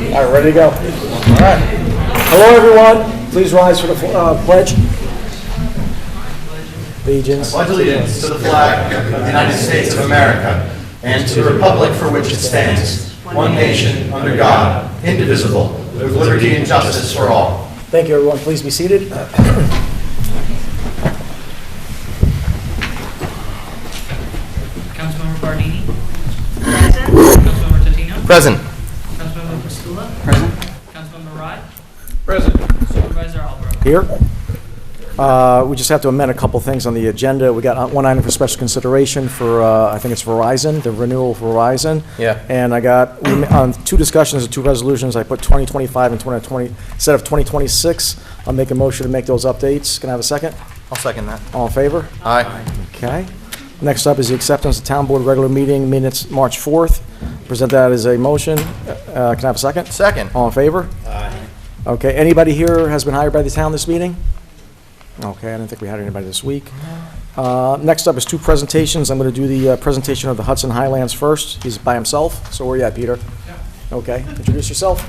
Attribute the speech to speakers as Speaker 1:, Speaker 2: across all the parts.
Speaker 1: All right, ready to go. All right. Hello, everyone. Please rise for the pledge. Allegiance.
Speaker 2: Pledge allegiance to the flag of the United States of America and to the republic for which it stands, one nation, under God, indivisible, with liberty and justice for all.
Speaker 1: Thank you, everyone. Please be seated.
Speaker 3: Councilmember Bardini. Present. Councilmember Tatino.
Speaker 2: Present.
Speaker 3: Councilmember Fishkill.
Speaker 2: Present.
Speaker 3: Councilmember Rye.
Speaker 2: Present.
Speaker 3: Supervisor Albro.
Speaker 1: Here. We just have to amend a couple things on the agenda. We got one item for special consideration for, I think it's Verizon, the renewal for Verizon.
Speaker 2: Yeah.
Speaker 1: And I got, on two discussions and two resolutions, I put 2025 and 2020, instead of 2026. I'll make a motion to make those updates. Can I have a second?
Speaker 2: I'll second that.
Speaker 1: All in favor?
Speaker 2: Aye.
Speaker 1: Okay. Next up is the acceptance of Town Board regular meeting minutes, March 4th. Present that as a motion. Can I have a second?
Speaker 2: Second.
Speaker 1: All in favor?
Speaker 2: Aye.
Speaker 1: Okay, anybody here has been hired by the town this meeting? Okay, I didn't think we had anybody this week. Next up is two presentations. I'm going to do the presentation of the Hudson Highlands first. He's by himself, so where are you at, Peter? Yeah. Okay, introduce yourself.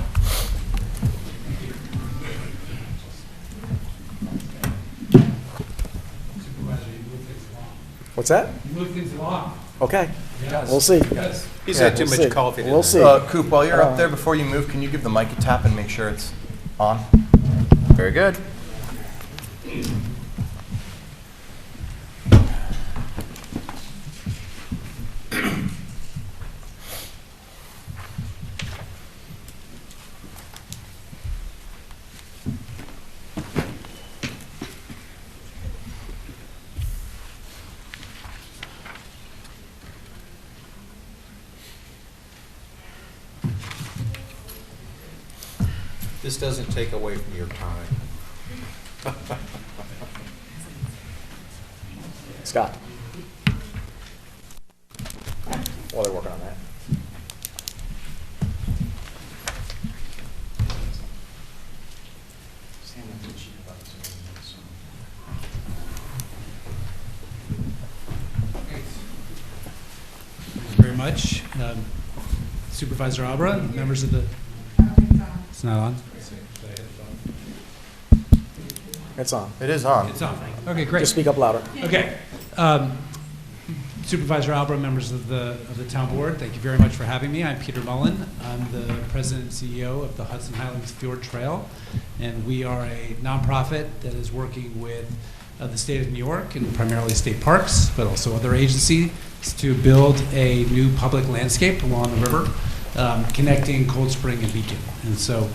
Speaker 1: What's that?
Speaker 4: You move things along.
Speaker 1: Okay,
Speaker 4: Yes.
Speaker 1: we'll see.
Speaker 4: Yes.
Speaker 5: He's had too
Speaker 1: We'll
Speaker 5: much
Speaker 1: see.
Speaker 5: coffee today.
Speaker 1: We'll see.
Speaker 2: Coop, while you're up there, before you move, can you give the mic a tap and make sure it's on? Very good.
Speaker 5: This doesn't take away from your time.
Speaker 1: Scott. While they're working on that.
Speaker 4: Thank you very much. Supervisor Abra, members of the... It's not on?
Speaker 1: It's on.
Speaker 2: It is on.
Speaker 4: It's on. Okay, great.
Speaker 1: Just speak up louder.
Speaker 4: Okay. Supervisor Albro, members of the town board, thank you very much for having me. I'm Peter Mullen. I'm the president and CEO of the Hudson Highlands Fjord Trail, and we are a nonprofit that is working with the state of New York and primarily state parks, but also other agencies to build a new public landscape along the river, connecting Cold Spring and Beacon. And so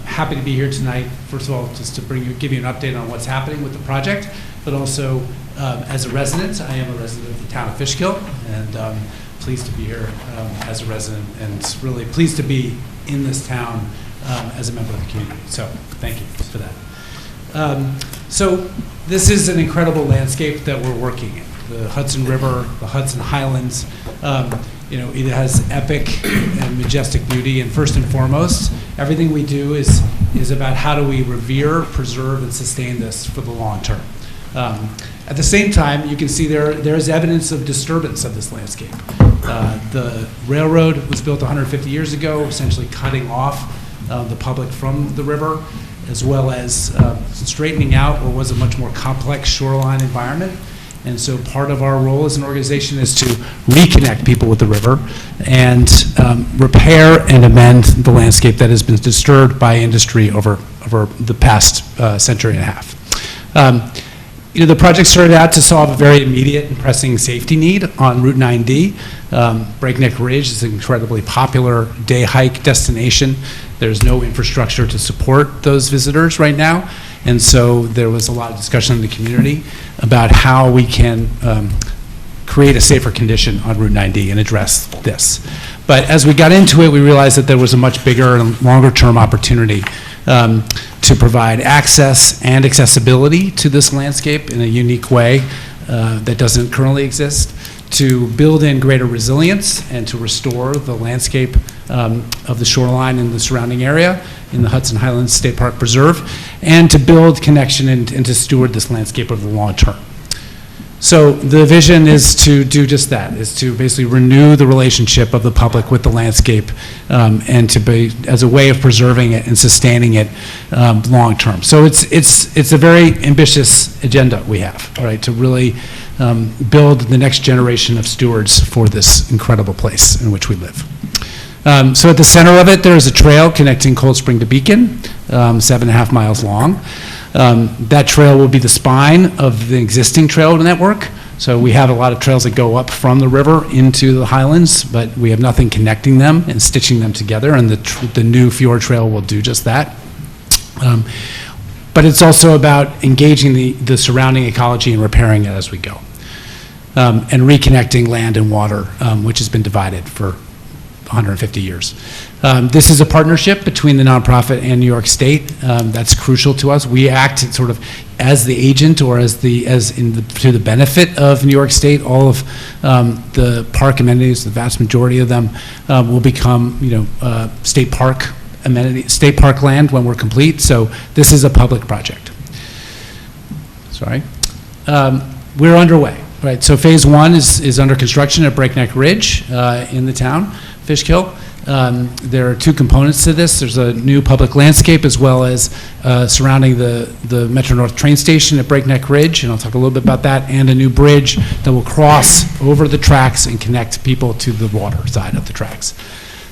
Speaker 4: happy to be here tonight, first of all, just to give you an update on what's happening with the project, but also as a resident. I am a resident of the town of Fishkill, and pleased to be here as a resident, and really pleased to be in this town as a member of the community. So thank you for that. So this is an incredible landscape that we're working in. The Hudson River, the Hudson Highlands, it has epic and majestic beauty, and first and foremost, everything we do is about how do we revere, preserve, and sustain this for the long term. At the same time, you can see there's evidence of disturbance of this landscape. The railroad was built 150 years ago, essentially cutting off the public from the river, as well as straightening out what was a much more complex shoreline environment. And so part of our role as an organization is to reconnect people with the river and repair and amend the landscape that has been disturbed by industry over the past century and a half. The project started out to solve a very immediate and pressing safety need on Route 9D. Breakneck Ridge is an incredibly popular day hike destination. There's no infrastructure to support those visitors right now. And so there was a lot of discussion in the community about how we can create a safer condition on Route 9D and address this. But as we got into it, we realized that there was a much bigger and longer term opportunity to provide access and accessibility to this landscape in a unique way that doesn't currently exist, to build in greater resilience and to restore the landscape of the shoreline and the surrounding area in the Hudson Highlands State Park Preserve, and to build connection and to steward this landscape over the long term. So the vision is to do just that, is to basically renew the relationship of the public with the landscape, and to be, as a way of preserving it and sustaining it long-term. So it's a very ambitious agenda we have, right, to really build the next generation of stewards for this incredible place in which we live. So at the center of it, there is a trail connecting Cold Spring to Beacon, 7.5 miles long. That trail will be the spine of the existing trail network. So we have a lot of trails that go up from the river into the highlands, but we have nothing connecting them and stitching them together, and the new fjord trail will do just that. But it's also about engaging the surrounding ecology and repairing it as we go. And reconnecting land and water, which has been divided for 150 years. This is a partnership between the nonprofit and New York State. That's crucial to us. We act sort of as the agent, or to the benefit of New York State. All of the park amenities, the vast majority of them, will become, state park state park land when we're complete. So this is a public project. Sorry, we're underway. Right, so phase 1 is under construction at Breakneck Ridge in the town, Fishkill. There are 2 components to this. There's a new public landscape, as well as surrounding the Metro North train station at Breakneck Ridge, and I'll talk a little bit about that, and a new bridge that will cross over the tracks and connect people to the water side of the tracks.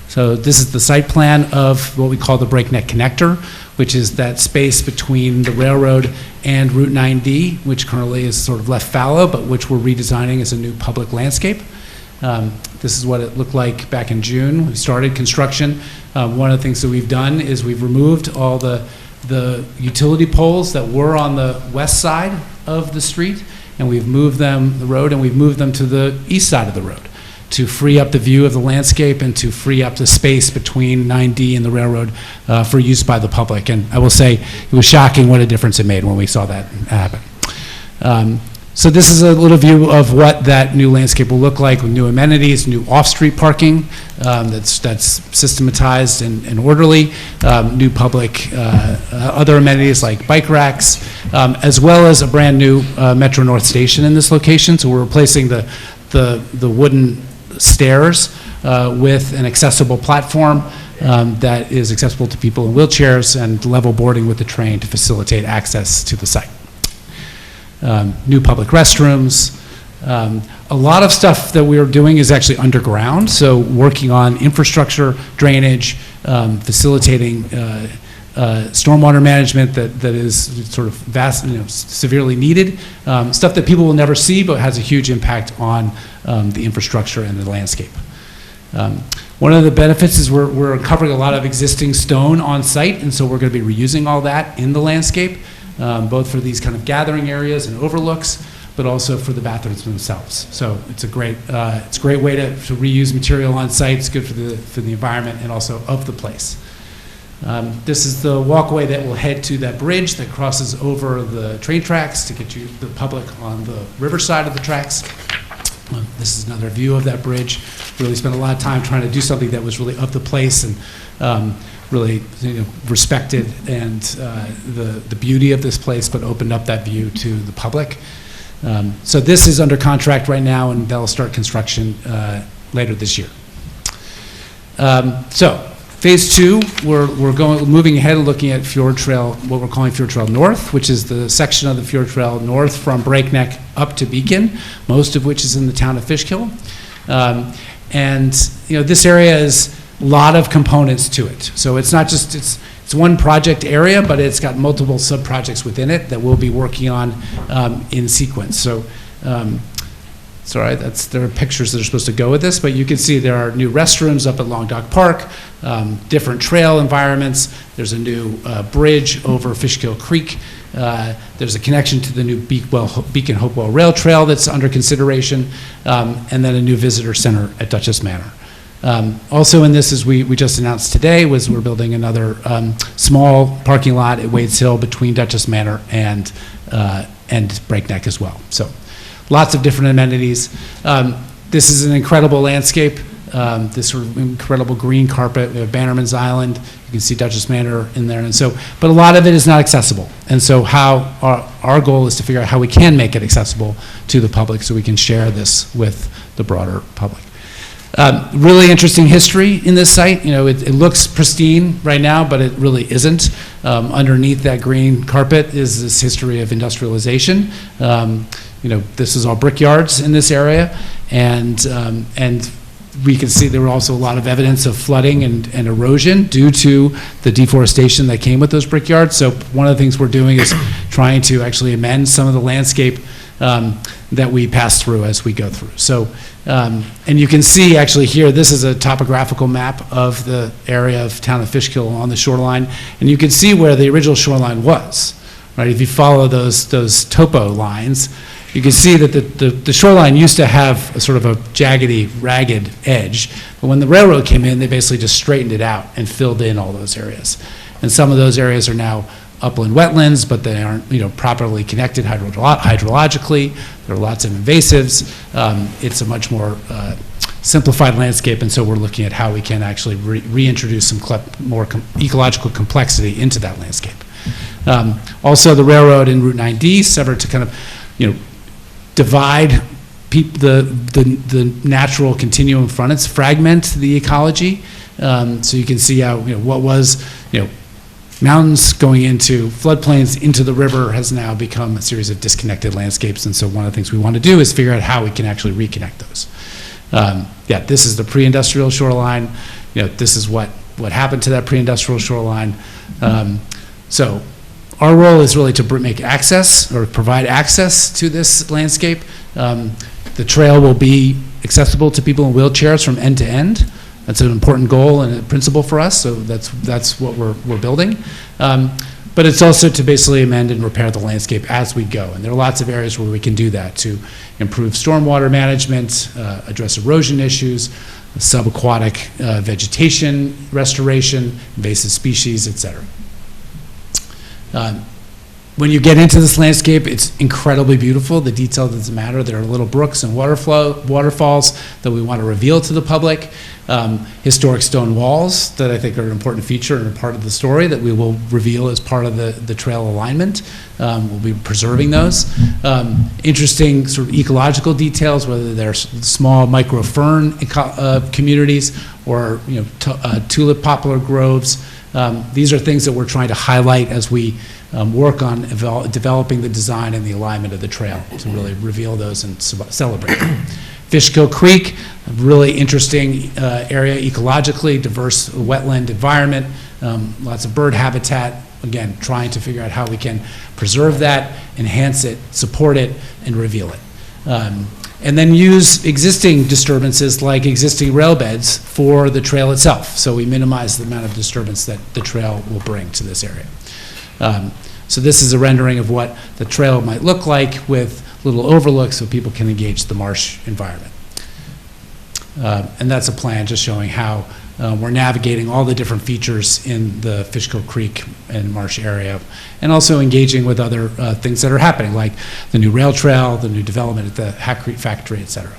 Speaker 4: So this is the site plan of what we call the Breakneck Connector, which is that space between the railroad and Route 9D, which currently is sort of left fallow, but which we're redesigning as a new public landscape. This is what it looked like back in June. We started construction. One of the things that we've done is we've removed all the utility poles that were on the west side of the street, and we've moved them, the road, and we've moved them to the east side of the road to free up the view of the landscape and to free up the space between 9D and the railroad for use by the public. And I will say it was shocking what a difference it made when we saw that happen. So this is a little view of what that new landscape will look like with new amenities, new off-street parking that's systematized and orderly, new public, other amenities like bike racks, as well as a brand new Metro North station in this location. So we're replacing the wooden stairs with an accessible platform that is accessible to people in wheelchairs, and level boarding with the train to facilitate access to the site. New public restrooms. A lot of stuff that we're doing is actually underground, so working on infrastructure, drainage, facilitating stormwater management that is sort of vast, severely needed. Stuff that people will never see, but has a huge impact on the infrastructure and the landscape. One of the benefits is we're covering a lot of existing stone on site, and so we're going to be reusing all that in the landscape, both for these kind of gathering areas and overlooks, but also for the bathrooms themselves. So it's a great way to reuse material on site. It's good for the environment and also of the place. This is the walkway that will head to that bridge that crosses over the train tracks to get the public on the riverside of the tracks. This is another view of that bridge. Really spent a lot of time trying to do something that was really of the place and really respected and the beauty of this place, but opened up that view to the public. So this is under contract right now, and they'll start construction later this year. So phase 2, we're moving ahead and looking at Fjord Trail, what we're calling Fjord Trail North, which is the section of the Fjord Trail north from Breakneck up to Beacon, most of which is in the town of Fishkill. And this area is a lot of components to it. So it's not just, it's one project area, but it's got multiple sub-projects within it that we'll be working on in sequence. So sorry, there are pictures that are supposed to go with this, but you can see there are new restrooms up at Long Dock Park, different trail environments. There's a new bridge over Fishkill Creek. There's a connection to the new Beacon Hopewell Rail Trail that's under consideration, and then a new visitor center at Dutchess Manor. Also in this, as we just announced today, was we're building another small parking lot at Wades Hill between Dutchess Manor and Breakneck as well. So lots of different amenities. This is an incredible landscape. this sort of incredible green carpet. We have Bannerman's Island. You can see Duchess Manor in there. And so, but a lot of it is not accessible. And so our goal is to figure out how we can make it accessible to the public so we can share this with the broader public. Really interesting history in this site. You know, it looks pristine right now, but it really isn't. Underneath that green carpet is this history of industrialization. You know, this is all brickyards in this area, and we can see there were also a lot of evidence of flooding and erosion due to the deforestation that came with those brickyards. So one of the things we're doing is trying to actually amend some of the landscape that we pass through as we go through. So, and you can see actually here, this is a topographical map of the area of town of Fishkill on the shoreline, and you can see where the original shoreline was, right? If you follow those topo lines, you can see that the shoreline used to have a sort of a jaggedy, ragged edge, but when the railroad came in, they basically just straightened it out and filled in all those areas. And some of those areas are now upland wetlands, but they aren't, you know, properly connected hydrologically. There are lots of invasives. It's a much more simplified landscape, and so we're looking at how we can actually reintroduce some more ecological complexity into that landscape. Also, the railroad and Route 9D severed to kind of, you know, divide the natural continuum frontage, fragment the ecology. So you can see how, you know, what was, you know, mountains going into floodplains into the river has now become a series of disconnected landscapes. And so one of the things we want to do is figure out how we can actually reconnect those. Yeah, this is the pre-industrial shoreline. You know, this is what happened to that pre-industrial shoreline. So our role is really to make access or provide access to this landscape. The trail will be accessible to people in wheelchairs from end to end. That's an important goal and a principle for us, so that's what we're building. But it's also to basically amend and repair the landscape as we go. And there are lots of areas where we can do that to improve stormwater management, address erosion issues, subaquatic vegetation restoration, invasive species, et cetera. When you get into this landscape, it's incredibly beautiful. The detail doesn't matter. There are little brooks and waterfalls that we want to reveal to the public. Historic stone walls that I think are an important feature and a part of the story that we will reveal as part of the trail alignment. We'll be preserving those. Interesting sort of ecological details, whether they're small micro fern communities or, you know, tulip poplar groves. These are things that we're trying to highlight as we work on developing the design and the alignment of the trail to really reveal those and celebrate them. Fishkill Creek, a really interesting area, ecologically diverse wetland environment, lots of bird habitat. Again, trying to figure out how we can preserve that, enhance it, support it, and reveal it. And then use existing disturbances like existing rail beds for the trail itself. So we minimize the amount of disturbance that the trail will bring to this area. So this is a rendering of what the trail might look like with little overlooks so people can engage the marsh environment. And that's a plan just showing how we're navigating all the different features in the Fishkill Creek and marsh area, and also engaging with other things that are happening, like the new rail trail, the new development at the Hackcrete factory, et cetera.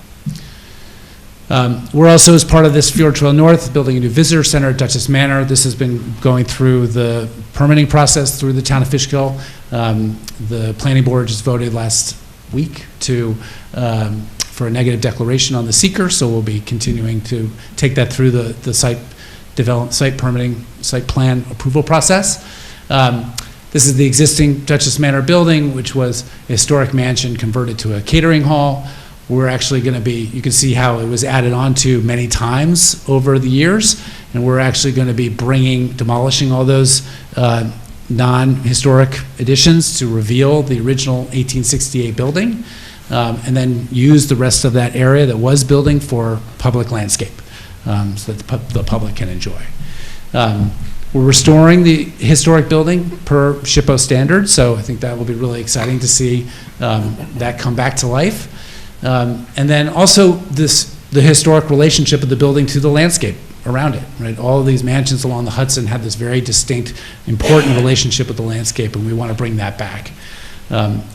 Speaker 4: We're also, as part of this Fjord Trail North, building a new visitor center at Duchess Manor. This has been going through the permitting process through the town of Fishkill. The planning board just voted last week for a negative declaration on the seeker, so we'll be continuing to take that through the site permitting, site plan approval process. This is the existing Duchess Manor building, which was a historic mansion converted to a catering hall. We're actually going to be, you can see how it was added on to many times over the years, and we're actually going to be demolishing all those non-historic additions to reveal the original 1868 building, and then use the rest of that area that was building for public landscape, so that the public can enjoy. We're restoring the historic building per SHPO standards, so I think that will be really exciting to see that come back to life. And then also the historic relationship of the building to the landscape around it, right? All of these mansions along the Hudson have this very distinct, important relationship with the landscape, and we want to bring that back.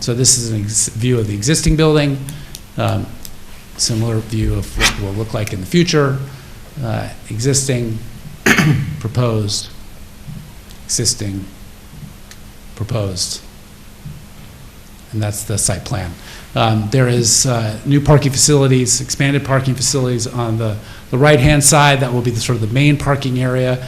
Speaker 4: So this is a view of the existing building, similar view of what it will look like in the future. existing, proposed, existing, proposed. And that's the site plan. There is new parking facilities, expanded parking facilities on the right-hand side. That will be the sort of the main parking area,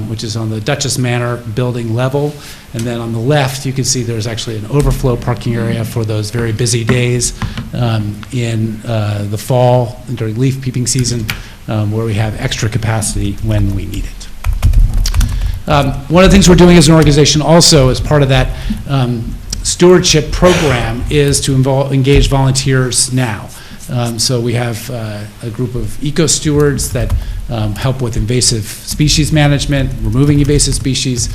Speaker 4: which is on the Duchess Manor building level. And then on the left, you can see there's actually an overflow parking area for those very busy days in the fall during leaf peeping season, where we have extra capacity when we need it. One of the things we're doing as an organization also as part of that stewardship program is to engage volunteers now. So we have a group of eco-stewards that help with invasive species management, removing invasive species,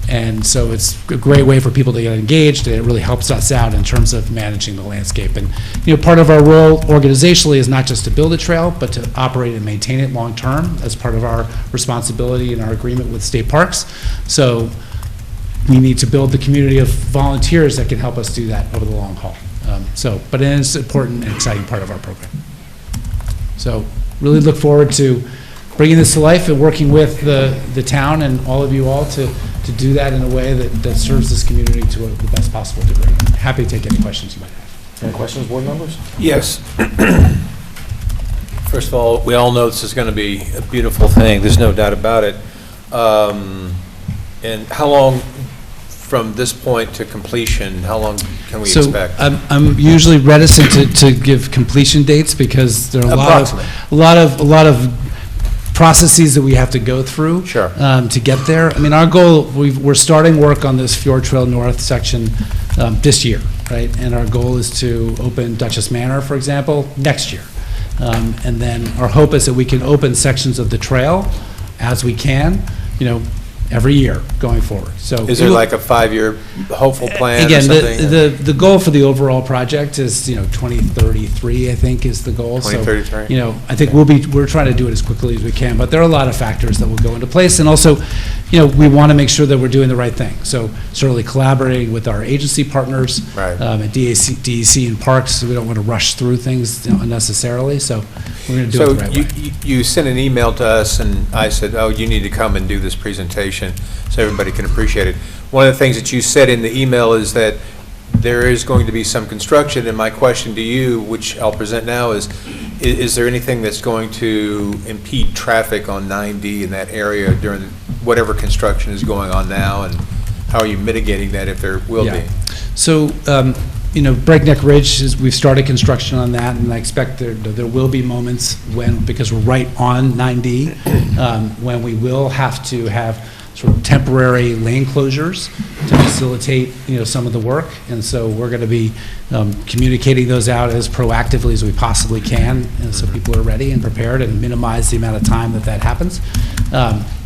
Speaker 4: and so it's a great way for people to get engaged, and it really helps us out in terms of managing the landscape. And part of our role organizationally is not just to build a trail, but to operate and maintain it long-term as part of our responsibility and our agreement with state parks. So we need to build the community of volunteers that can help us do that over the long haul. But it is an important and exciting part of our program. So really look forward to bringing this to life and working with the town and all of you all to do that in a way that serves this community to the best possible degree. Happy to take any questions you might have.
Speaker 1: Any questions, board members?
Speaker 5: Yes. First of all, we all know this is going to be a beautiful thing. There's no doubt about it. And how long from this point to completion, how long can we expect?
Speaker 4: I'm usually reticent to give completion dates because there are a lot of processes that we have to go through.
Speaker 5: Sure.
Speaker 4: To get there. I mean, our goal, we're starting work on this Fjord Trail North section this year, right? And our goal is to open Duchess Manor, for example, next year. And then our hope is that we can open sections of the trail as we can, every year going forward. So
Speaker 5: is there like a 5-year hopeful plan
Speaker 4: again,
Speaker 5: or something?
Speaker 4: the goal for the overall project is 2033, I think, is the goal.
Speaker 5: 2033.
Speaker 4: So I think we're trying to do it as quickly as we can, but there are a lot of factors that will go into place, and also we want to make sure that we're doing the right thing. So certainly collaborating with our agency partners,
Speaker 5: right.
Speaker 4: At DEC and parks, so we don't want to rush through things unnecessarily. So we're going to do it the right way.
Speaker 5: You sent an email to us, and I said, "Oh, you need to come and do this presentation so everybody can appreciate it." One of the things that you said in the email is that there is going to be some construction, and my question to you, which I'll present now, is there anything that's going to impede traffic on 9D in that area during whatever construction is going on now, and how are you mitigating that if there will be?
Speaker 4: So, Breakneck Ridge, we've started construction on that, and I expect there will be moments because we're right on 9D, when we will have to have sort of temporary lane closures to facilitate, some of the work. And so we're going to be communicating those out as proactively as we possibly can, and so people are ready and prepared and minimize the amount of time that happens.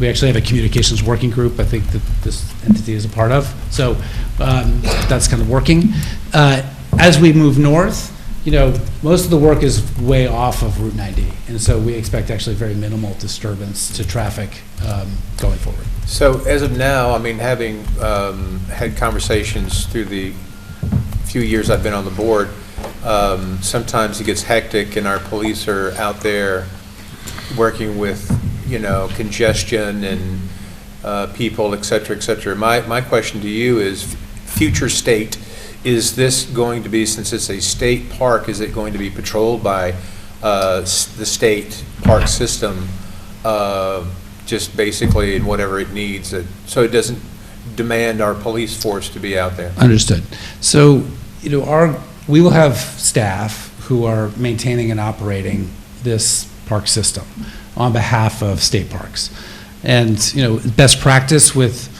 Speaker 4: We actually have a communications working group, I think, that this entity is a part of. So that's kind of working. As we move north, most of the work is way off of Route 90, and so we expect actually very minimal disturbance to traffic going forward.
Speaker 5: So as of now, having had conversations through the few years I've been on the board, sometimes it gets hectic and our police are out there working with, congestion and people, et cetera, et cetera. My question to you is, future state, is this going to be, since it's a state park, is it going to be patrolled by the state park system, just basically in whatever it needs, so it doesn't demand our police force to be out there?
Speaker 4: Understood. So, we will have staff who are maintaining and operating this park system on behalf of state parks. And, best practice with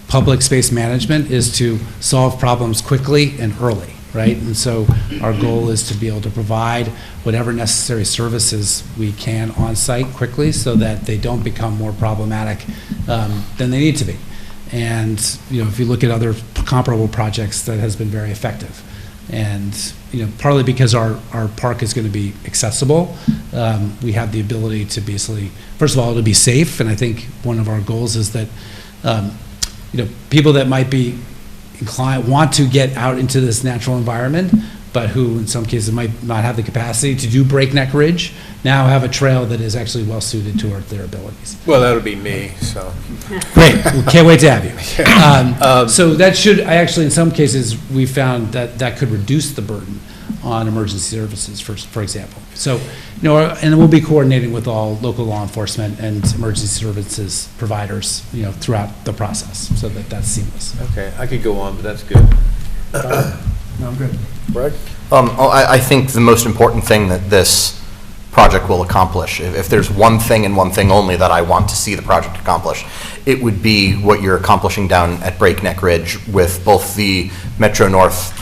Speaker 4: public space management is to solve problems quickly and early, right? And so our goal is to be able to provide whatever necessary services we can on site quickly so that they don't become more problematic than they need to be. And, if you look at other comparable projects, that has been very effective. And, partly because our park is going to be accessible, we have the ability to basically, first of all, to be safe. And I think one of our goals is that, people that might be inclined, want to get out into this natural environment, but who in some cases might not have the capacity to do Breakneck Ridge, now have a trail that is actually well-suited to their abilities.
Speaker 5: Well, that'll be me, so.
Speaker 4: Great, we can't wait to have you. So that should, I actually, in some cases, we found that could reduce the burden on emergency services, for example. So, and we'll be coordinating with all local law enforcement and emergency services providers, throughout the process, so that that's seamless.
Speaker 5: Okay, I could go on, but that's good.
Speaker 4: No, I'm good.
Speaker 1: Greg?
Speaker 2: I think the most important thing that this project will accomplish, if there's one thing and one thing only that I want to see the project accomplish, it would be what you're accomplishing down at Breakneck Ridge with both the Metro North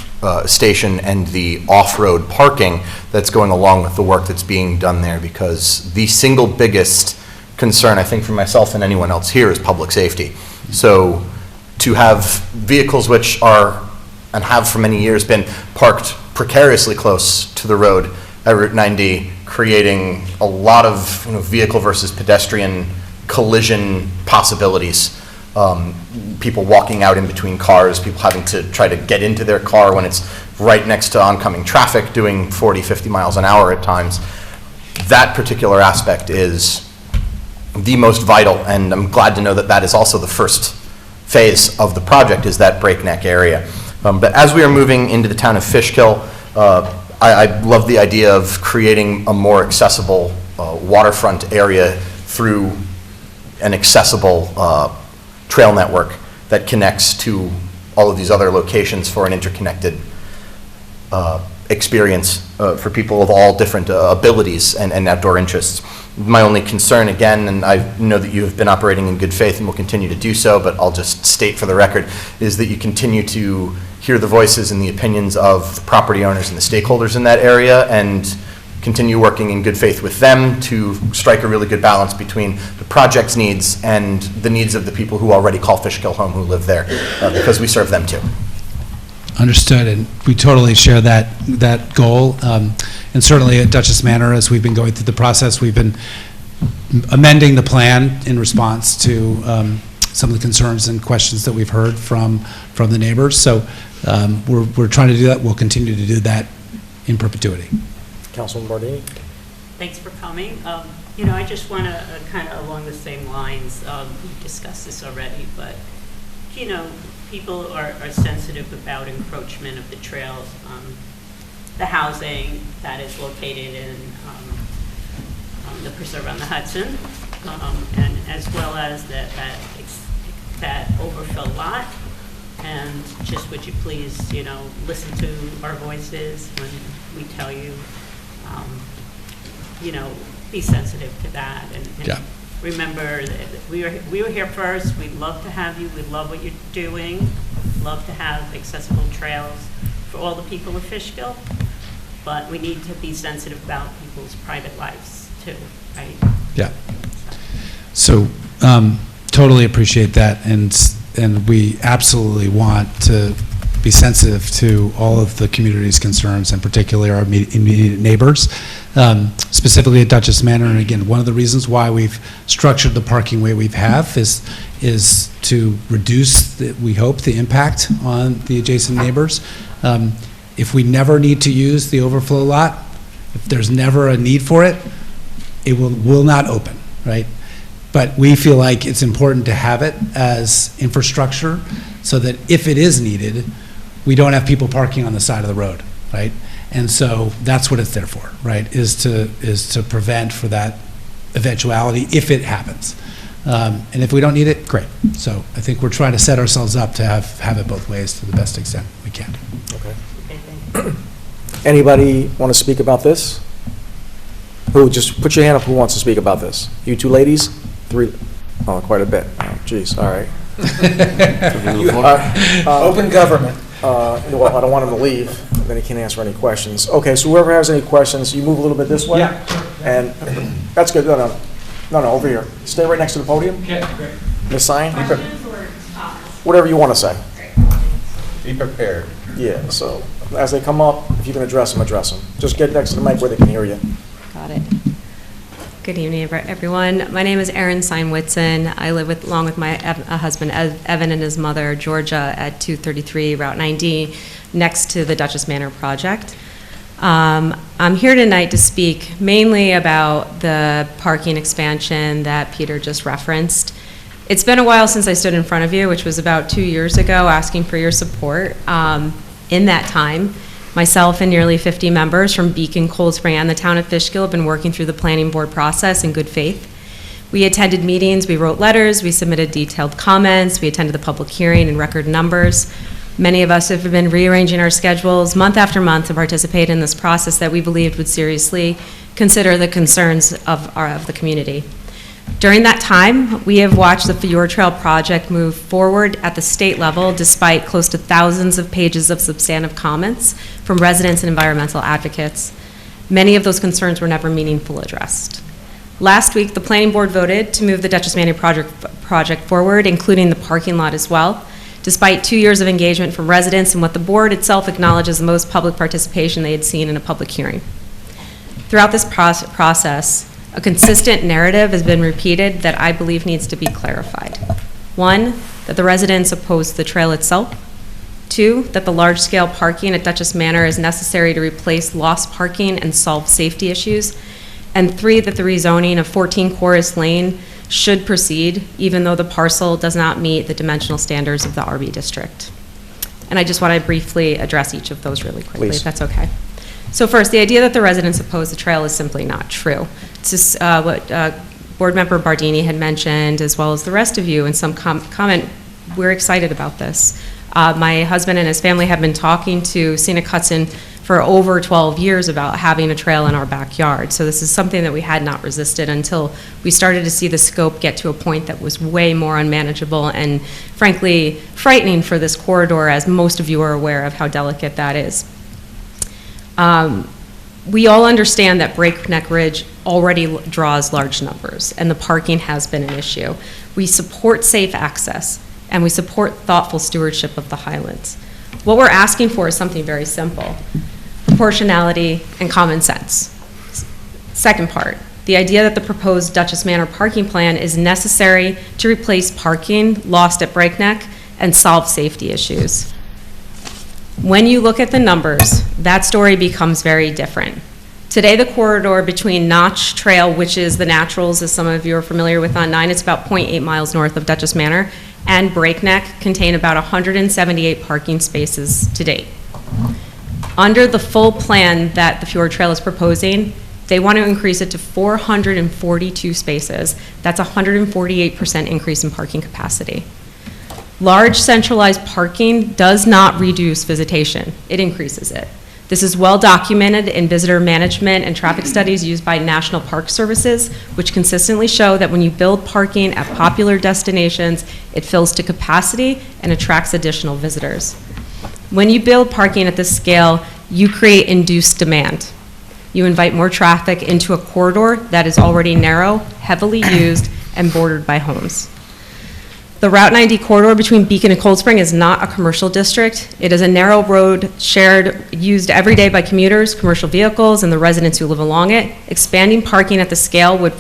Speaker 2: station and the off-road parking that's going along with the work that's being done there, because the single biggest concern, I think, for myself and anyone else here is public safety. So to have vehicles which are, and have for many years been, parked precariously close to the road at Route 90, creating a lot of vehicle versus pedestrian collision possibilities. People walking out in between cars, people having to try to get into their car when it's right next to oncoming traffic, doing 40, 50 miles an hour at times. That particular aspect is the most vital, and I'm glad to know that that is also the first phase of the project, is that Breakneck area. But as we are moving into the town of Fishkill, I love the idea of creating a more accessible waterfront area through an accessible trail network that connects to all of these other locations for an interconnected experience for people of all different abilities and outdoor interests. My only concern, again, and I know that you have been operating in good faith and will continue to do so, but I'll just state for the record, is that you continue to hear the voices and the opinions of the property owners and the stakeholders in that area, and continue working in good faith with them to strike a really good balance between the project's needs and the needs of the people who already call Fishkill home, who live there, because we serve them too.
Speaker 4: Understood, and we totally share that goal. And certainly at Duchess Manor, as we've been going through the process, we've been amending the plan in response to some of the concerns and questions that we've heard from the neighbors. So we're trying to do that. We'll continue to do that in perpetuity.
Speaker 1: Councilman Bardini?
Speaker 6: Thanks for coming. I just want to kind of along the same lines, we discussed this already, but, people are sensitive about encroachment of the trails, the housing that is located in the preserve on the Hudson, and as well as that overfill lot. And just would you please, listen to our voices when we tell you, be sensitive to that. And
Speaker 4: Yeah.
Speaker 6: Remember that we were here first. We'd love to have you. We love what you're doing. Love to have accessible trails for all the people of Fishkill. But we need to be sensitive about people's private lives too, right?
Speaker 4: Yeah. So totally appreciate that, and we absolutely want to be sensitive to all of the community's concerns, and particularly our immediate neighbors, specifically at Duchess Manor. And again, one of the reasons why we've structured the parking way we have is to reduce, we hope, the impact on the adjacent neighbors. If we never need to use the overflow lot, if there's never a need for it, it will not open, right? But we feel like it's important to have it as infrastructure so that if it is needed, we don't have people parking on the side of the road, right? And so that's what it's there for, right? Is to prevent for that eventuality if it happens. And if we don't need it, great. So I think we're trying to set ourselves up to have it both ways to the best extent we can.
Speaker 1: Okay. Anybody want to speak about this? Who, just put your hand up, who wants to speak about this? You two ladies? Three? Oh, quite a bit. Oh, geez, all right.
Speaker 5: Open government.
Speaker 1: Well, I don't want him to leave, then he can't answer any questions. Okay, so whoever has any questions, you move a little bit this way.
Speaker 4: Yeah, sure.
Speaker 1: And that's good. No, over here. Stay right next to the podium.
Speaker 4: Okay, great.
Speaker 1: Ms. Sign? Whatever you want to say.
Speaker 5: Be prepared.
Speaker 1: Yeah, so as they come up, if you can address them, address them. Just get next to the mic where they can hear you.
Speaker 7: Got it. Good evening, everyone. My name is Erin Sein-Whitson. I live along with my husband, Evan, and his mother, Georgia, at 233 Route 90, next to the Duchess Manor project. I'm here tonight to speak mainly about the parking expansion that Peter just referenced. It's been a while since I stood in front of you, which was about 2 years ago, asking for your support. In that time, myself and nearly 50 members from Beacon, Cold Spring, and the town of Fishkill have been working through the planning board process in good faith. We attended meetings, we wrote letters, we submitted detailed comments, we attended the public hearing in record numbers. Many of us have been rearranging our schedules month after month to participate in this process that we believed would seriously consider the concerns of the community. During that time, we have watched the Fjord Trail project move forward at the state level despite close to thousands of pages of substantive comments from residents and environmental advocates. Many of those concerns were never meaningfully addressed. Last week, the planning board voted to move the Duchess Manor project forward, including the parking lot as well, despite 2 years of engagement from residents and what the board itself acknowledged as the most public participation they had seen in a public hearing. Throughout this process, a consistent narrative has been repeated that I believe needs to be clarified. 1, that the residents oppose the trail itself. 2, that the large-scale parking at Duchess Manor is necessary to replace lost parking and solve safety issues. And 3, that the rezoning of 14 Chorus Lane should proceed, even though the parcel does not meet the dimensional standards of the RB district. And I just want to briefly address each of those really quickly,
Speaker 1: Please.
Speaker 7: if that's okay. So first, the idea that the residents oppose the trail is simply not true. It's just what Board Member Bardini had mentioned, as well as the rest of you in some comment. We're excited about this. My husband and his family have been talking to Scenic Hudson for over 12 years about having a trail in our backyard. So this is something that we had not resisted until we started to see the scope get to a point that was way more unmanageable and frankly frightening for this corridor, as most of you are aware of how delicate that is. We all understand that Breakneck Ridge already draws large numbers, and the parking has been an issue. We support safe access, and we support thoughtful stewardship of the Highlands. What we're asking for is something very simple: proportionality and common sense. Second part, the idea that the proposed Duchess Manor parking plan is necessary to replace parking lost at Breakneck and solve safety issues. When you look at the numbers, that story becomes very different. Today, the corridor between Notch Trail, which is the Naturals, as some of you are familiar with on 9, it's about 0.8 miles north of Duchess Manor, and Breakneck contain about 178 parking spaces to date. Under the full plan that the Fjord Trail is proposing, they want to increase it to 442 spaces. That's a 148% increase in parking capacity. Large centralized parking does not reduce visitation, it increases it. This is well documented in visitor management and traffic studies used by National Park Services, which consistently show that when you build parking at popular destinations, it fills to capacity and attracts additional visitors. When you build parking at this scale, you create induced demand. You invite more traffic into a corridor that is already narrow, heavily used, and bordered by homes. The Route 90 corridor between Beacon and Cold Spring is not a commercial district. It is a narrow road used every day by commuters, commercial vehicles, and the residents who live along it. Expanding parking at the scale would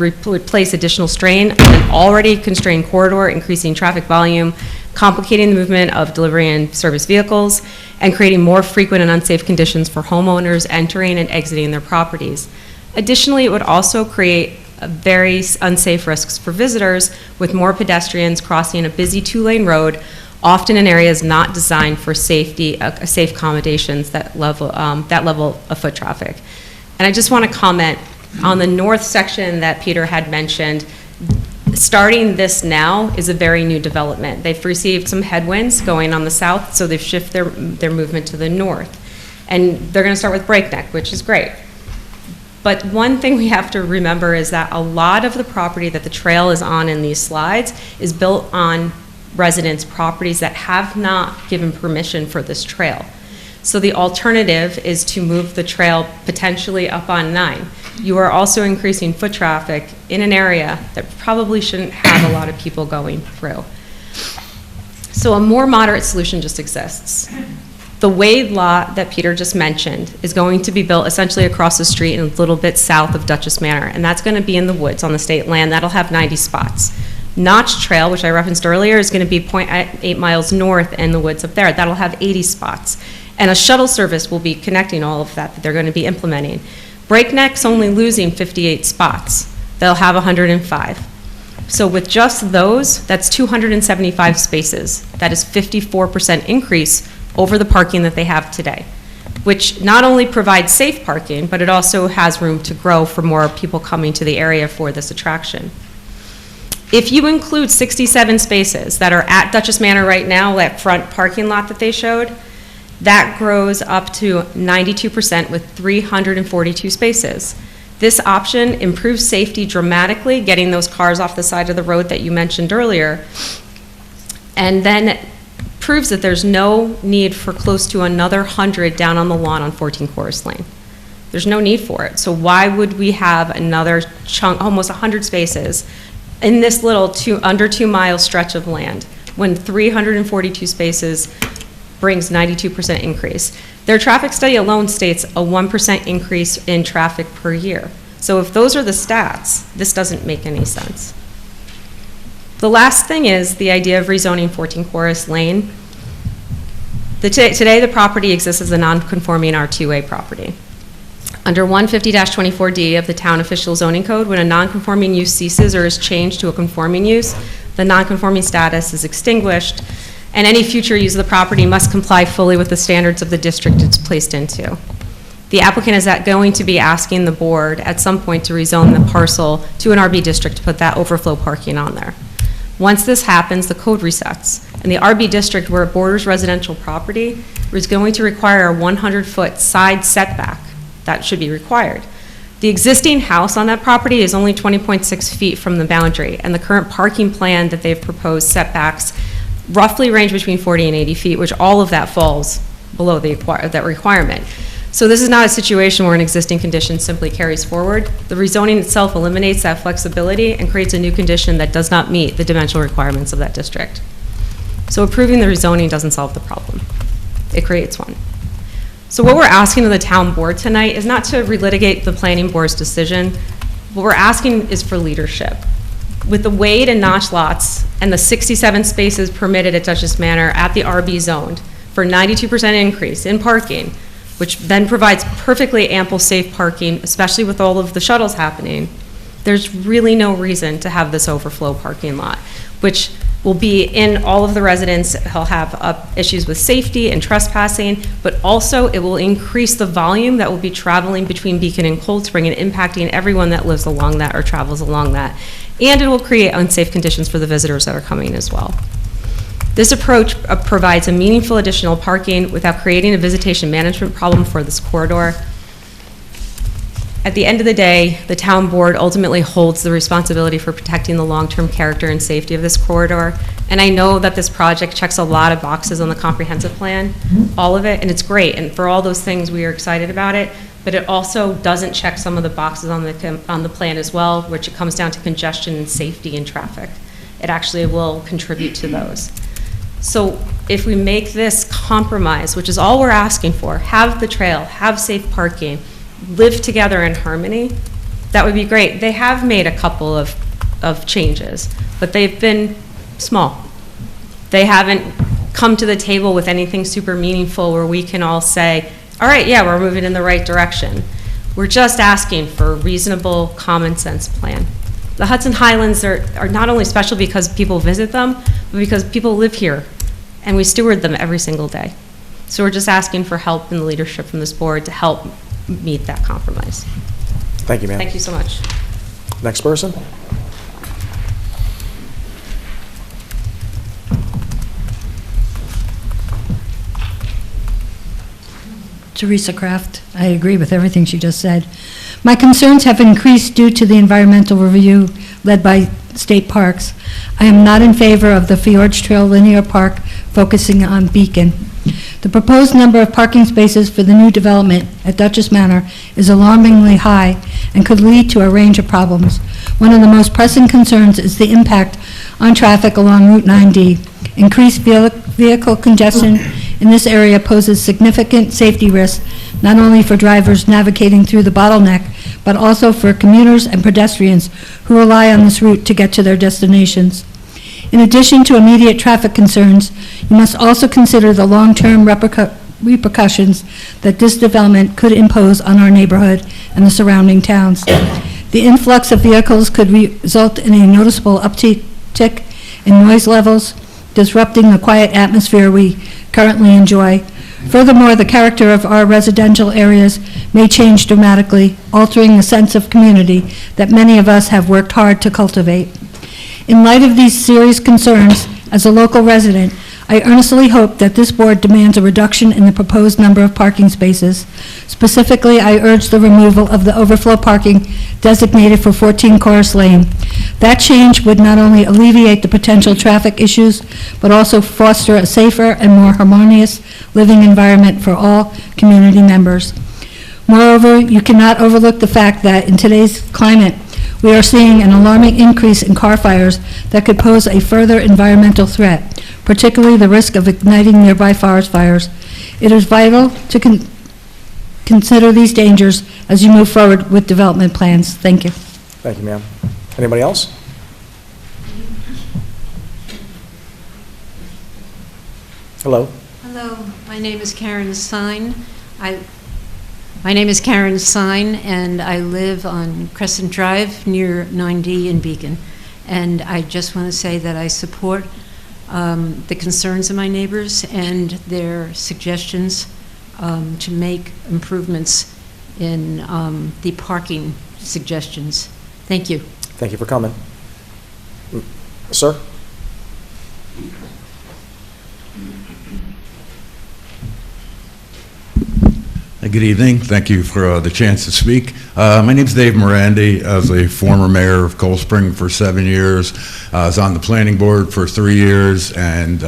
Speaker 7: place additional strain on an already constrained corridor, increasing traffic volume, complicating the movement of delivery and service vehicles, and creating more frequent and unsafe conditions for homeowners entering and exiting their properties. Additionally, it would also create very unsafe risks for visitors, with more pedestrians crossing a busy 2-lane road, often in areas not designed for safe accommodations that level of foot traffic. And I just want to comment on the north section that Peter had mentioned. Starting this now is a very new development. They've received some headwinds going on the south, so they've shifted their movement to the north. And they're going to start with Breakneck, which is great. But one thing we have to remember is that a lot of the property that the trail is on in these slides is built on residents' properties that have not given permission for this trail. So the alternative is to move the trail potentially up on 9. You are also increasing foot traffic in an area that probably shouldn't have a lot of people going through. So a more moderate solution just exists. The Wade lot that Peter just mentioned is going to be built essentially across the street and a little bit south of Duchess Manor, and that's going to be in the woods on the state land. That'll have 90 spots. Notch Trail, which I referenced earlier, is going to be 0.8 miles north in the woods up there. That'll have 80 spots. And a shuttle service will be connecting all of that they're going to be implementing. Breakneck's only losing 58 spots. They'll have 105. So with just those, that's 275 spaces. That is 54% increase over the parking that they have today, which not only provides safe parking, but it also has room to grow for more people coming to the area for this attraction. If you include 67 spaces that are at Duchess Manor right now, that front parking lot that they showed, that grows up to 92% with 342 spaces. This option improves safety dramatically, getting those cars off the side of the road that you mentioned earlier, and then proves that there's no need for close to another 100 down on the lawn on 14 Chorus Lane. There's no need for it. So why would we have another chunk, almost 100 spaces, in this little under 2 mile stretch of land when 342 spaces brings 92% increase? Their traffic study alone states a 1% increase in traffic per year. So if those are the stats, this doesn't make any sense. The last thing is the idea of rezoning 14 Chorus Lane. Today the property exists as a non-conforming R2A property. Under 150-24D of the Town Official Zoning Code, when a non-conforming use ceases or is changed to a conforming use, the non-conforming status is extinguished, and any future use of the property must comply fully with the standards of the district it's placed into. The applicant is going to be asking the board at some point to rezone the parcel to an RB district to put that overflow parking on there. Once this happens, the code resets, and the RB district, where it borders residential property, is going to require a 100-foot side setback. That should be required. The existing house on that property is only 20.6 feet from the boundary, and the current parking plan that they've proposed setbacks roughly range between 40 and 80 feet, which all of that falls below that requirement. So this is not a situation where an existing condition simply carries forward. The rezoning itself eliminates that flexibility and creates a new condition that does not meet the dimensional requirements of that district. So approving the rezoning doesn't solve the problem. It creates one. So what we're asking of the town board tonight is not to relitigate the planning board's decision. What we're asking is for leadership. With the Wade and Notch lots and the 67 spaces permitted at Duchess Manor at the RB zoned for 92% increase in parking, which then provides perfectly ample safe parking, especially with all of the shuttles happening, there's really no reason to have this overflow parking lot, which will be in all of the residents. He'll have issues with safety and trespassing, but also it will increase the volume that will be traveling between Beacon and Cold Spring and impacting everyone that lives along that or travels along that. And it will create unsafe conditions for the visitors that are coming as well. This approach provides a meaningful additional parking without creating a visitation management problem for this corridor. At the end of the day, the town board ultimately holds the responsibility for protecting the long-term character and safety of this corridor. And I know that this project checks a lot of boxes on the comprehensive plan, all of it, and it's great. And for all those things, we are excited about it. But it also doesn't check some of the boxes on the plan as well, which it comes down to congestion and safety and traffic. It actually will contribute to those. So if we make this compromise, which is all we're asking for, have the trail, have safe parking, live together in harmony, that would be great. They have made a couple of changes, but they've been small. They haven't come to the table with anything super meaningful where we can all say, all right, yeah, we're moving in the right direction. We're just asking for a reasonable, common sense plan. The Hudson Highlands are not only special because people visit them, but because people live here, and we steward them every single day. So we're just asking for help and leadership from this board to help meet that compromise.
Speaker 1: Thank you, ma'am.
Speaker 7: Thank you so much.
Speaker 1: Next person?
Speaker 8: Teresa Kraft. I agree with everything she just said. My concerns have increased due to the environmental review led by State Parks. I am not in favor of the Fjords Trail Linear Park focusing on Beacon. The proposed number of parking spaces for the new development at Duchess Manor is alarmingly high and could lead to a range of problems. One of the most pressing concerns is the impact on traffic along Route 9D. Increased vehicle congestion in this area poses significant safety risks, not only for drivers navigating through the bottleneck, but also for commuters and pedestrians who rely on this route to get to their destinations. In addition to immediate traffic concerns, you must also consider the long-term repercussions that this development could impose on our neighborhood and the surrounding towns. The influx of vehicles could result in a noticeable uptick in noise levels, disrupting the quiet atmosphere we currently enjoy. Furthermore, the character of our residential areas may change dramatically, altering the sense of community that many of us have worked hard to cultivate. In light of these serious concerns, as a local resident, I earnestly hope that this board demands a reduction in the proposed number of parking spaces. Specifically, I urge the removal of the overflow parking designated for 14 Chorus Lane. That change would not only alleviate the potential traffic issues, but also foster a safer and more harmonious living environment for all community members. Moreover, you cannot overlook the fact that in today's climate, we are seeing an alarming increase in car fires that could pose a further environmental threat, particularly the risk of igniting nearby forest fires. It is vital to consider these dangers as you move forward with development plans. Thank you.
Speaker 1: Thank you, ma'am. Anybody else? Hello.
Speaker 9: Hello, my name is Karen Sine. My name is Karen Sine, and I live on Crescent Drive near 9D in Beacon. And I just want to say that I support the concerns of my neighbors and their suggestions to make improvements in the parking suggestions. Thank you.
Speaker 1: Thank you for coming. Sir?
Speaker 10: Good evening. Thank you for the chance to speak. My name is Dave Morandi. I was a former mayor of Cold Spring for 7 years. I was on the planning board for 3 years, and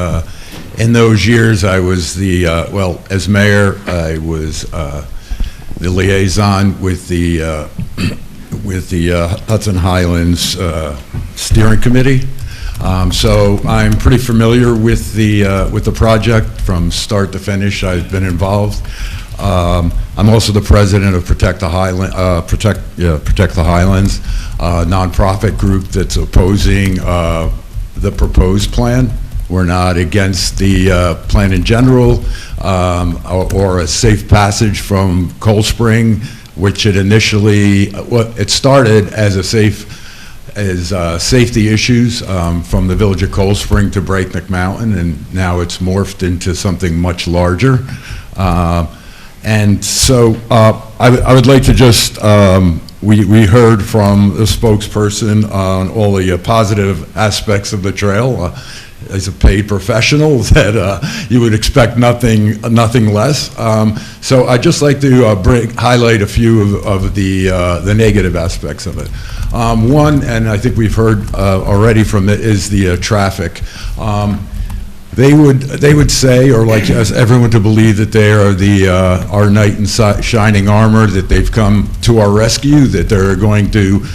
Speaker 10: in those years I was the, well, as mayor, I was the liaison with the Hudson Highlands Steering Committee. So I'm pretty familiar with the project from start to finish. I've been involved. I'm also the president of Protect the Highlands, nonprofit group that's opposing the proposed plan. We're not against the plan in general or a safe passage from Cold Spring, which it initially, it started as a safety issues from the village of Cold Spring to Breakneck Mountain, and now it's morphed into something much larger. And so I would like to just, we heard from the spokesperson on all the positive aspects of the trail. As a paid professional, that you would expect nothing less. So I'd just like to highlight a few of the negative aspects of it. One, and I think we've heard already from it, is the traffic. They would say, or like everyone to believe, that they are our knight in shining armor, that they've come to our rescue, that they're going to,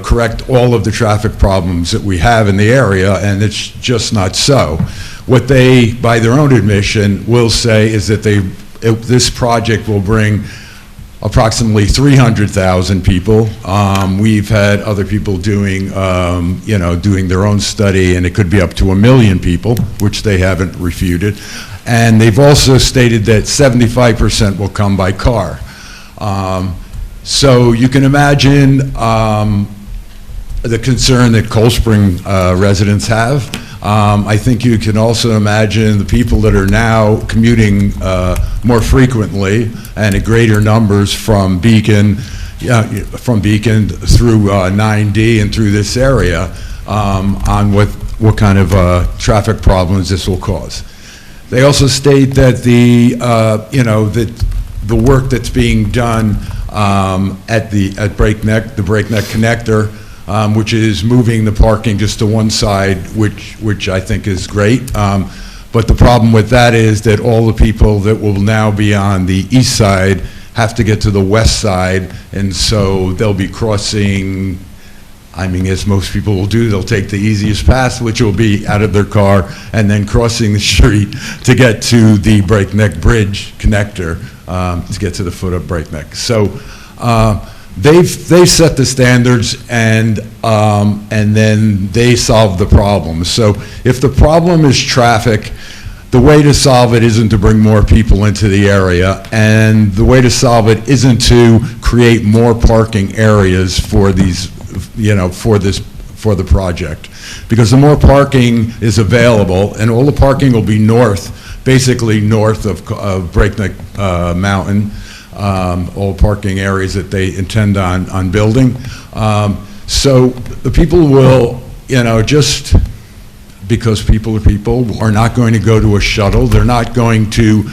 Speaker 10: correct all of the traffic problems that we have in the area, and it's just not so. What they, by their own admission, will say is that this project will bring approximately 300,000 people. We've had other people doing, doing their own study, and it could be up to 1 million people, which they haven't refuted. And they've also stated that 75% will come by car. So you can imagine the concern that Cold Spring residents have. I think you can also imagine the people that are now commuting more frequently and at greater numbers from Beacon through 9D and through this area on what kind of traffic problems this will cause. They also state that the work that's being done at the Breakneck connector, which is moving the parking just to one side, which I think is great. But the problem with that is that all the people that will now be on the east side have to get to the west side, and so they'll be crossing, as most people will do, they'll take the easiest path, which will be out of their car, and then crossing the street to get to the Breakneck Bridge connector, to get to the foot of Breakneck. So they've set the standards, and then they solve the problem. So if the problem is traffic, the way to solve it isn't to bring more people into the area, and the way to solve it isn't to create more parking areas for these, for the project. Because the more parking is available, and all the parking will be basically north of Breakneck Mountain, all parking areas that they intend on building. So the people will, just because people are not going to go to a shuttle. They're not going to,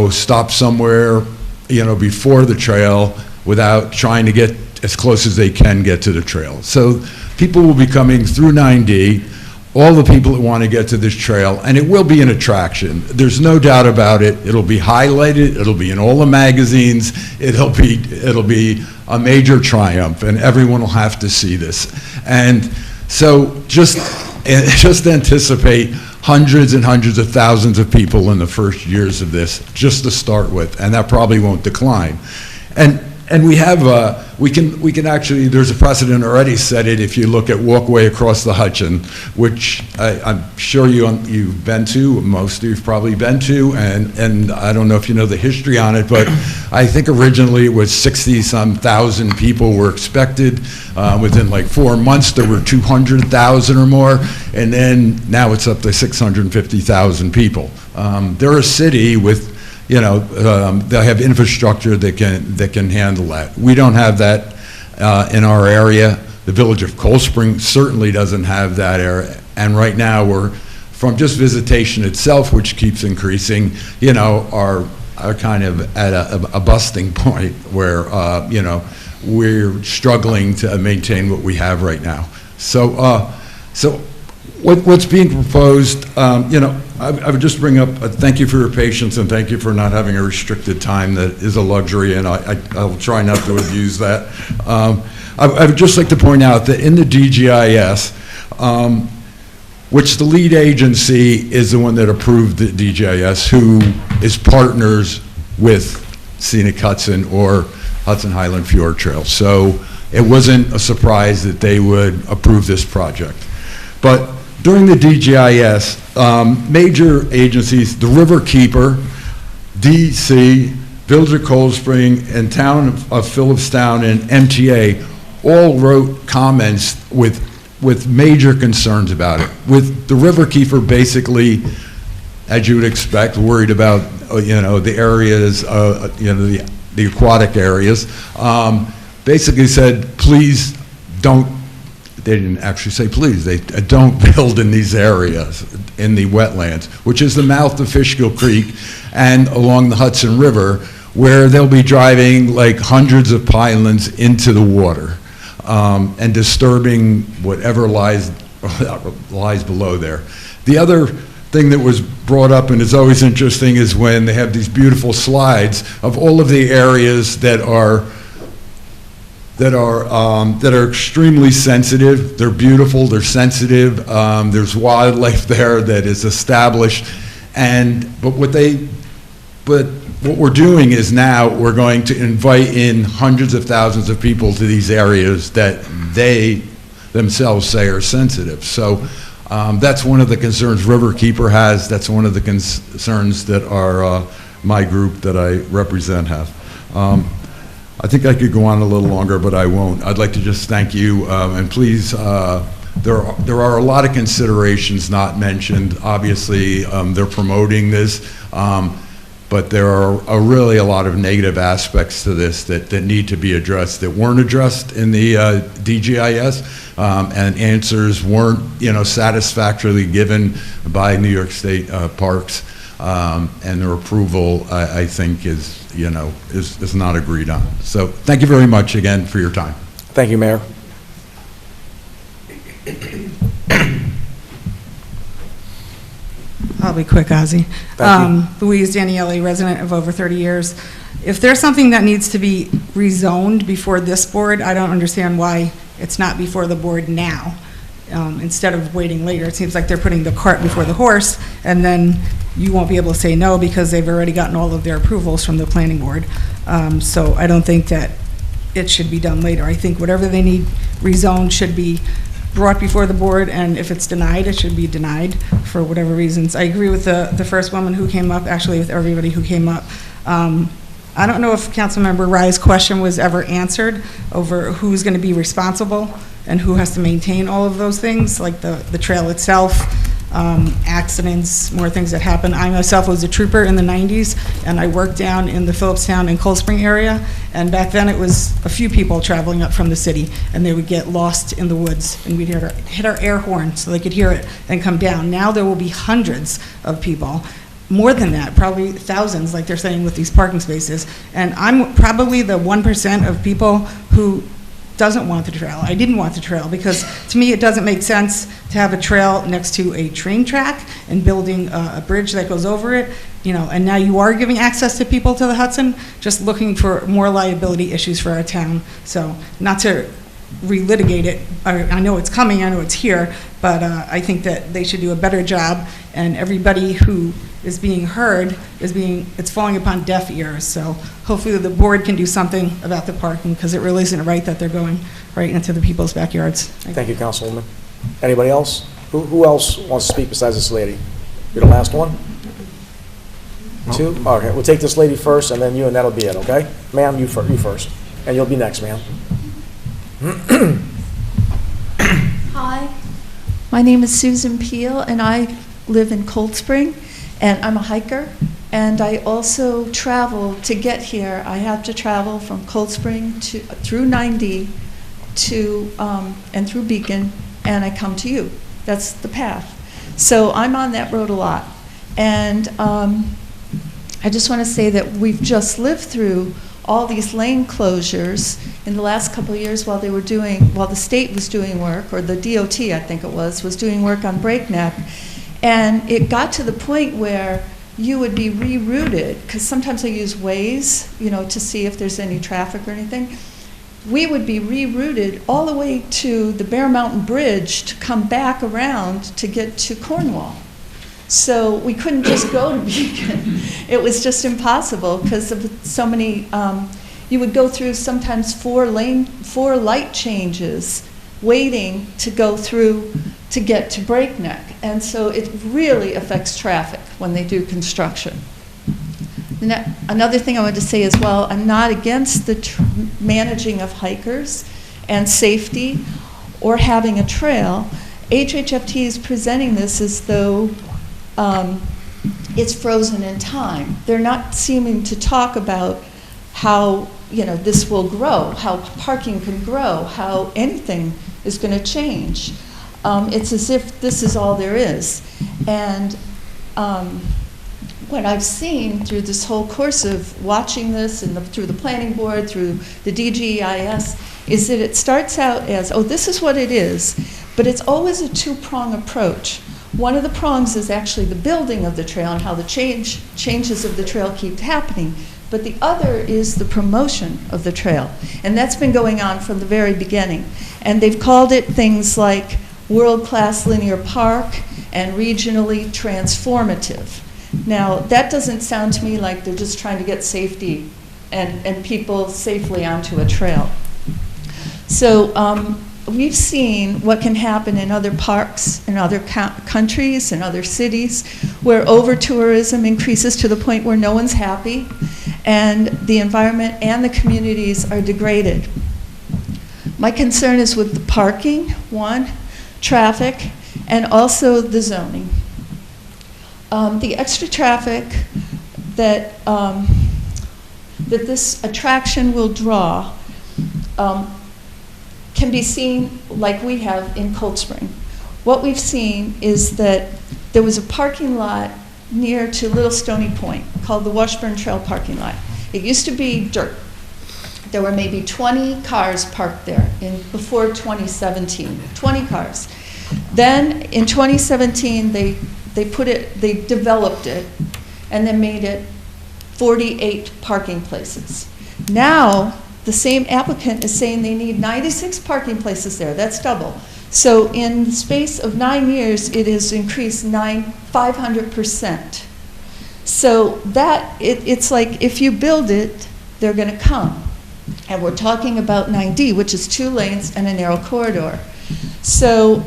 Speaker 10: stop somewhere, before the trail without trying to get as close as they can get to the trail. So people will be coming through 9D, all the people that want to get to this trail, and it will be an attraction. There's no doubt about it. It'll be highlighted. It'll be in all the magazines. It'll be a major triumph, and everyone will have to see this. And so just anticipate hundreds and hundreds of thousands of people in the first years of this, just to start with, and that probably won't decline. And we have, we can actually, there's a precedent already set it if you look at Walkway Across the Hudson, which I'm sure you've been to, most of you've probably been to, and I don't know if you know the history on it, but I think originally it was 60-some thousand people were expected. Within like 4 months, there were 200,000 or more, and then now it's up to 650,000 people. They're a city with, they have infrastructure that can handle that. We don't have that in our area. The village of Cold Spring certainly doesn't have that area. And right now we're, from just visitation itself, which keeps increasing, are kind of at a busting point where, we're struggling to maintain what we have right now. So, what's being proposed, I would just bring up, thank you for your patience and thank you for not having a restricted time. That is a luxury, and I'll try not to abuse that. I would just like to point out that in the DGIS, which the lead agency is the one that approved the DGIS, who is partners with Scenic Hudson or Hudson Highland Fjord Trail. So it wasn't a surprise that they would approve this project. But during the DGIS, major agencies, the Riverkeeper, DC, Village of Cold Spring, and Town of Phillipstown and MTA all wrote comments with major concerns about it. With the Riverkeeper basically, as you would expect, worried about the areas, the aquatic areas, basically said, please don't. They didn't actually say please, they don't build in these areas, in the wetlands, which is the mouth of Fishkill Creek and along the Hudson River, where they'll be driving like hundreds of pylons into the water and disturbing whatever lies below there. The other thing that was brought up, and is always interesting, is when they have these beautiful slides of all of the areas that are extremely sensitive. They're beautiful, they're sensitive, there's wildlife there that is established, but what we're doing is now we're going to invite in hundreds of thousands of people to these areas that they themselves say are sensitive. So that's one of the concerns Riverkeeper has. That's one of the concerns that my group that I represent have. I think I could go on a little longer, but I won't. I'd like to just thank you, and please, there are a lot of considerations not mentioned. Obviously, they're promoting this, but there are really a lot of negative aspects to this that need to be addressed, that weren't addressed in the DGIS, and answers weren't, satisfactorily given by New York State Parks, and their approval, I think, is not agreed on. So thank you very much again for your time.
Speaker 1: Thank you, Mayor.
Speaker 11: I'll be quick, Ozzy.
Speaker 1: Thank
Speaker 11: Louise Daniele, resident of over 30 years. If there's something that needs to be rezoned before this board, I don't understand why it's not before the board now, instead of waiting later. It seems like they're putting the cart before the horse, and then you won't be able to say no because they've already gotten all of their approvals from the planning board. So I don't think that it should be done later. I think whatever they need rezoned should be brought before the board, and if it's denied, it should be denied for whatever reasons. I agree with the first woman who came up, actually with everybody who came up. I don't know if Councilmember Rye's question was ever answered over who's going to be responsible and who has to maintain all of those things, like the trail itself, accidents, more things that happen. I myself was a trooper in the 90s, and I worked down in the Phillipstown and Cold Spring area, and back then it was a few people traveling up from the city, and they would get lost in the woods, and we'd hit our air horn so they could hear it and come down. Now there will be hundreds of people. More than that, probably thousands, like they're saying with these parking spaces. And I'm probably the 1% of people who doesn't want the trail. I didn't want the trail because to me it doesn't make sense to have a trail next to a train track and building a bridge that goes over it, you know, and now you are giving access to people to the Hudson, just looking for more liability issues for our town. So not to relitigate it, I know it's coming, I know it's here, but I think that they should do a better job, and everybody who is being heard it's falling upon deaf ears. So hopefully the board can do something about the parking, because it really isn't right that they're going right into the people's backyards.
Speaker 1: Thank you, Councilwoman. Anybody else? Who else wants to speak besides this lady? You're the last one? Two? Okay, we'll take this lady first, and then you, and that'll be it, okay? Ma'am, you first. And you'll be next, ma'am.
Speaker 12: Hi, my name is Susan Peel, and I live in Cold Spring, and I'm a hiker, and I also travel to get here. I have to travel from Cold Spring through 9D and through Beacon, and I come to you. That's the path. So I'm on that road a lot, and I just want to say that we've just lived through all these lane closures in the last couple of years while the state was doing work, or the DOT, I think it was doing work on Breakneck. And it got to the point where you would be rerouted, because sometimes I use Waze, to see if there's any traffic or anything. We would be rerouted all the way to the Bear Mountain Bridge to come back around to get to Cornwall. So we couldn't just go to Beacon. It was just impossible because of so many, you would go through sometimes four light changes waiting to go through to get to Breakneck. And so it really affects traffic when they do construction. Another thing I wanted to say as well, I'm not against the managing of hikers and safety or having a trail. HHFT is presenting this as though it's frozen in time. They're not seeming to talk about how this will grow, how parking can grow, how anything is going to change. It's as if this is all there is. And what I've seen through this whole course of watching this and through the planning board, through the DGIS, is that it starts out as, oh, this is what it is, but it's always a two-prong approach. One of the prongs is actually the building of the trail and how the changes of the trail keep happening, but the other is the promotion of the trail. And that's been going on from the very beginning. And they've called it things like world-class linear park and regionally transformative. Now, that doesn't sound to me like they're just trying to get safety and people safely onto a trail. So we've seen what can happen in other parks in other countries and other cities where over-tourism increases to the point where no one's happy and the environment and the communities are degraded. My concern is with the parking, one, traffic, and also the zoning. The extra traffic that this attraction will draw can be seen like we have in Cold Spring. What we've seen is that there was a parking lot near to Little Stony Point called the Washburn Trail parking lot. It used to be dirt. There were maybe 20 cars parked there before 2017, 20 cars. Then in 2017, they developed it and then made it 48 parking places. Now, the same applicant is saying they need 96 parking places there. That's double. So in the space of 9 years, it has increased 500%. So that, it's like if you build it, they're going to come. And we're talking about 9D, which is 2 lanes and a narrow corridor. So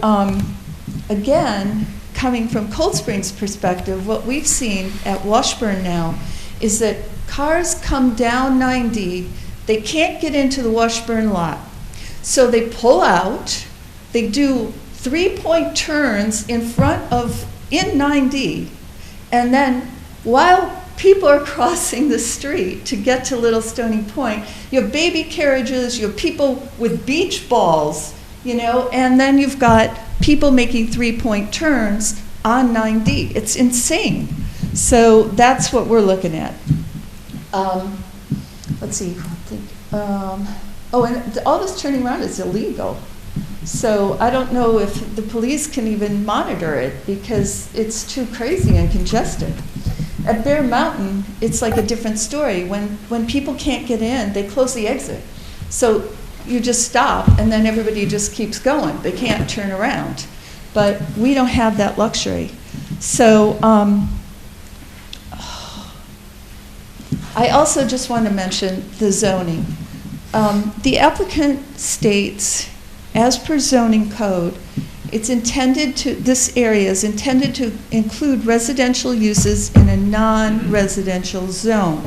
Speaker 12: again, coming from Cold Springs' perspective, what we've seen at Washburn now is that cars come down 9D, they can't get into the Washburn lot. So they pull out, they do 3-point turns in 9D, and then while people are crossing the street to get to Little Stony Point, you have baby carriages, you have people with beach balls, and then you've got people making 3-point turns on 9D. It's insane. So that's what we're looking at. Let's see. And all this turning around is illegal. So I don't know if the police can even monitor it because it's too crazy and congested. At Bear Mountain, it's like a different story. When people can't get in, they close the exit. So you just stop, and then everybody just keeps going. They can't turn around. But we don't have that luxury. So I also just want to mention the zoning. The applicant states, as per zoning code, this area is intended to include residential uses in a non-residential zone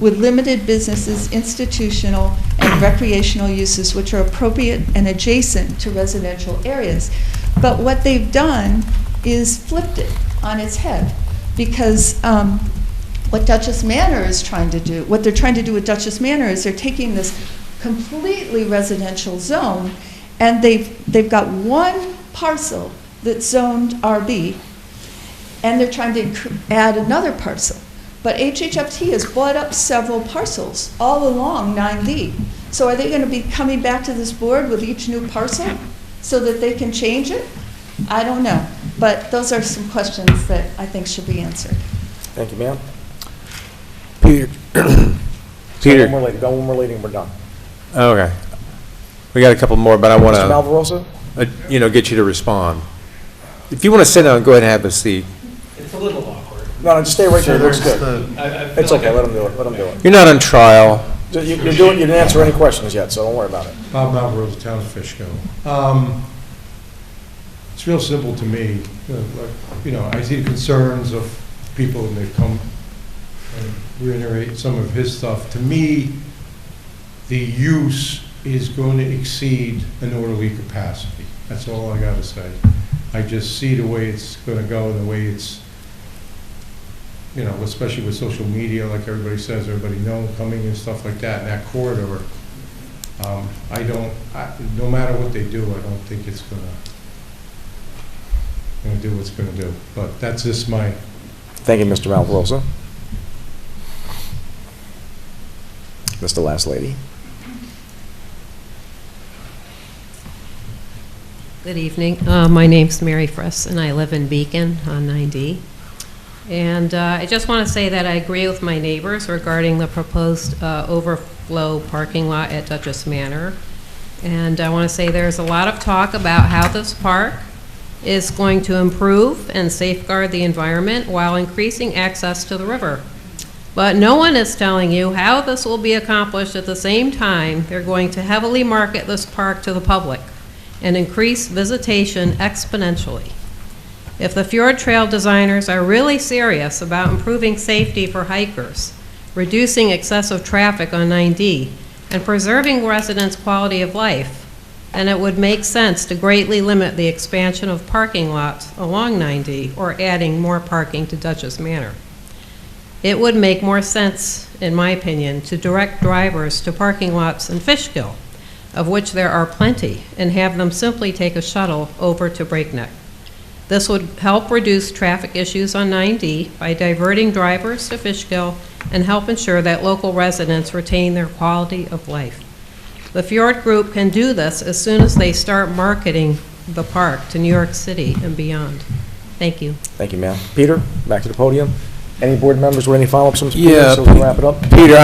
Speaker 12: with limited businesses, institutional, and recreational uses which are appropriate and adjacent to residential areas. But what they've done is flipped it on its head, because what Duchess Manor is trying to do, what they're trying to do with Duchess Manor is they're taking this completely residential zone, and they've got one parcel that's zoned RB, and they're trying to add another parcel. But HHFT has bought up several parcels all along 9D. So are they going to be coming back to this board with each new parcel so that they can change it? I don't know. But those are some questions that I think should be answered.
Speaker 1: Thank you, ma'am.
Speaker 5: Peter. Peter.
Speaker 1: Go one more lady and we're done.
Speaker 5: Okay. We got a couple more, but I want
Speaker 1: Mr. Malvarosa?
Speaker 5: to, get you to respond. If you want to sit down, go ahead and have a seat.
Speaker 4: It's a little awkward.
Speaker 1: No, just stay right there. It looks good.
Speaker 4: It's
Speaker 1: It's okay. Let them do it. Let them do it.
Speaker 5: You're not on trial.
Speaker 1: You didn't answer any questions yet, so don't worry about it.
Speaker 13: Bob Malvarosa, Town of Fishkill. It's real simple to me. I see the concerns of people, and they've come and reiterate some of his stuff. To me, the use is going to exceed an orderly capacity. That's all I got to say. I just see the way it's going to go, the way it's, especially with social media, like everybody says, everybody coming and stuff like that, in that corridor. No matter what they do, I don't think it's going to do what it's going to do. But that's just my...
Speaker 1: Thank you, Mr. Malvarosa. That's the last lady.
Speaker 14: Good evening. My name's Mary Friss, and I live in Beacon on 9D. And I just want to say that I agree with my neighbors regarding the proposed overflow parking lot at Duchess Manor. And I want to say there's a lot of talk about how this park is going to improve and safeguard the environment while increasing access to the river. But no one is telling you how this will be accomplished at the same time they're going to heavily market this park to the public and increase visitation exponentially. If the Fjord Trail designers are really serious about improving safety for hikers, reducing excessive traffic on 9D, and preserving residents' quality of life, then it would make sense to greatly limit the expansion of parking lots along 9D or adding more parking to Duchess Manor. It would make more sense, in my opinion, to direct drivers to parking lots in Fishkill, of which there are plenty, and have them simply take a shuttle over to Breakneck. This would help reduce traffic issues on 9D by diverting drivers to Fishkill and help ensure that local residents retain their quality of life. The Fjord Group can do this as soon as they start marketing the park to New York City and beyond. Thank you.
Speaker 1: Thank you, ma'am. Peter, back to the podium. Any board members with any follow-ups from Mr. Peter,
Speaker 5: Yeah,
Speaker 1: so we can wrap it up?
Speaker 5: Peter,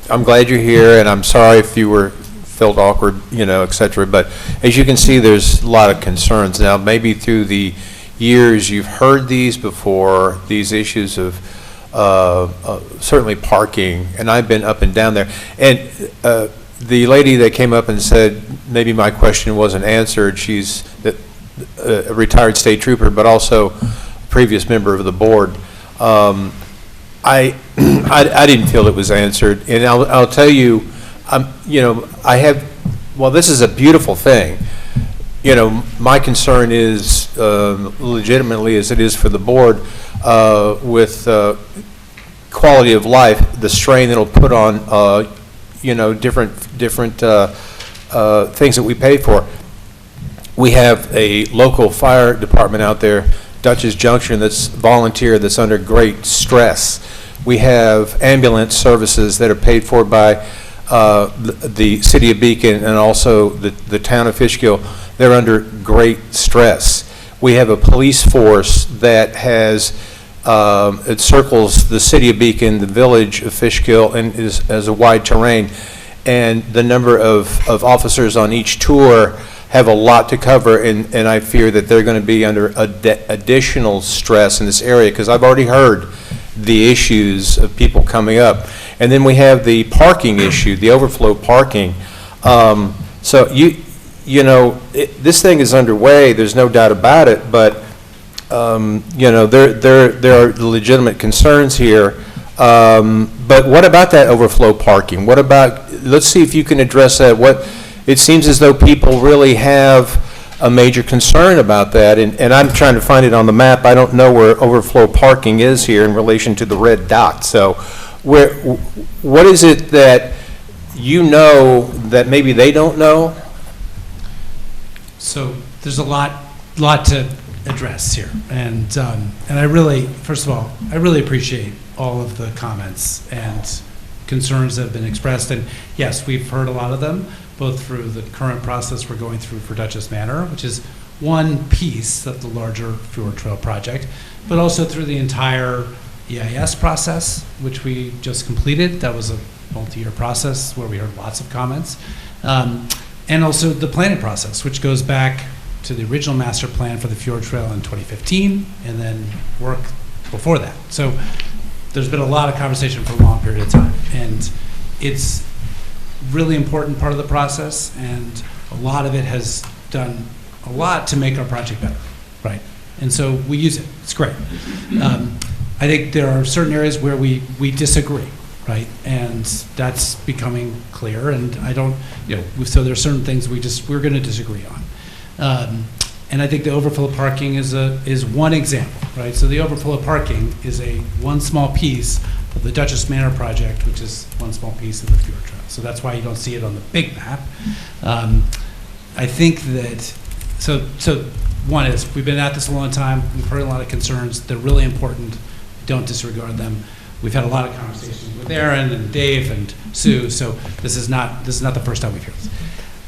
Speaker 5: I'm glad you're here, and I'm sorry if you felt awkward, et cetera. But as you can see, there's a lot of concerns. Now, maybe through the years, you've heard these before, these issues of certainly parking, and I've been up and down there. And the lady that came up and said, maybe my question wasn't answered, she's a retired state trooper, but also a previous member of the board. I didn't feel it was answered, and I'll tell you, this is a beautiful thing. My concern is, legitimately as it is for the board, with quality of life, the strain it'll put on, different things that we pay for. We have a local fire department out there, Dutchess Junction, that's volunteer, that's under great stress. We have ambulance services that are paid for by the city of Beacon and also the town of Fishkill. They're under great stress. We have a police force that has, it circles the city of Beacon, the village of Fishkill, and has a wide terrain. And the number of officers on each tour have a lot to cover, and I fear that they're going to be under additional stress in this area, because I've already heard the issues of people coming up. And then we have the parking issue, the overflow parking. So this thing is underway, there's no doubt about it, but there are legitimate concerns here. But what about that overflow parking? What about, let's see if you can address that. It seems as though people really have a major concern about that, and I'm trying to find it on the map. I don't know where overflow parking is here in relation to the red dot. So what is it that you know that maybe they don't know?
Speaker 4: So there's a lot to address here, and I really, first of all, I really appreciate all of the comments and concerns that have been expressed, and yes, we've heard a lot of them, both through the current process we're going through for Dutchess Manor, which is one piece of the larger Fjord Trail project, but also through the entire EIS process, which we just completed. That was a multi-year process where we heard lots of comments. And also the planning process, which goes back to the original master plan for the Fjord Trail in 2015, and then work before that. So there's been a lot of conversation for a long period of time, and it's really important part of the process, and a lot of it has done a lot to make our project better, right? And so we use it, it's great. I think there are certain areas where we disagree, right? And that's becoming clear, and I don't, so there are certain things we're gonna disagree on. And I think the overflow parking is one example, right? So the overflow parking is one small piece of the Dutchess Manor project, which is one small piece of the Fjord Trail. So that's why you don't see it on the big map. I think that, so one is, we've been at this a long time, we've heard a lot of concerns, they're really important, don't disregard them. We've had a lot of conversations with Aaron and Dave and Sue, so this is not the first time we've heard this.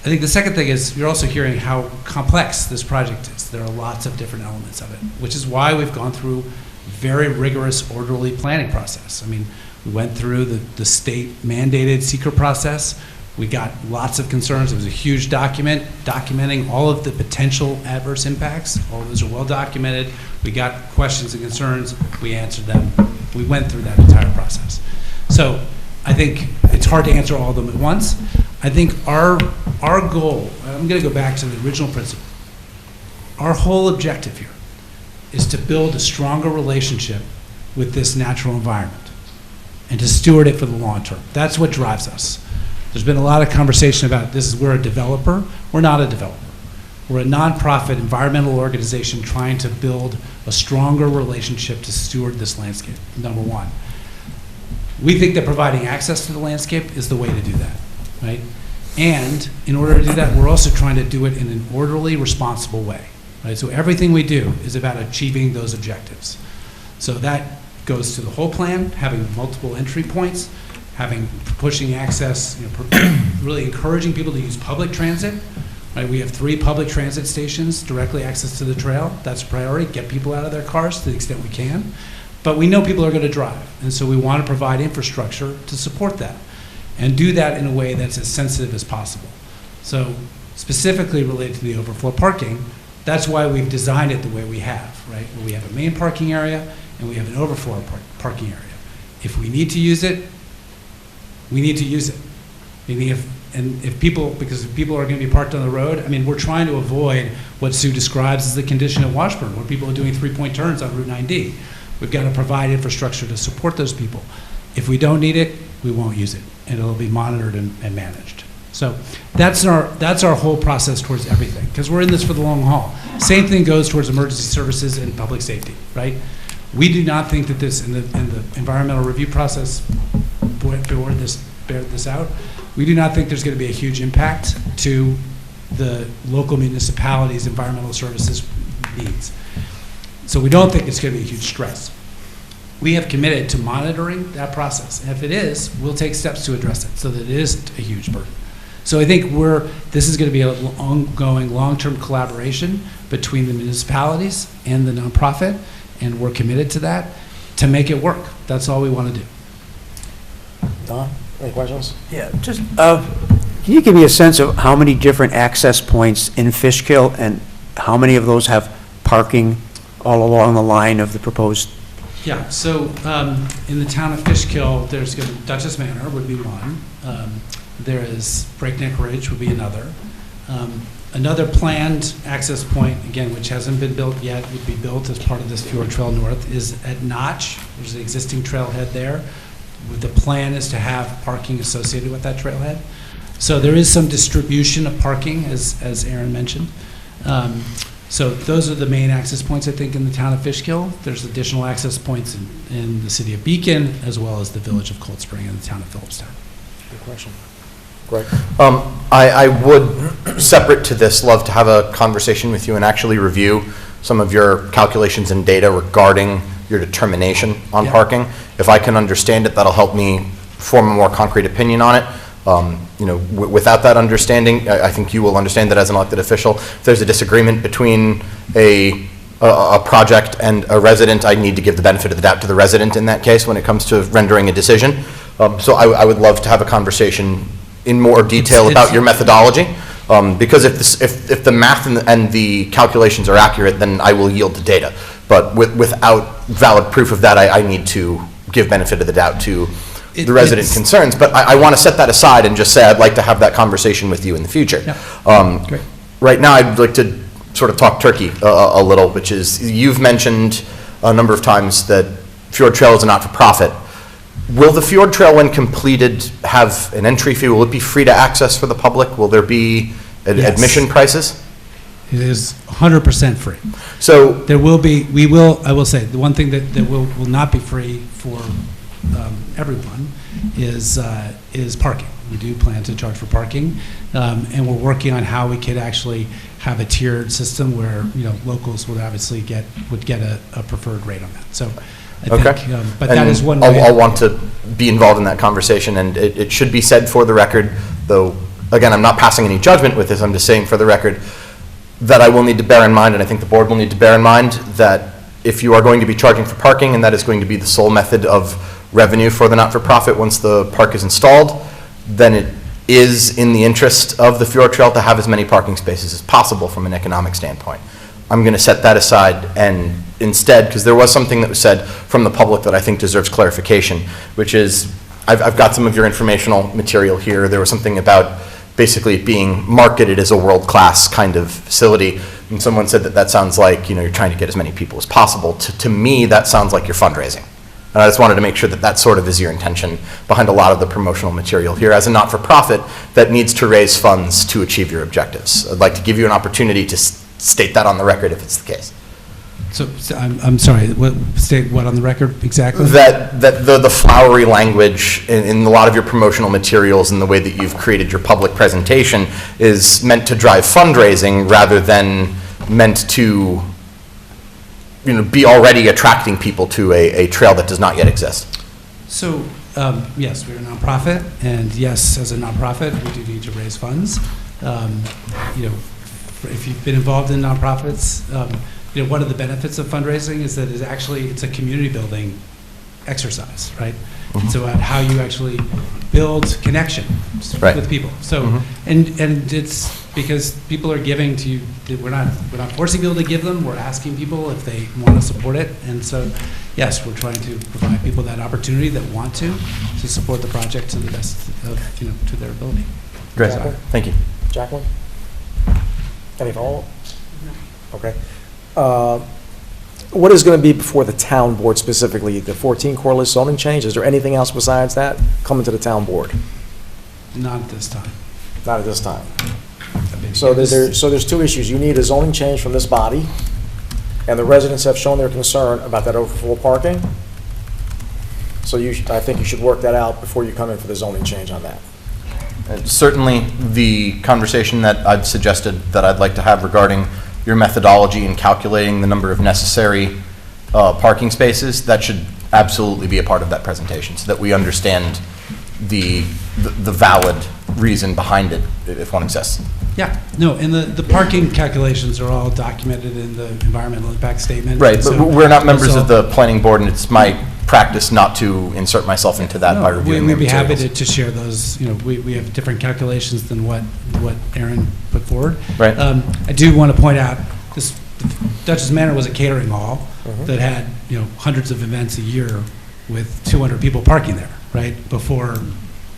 Speaker 4: I think the second thing is you're also hearing how complex this project is. There are lots of different elements of it, which is why we've gone through very rigorous, orderly planning process. I mean, we went through the state mandated secret process. We got lots of concerns. It was a huge document documenting all of the potential adverse impacts. All of those are well documented. We got questions and concerns. We answered them. We went through that entire process. So I think it's hard to answer all of them at once. I think our goal, I'm going to go back to the original principle. Our whole objective here is to build a stronger relationship with this natural environment and to steward it for the long term. That's what drives us. There's been a lot of conversation about we're a developer. We're not a developer. We're a nonprofit environmental organization trying to build a stronger relationship to steward this landscape, number one. We think that providing access to the landscape is the way to do that, right? And in order to do that, we're also trying to do it in an orderly, responsible way, right? So everything we do is about achieving those objectives. So that goes to the whole plan, having multiple entry points, pushing access, really encouraging people to use public transit. Right, we have 3 public transit stations, directly access to the trail. That's a priority, get people out of their cars to the extent we can. But we know people are going to drive, and so we want to provide infrastructure to support that and do that in a way that's as sensitive as possible. So specifically related to the overflow parking, that's why we've designed it the way we have, right? Where we have a main parking area and we have an overflow parking area. If we need to use it, we need to use it. Meaning if people are going to be parked on the road, I mean, we're trying to avoid what Sue describes as the condition of Washburn, where people are doing three-point turns on Route 9D. We've got to provide infrastructure to support those people. If we don't need it, we won't use it, and it'll be monitored and managed. So that's our whole process towards everything, because we're in this for the long haul. Same thing goes towards emergency services and public safety, right? We do not think that this, in the environmental review process, bore this out, we do not think there's going to be a huge impact to the local municipalities' environmental services needs. So we don't think it's going to be a huge stress. We have committed to monitoring that process. And if it is, we'll take steps to address it so that it isn't a huge burden. So I think this is going to be an ongoing long-term collaboration between the municipalities and the nonprofit, and we're committed to that to make it work. That's all we want to do.
Speaker 1: Don, any questions?
Speaker 15: Yeah, just, can you give me a sense of how many different access points in Fishkill and how many of those have parking all along the line of the proposed?
Speaker 4: Yeah, so in the town of Fishkill, there's going to, Duchess Manor would be one. There is Breakneck Ridge would be another. Another planned access point, again, which hasn't been built yet, would be built as part of this Fjord Trail North, is at Notch. There's an existing trailhead there. The plan is to have parking associated with that trailhead. So there is some distribution of parking, as Aaron mentioned. So those are the main access points, I think, in the town of Fishkill. There's additional access points in the city of Beacon, as well as the village of Cold Spring and the town of Phillipstown.
Speaker 1: Good question. Greg?
Speaker 2: I would, separate to this, love to have a conversation with you and actually review some of your calculations and data regarding your determination on parking. If I can understand it, that'll help me form a more concrete opinion on it. Without that understanding, I think you will understand that as an elected official, if there's a disagreement between a project and a resident, I need to give the benefit of the doubt to the resident in that case when it comes to rendering a decision. So I would love to have a conversation in more detail about your methodology, because if the math and the calculations are accurate, then I will yield to data. But without valid proof of that, I need to give benefit of the doubt to the resident concerns. But I want to set that aside and just say I'd like to have that conversation with you in the future.
Speaker 4: Yeah. Great.
Speaker 2: Right now, I'd like to sort of talk turkey a little, which is you've mentioned a number of times that Fjord Trail is a not-for-profit. Will the Fjord Trail, when completed, have an entry fee? Will it be free to access for the public? Will there be admission prices?
Speaker 4: It is 100% free.
Speaker 2: So
Speaker 4: there will be, I will say, the one thing that will not be free for everyone is parking. We do plan to charge for parking, and we're working on how we could actually have a tiered system where locals would obviously get a preferred rate on that. So I think, but that is one way.
Speaker 2: I'll want to be involved in that conversation, and it should be said for the record, though, again, I'm not passing any judgment with this, I'm just saying for the record that I will need to bear in mind, and I think the board will need to bear in mind, that if you are going to be charging for parking, and that is going to be the sole method of revenue for the not-for-profit once the park is installed, then it is in the interest of the Fjord Trail to have as many parking spaces as possible from an economic standpoint. I'm going to set that aside and instead, because there was something that was said from the public that I think deserves clarification, which is, I've got some of your informational material here. There was something about basically it being marketed as a world-class kind of facility, and someone said that sounds like, you're trying to get as many people as possible. To me, that sounds like you're fundraising. And I just wanted to make sure that sort of is your intention behind a lot of the promotional material here as a not-for-profit that needs to raise funds to achieve your objectives. I'd like to give you an opportunity to state that on the record if it's the case.
Speaker 4: So I'm sorry, state what on the record exactly?
Speaker 2: That the flowery language in a lot of your promotional materials and the way that you've created your public presentation is meant to drive fundraising rather than meant to be already attracting people to a trail that does not yet exist.
Speaker 4: So yes, we're a nonprofit, and yes, as a nonprofit, we do need to raise funds. If you've been involved in nonprofits, one of the benefits of fundraising is that it's a community building exercise, right?
Speaker 2: Mm-hmm.
Speaker 4: It's about how you actually build connection with people. So, and it's because people are giving to you. We're not forcing people to give them. We're asking people if they want to support it. And so, yes, we're trying to provide people that opportunity that want to support the project to the best of, to their ability.
Speaker 2: Great,
Speaker 1: Jacqueline?
Speaker 2: thank you.
Speaker 1: Jacqueline? Any follow-up? Okay. What is going to be before the town board specifically? The 14 core list zoning change? Is there anything else besides that coming to the town board?
Speaker 4: Not at this time.
Speaker 1: Not at this time. So there's two issues. You need a zoning change from this body, and the residents have shown their concern about that overflow parking. So I think you should work that out before you come in for the zoning change on that.
Speaker 2: And certainly, the conversation that I've suggested that I'd like to have regarding your methodology in calculating the number of necessary parking spaces, that should absolutely be a part of that presentation, so that we understand the valid reason behind it, if one exists.
Speaker 4: Yeah, no, and the parking calculations are all documented in the environmental impact statement.
Speaker 2: Right, but
Speaker 4: So-
Speaker 2: we're not members
Speaker 4: so-
Speaker 2: of the planning board, and it's my practice not to insert myself into that by reviewing their
Speaker 4: We'd be happy
Speaker 2: materials.
Speaker 4: to share those. We have different calculations than what Aaron put forward.
Speaker 2: Right.
Speaker 4: I do want to point out, this Dutchess Manor was a catering hall that had, hundreds of events a year with 200 people parking there, right, before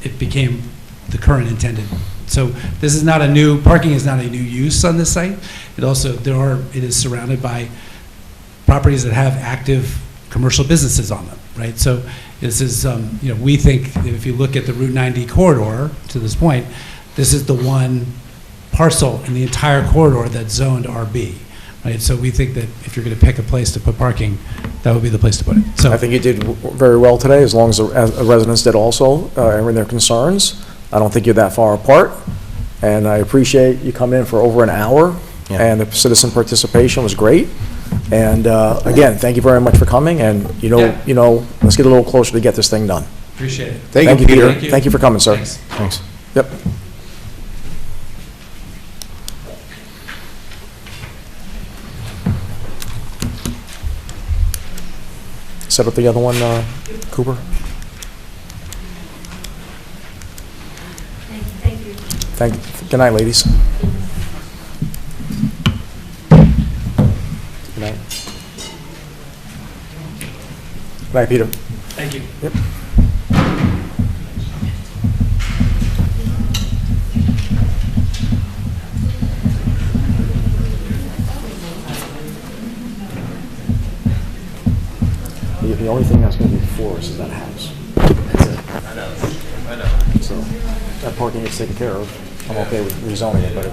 Speaker 4: it became the current intended. So this is not parking is not a new use on this site. It is surrounded by properties that have active commercial businesses on them, right? So this is, we think that if you look at the Route 90 corridor to this point, this is the one parcel in the entire corridor that's zoned RB, right? So we think that if you're going to pick a place to put parking, that would be the place to put it. So
Speaker 1: I think you did very well today, as long as the residents did also, airing their concerns. I don't think you're that far apart, and I appreciate you coming in for over an hour, and the citizen participation was great. And again, thank you very much for coming, and let's get a little closer to get this thing done.
Speaker 4: appreciate it.
Speaker 1: Thank you, Peter.
Speaker 4: Thank you.
Speaker 1: Thank you for coming, sir.
Speaker 4: Thanks.
Speaker 2: Thanks.
Speaker 1: Yep. Set up the other one, Cooper. Thank you. Good night, ladies. Good night. Good night, Peter.
Speaker 4: Thank you.
Speaker 1: Yep. The only thing that's going to be before us is that house. That's it.
Speaker 5: I know.
Speaker 1: So that parking is taken care of. I'm okay with rezoning it, but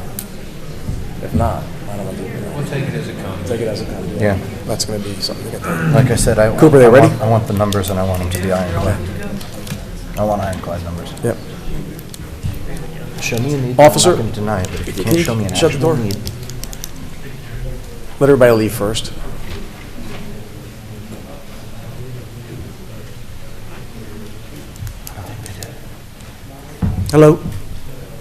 Speaker 1: if not, I don't want to do it.
Speaker 5: We'll take it as it comes.
Speaker 1: Take it as it comes.
Speaker 2: Yeah.
Speaker 1: That's going to be something to get done.
Speaker 2: Like I said,
Speaker 1: Cooper, they ready?
Speaker 2: I want the numbers, and I want them to be ironclad. I want ironclad numbers.
Speaker 1: Yep.
Speaker 2: Show me a need.
Speaker 1: Officer,
Speaker 2: I'm not going to deny it, but if you
Speaker 1: can
Speaker 2: can't
Speaker 1: you
Speaker 2: show me an
Speaker 1: shut the
Speaker 2: actual
Speaker 1: door?
Speaker 2: need.
Speaker 1: Let everybody leave first. Hello.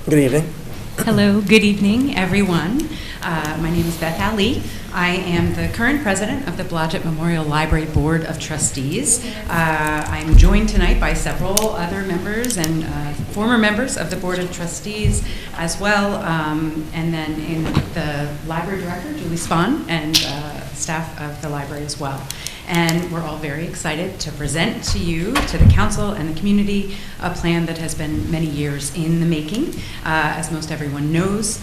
Speaker 1: Good evening.
Speaker 16: Hello, good evening, everyone. My name is Beth Ali. I am the current president of the Blodgett Memorial Library Board of Trustees. I'm joined tonight by several other members and former members of the Board of Trustees as well, and then in the library director, Julie Spahn, and staff of the library as well. And we're all very excited to present to you, to the council and the community, a plan that has been many years in the making. As most everyone knows,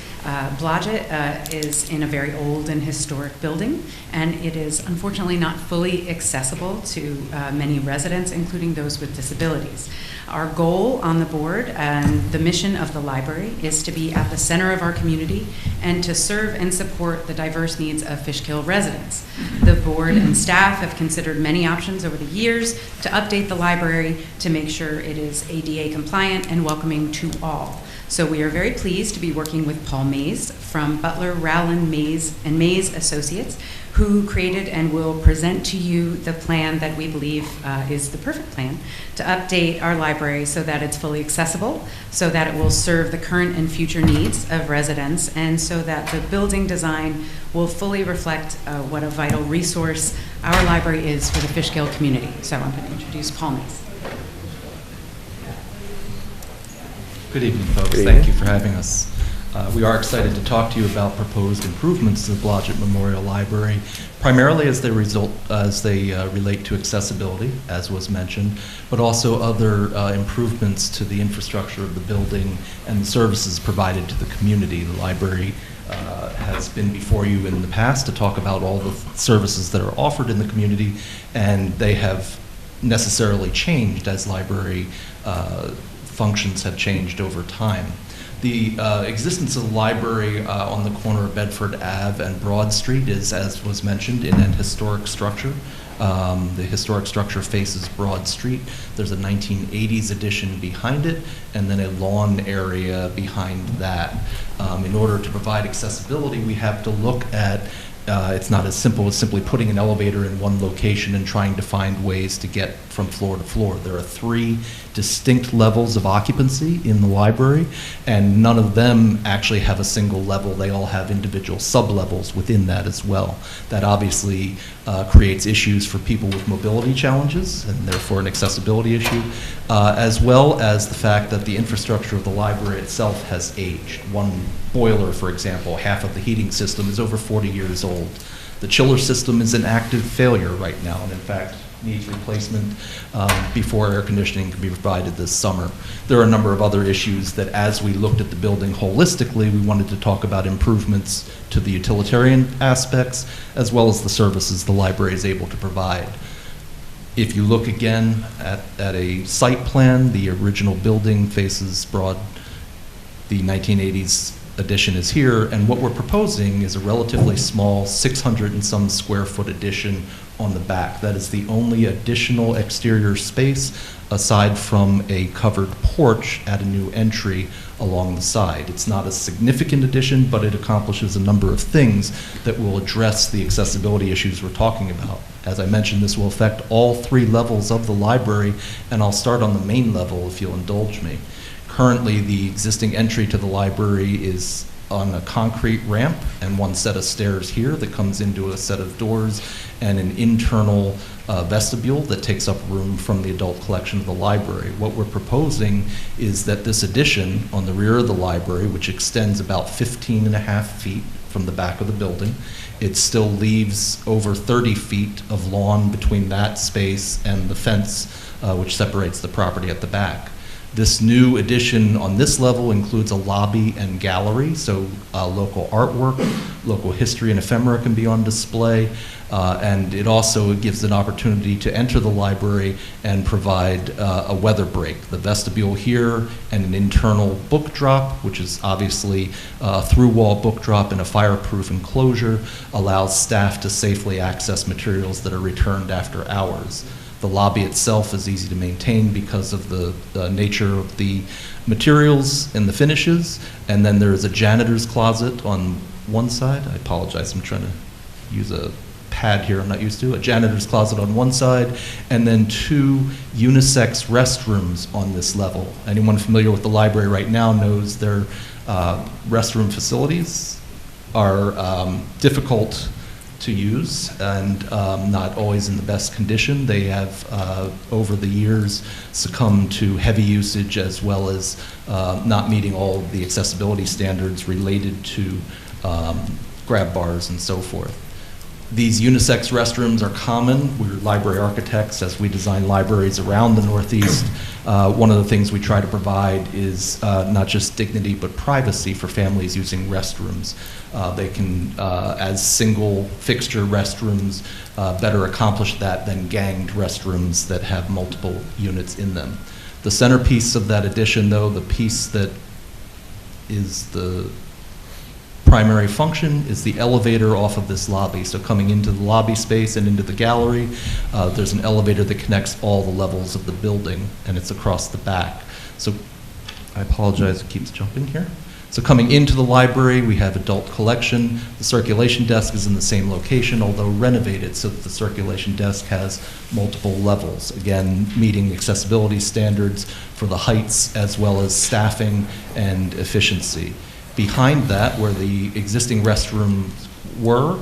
Speaker 16: Blodgett is in a very old and historic building, and it is unfortunately not fully accessible to many residents, including those with disabilities. Our goal on the board and the mission of the library is to be at the center of our community and to serve and support the diverse needs of Fishkill residents. The board and staff have considered many options over the years to update the library to make sure it is ADA compliant and welcoming to all. So we are very pleased to be working with Paul Mays from Butler, Rowland, Mays, and Mays Associates, who created and will present to you the plan that we believe is the perfect plan to update our library so that it's fully accessible, so that it will serve the current and future needs of residents, and so that the building design will fully reflect what a vital resource our library is for the Fishkill community. So I'm going to introduce Paul Mays.
Speaker 17: Good evening, folks.
Speaker 1: Good
Speaker 17: Thank
Speaker 1: evening.
Speaker 17: you for having us. We are excited to talk to you about proposed improvements to the Blodgett Memorial Library, primarily as they relate to accessibility, as was mentioned, but also other improvements to the infrastructure of the building and the services provided to the community. The library has been before you in the past to talk about all the services that are offered in the community, and they have necessarily changed as library functions have changed over time. The existence of the library on the corner of Bedford Ave and Broad Street is, as was mentioned, in an historic structure. The historic structure faces Broad Street. There's a 1980s addition behind it, and then a lawn area behind that. In order to provide accessibility, we have to look at it's not as simple as simply putting an elevator in one location and trying to find ways to get from floor to floor. There are 3 distinct levels of occupancy in the library, and none of them actually have a single level. They all have individual sub-levels within that as well. That obviously creates issues for people with mobility challenges, and therefore an accessibility issue, as well as the fact that the infrastructure of the library itself has aged. One boiler, for example, half of the heating system is over 40 years old. The chiller system is in active failure right now, and in fact needs replacement before air conditioning can be provided this summer. There are a number of other issues that, as we looked at the building holistically, we wanted to talk about improvements to the utilitarian aspects, as well as the services the library is able to provide. If you look again at a site plan, the original building faces Broad. The 1980s addition is here, and what we're proposing is a relatively small 600 and some square foot addition on the back. That is the only additional exterior space aside from a covered porch at a new entry along the side. It's not a significant addition, but it accomplishes a number of things that will address the accessibility issues we're talking about. As I mentioned, this will affect all 3 levels of the library, and I'll start on the main level if you'll indulge me. Currently, the existing entry to the library is on a concrete ramp and one set of stairs here that comes into a set of doors and an internal vestibule that takes up room from the adult collection of the library. What we're proposing is that this addition on the rear of the library, which extends about 15.5 feet from the back of the building, it still leaves over 30 feet of lawn between that space and the fence which separates the property at the back. This new addition on this level includes a lobby and gallery, so local artwork, local history and ephemera can be on display, and it also gives an opportunity to enter the library and provide a weather break. The vestibule here and an internal book drop, which is obviously a through-wall book drop in a fireproof enclosure, allows staff to safely access materials that are returned after hours. The lobby itself is easy to maintain because of the nature of the materials and the finishes. And then there is a janitor's closet on one side. I apologize, I'm trying to use a pad here I'm not used to. A janitor's closet on one side, and then 2 unisex restrooms on this level. Anyone familiar with the library right now knows their restroom facilities are difficult to use and not always in the best condition. They have, over the years, succumbed to heavy usage as well as not meeting all of the accessibility standards related to grab bars and so forth. These unisex restrooms are common. We're library architects as we design libraries around the Northeast. One of the things we try to provide is not just dignity but privacy for families using restrooms. They can, as single fixture restrooms, better accomplish that than ganged restrooms that have multiple units in them. The centerpiece of that addition, though, the piece that is the primary function, is the elevator off of this lobby. So coming into the lobby space and into the gallery, there's an elevator that connects all the levels of the building, and it's across the back. So I apologize, it keeps jumping here. So coming into the library, we have adult collection. The circulation desk is in the same location, although renovated so that the circulation desk has multiple levels. Again, meeting accessibility standards for the heights as well as staffing and efficiency. Behind that, where the existing restrooms were,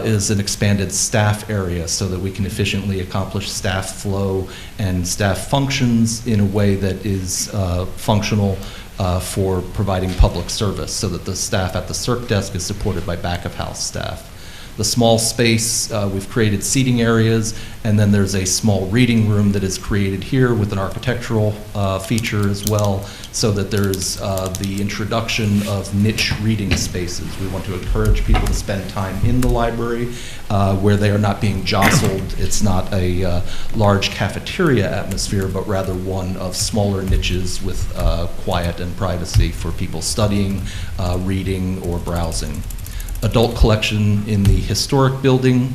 Speaker 17: is an expanded staff area so that we can efficiently accomplish staff flow and staff functions in a way that is functional for providing public service, so that the staff at the circ desk is supported by back-of-house staff. The small space, we've created seating areas, and then there's a small reading room that is created here with an architectural feature as well, so that there's the introduction of niche reading spaces. We want to encourage people to spend time in the library where they are not being jostled. It's not a large cafeteria atmosphere, but rather one of smaller niches with quiet and privacy for people studying, reading, or browsing. Adult collection in the historic building,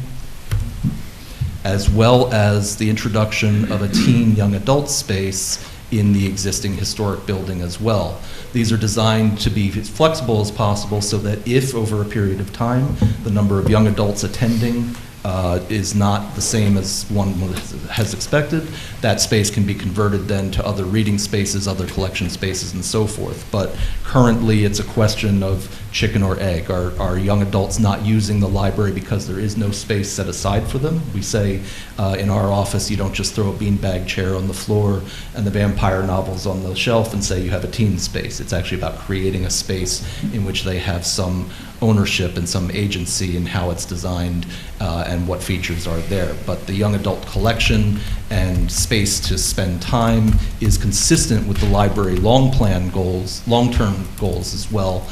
Speaker 17: as well as the introduction of a teen young adult space in the existing historic building as well. These are designed to be as flexible as possible so that if over a period of time the number of young adults attending is not the same as one has expected, that space can be converted then to other reading spaces, other collection spaces, and so forth. But currently it's a question of chicken or egg. Are young adults not using the library because there is no space set aside for them? We say in our office, you don't just throw a beanbag chair on the floor and the vampire novels on the shelf and say you have a teen space. It's actually about creating a space in which they have some ownership and some agency in how it's designed and what features are there. But the young adult collection and space to spend time is consistent with the library long-term goals as well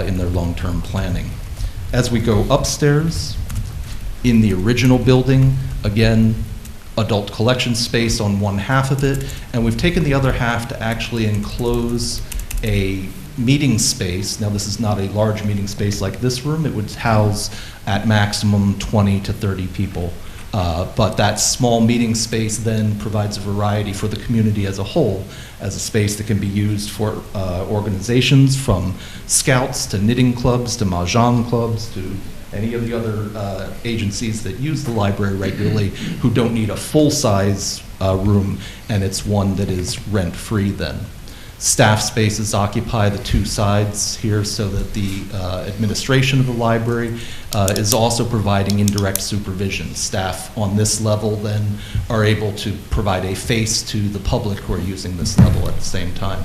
Speaker 17: in their long-term planning. As we go upstairs, in the original building, again, adult collection space on one half of it, and we've taken the other half to actually enclose a meeting space. Now, this is not a large meeting space like this room. It would house at maximum 20 to 30 people. But that small meeting space then provides a variety for the community as a whole, as a space that can be used for organizations from scouts to knitting clubs to mahjong clubs to any of the other agencies that use the library regularly who don't need a full-size room, and it's one that is rent-free then. Staff spaces occupy the two sides here so that the administration of the library is also providing indirect supervision. Staff on this level then are able to provide a face to the public who are using this level at the same time.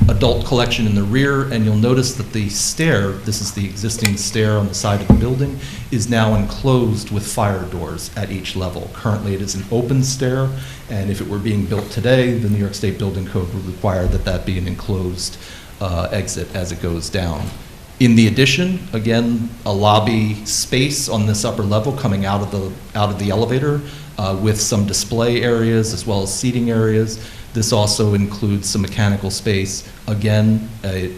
Speaker 17: Adult collection in the rear, and you'll notice that the stair, this is the existing stair on the side of the building, is now enclosed with fire doors at each level. Currently it is an open stair, and if it were being built today, the New York State Building Code would require that that be an enclosed exit as it goes down. In the addition, again, a lobby space on this upper level coming out of the elevator with some display areas as well as seating areas. This also includes some mechanical space, again, a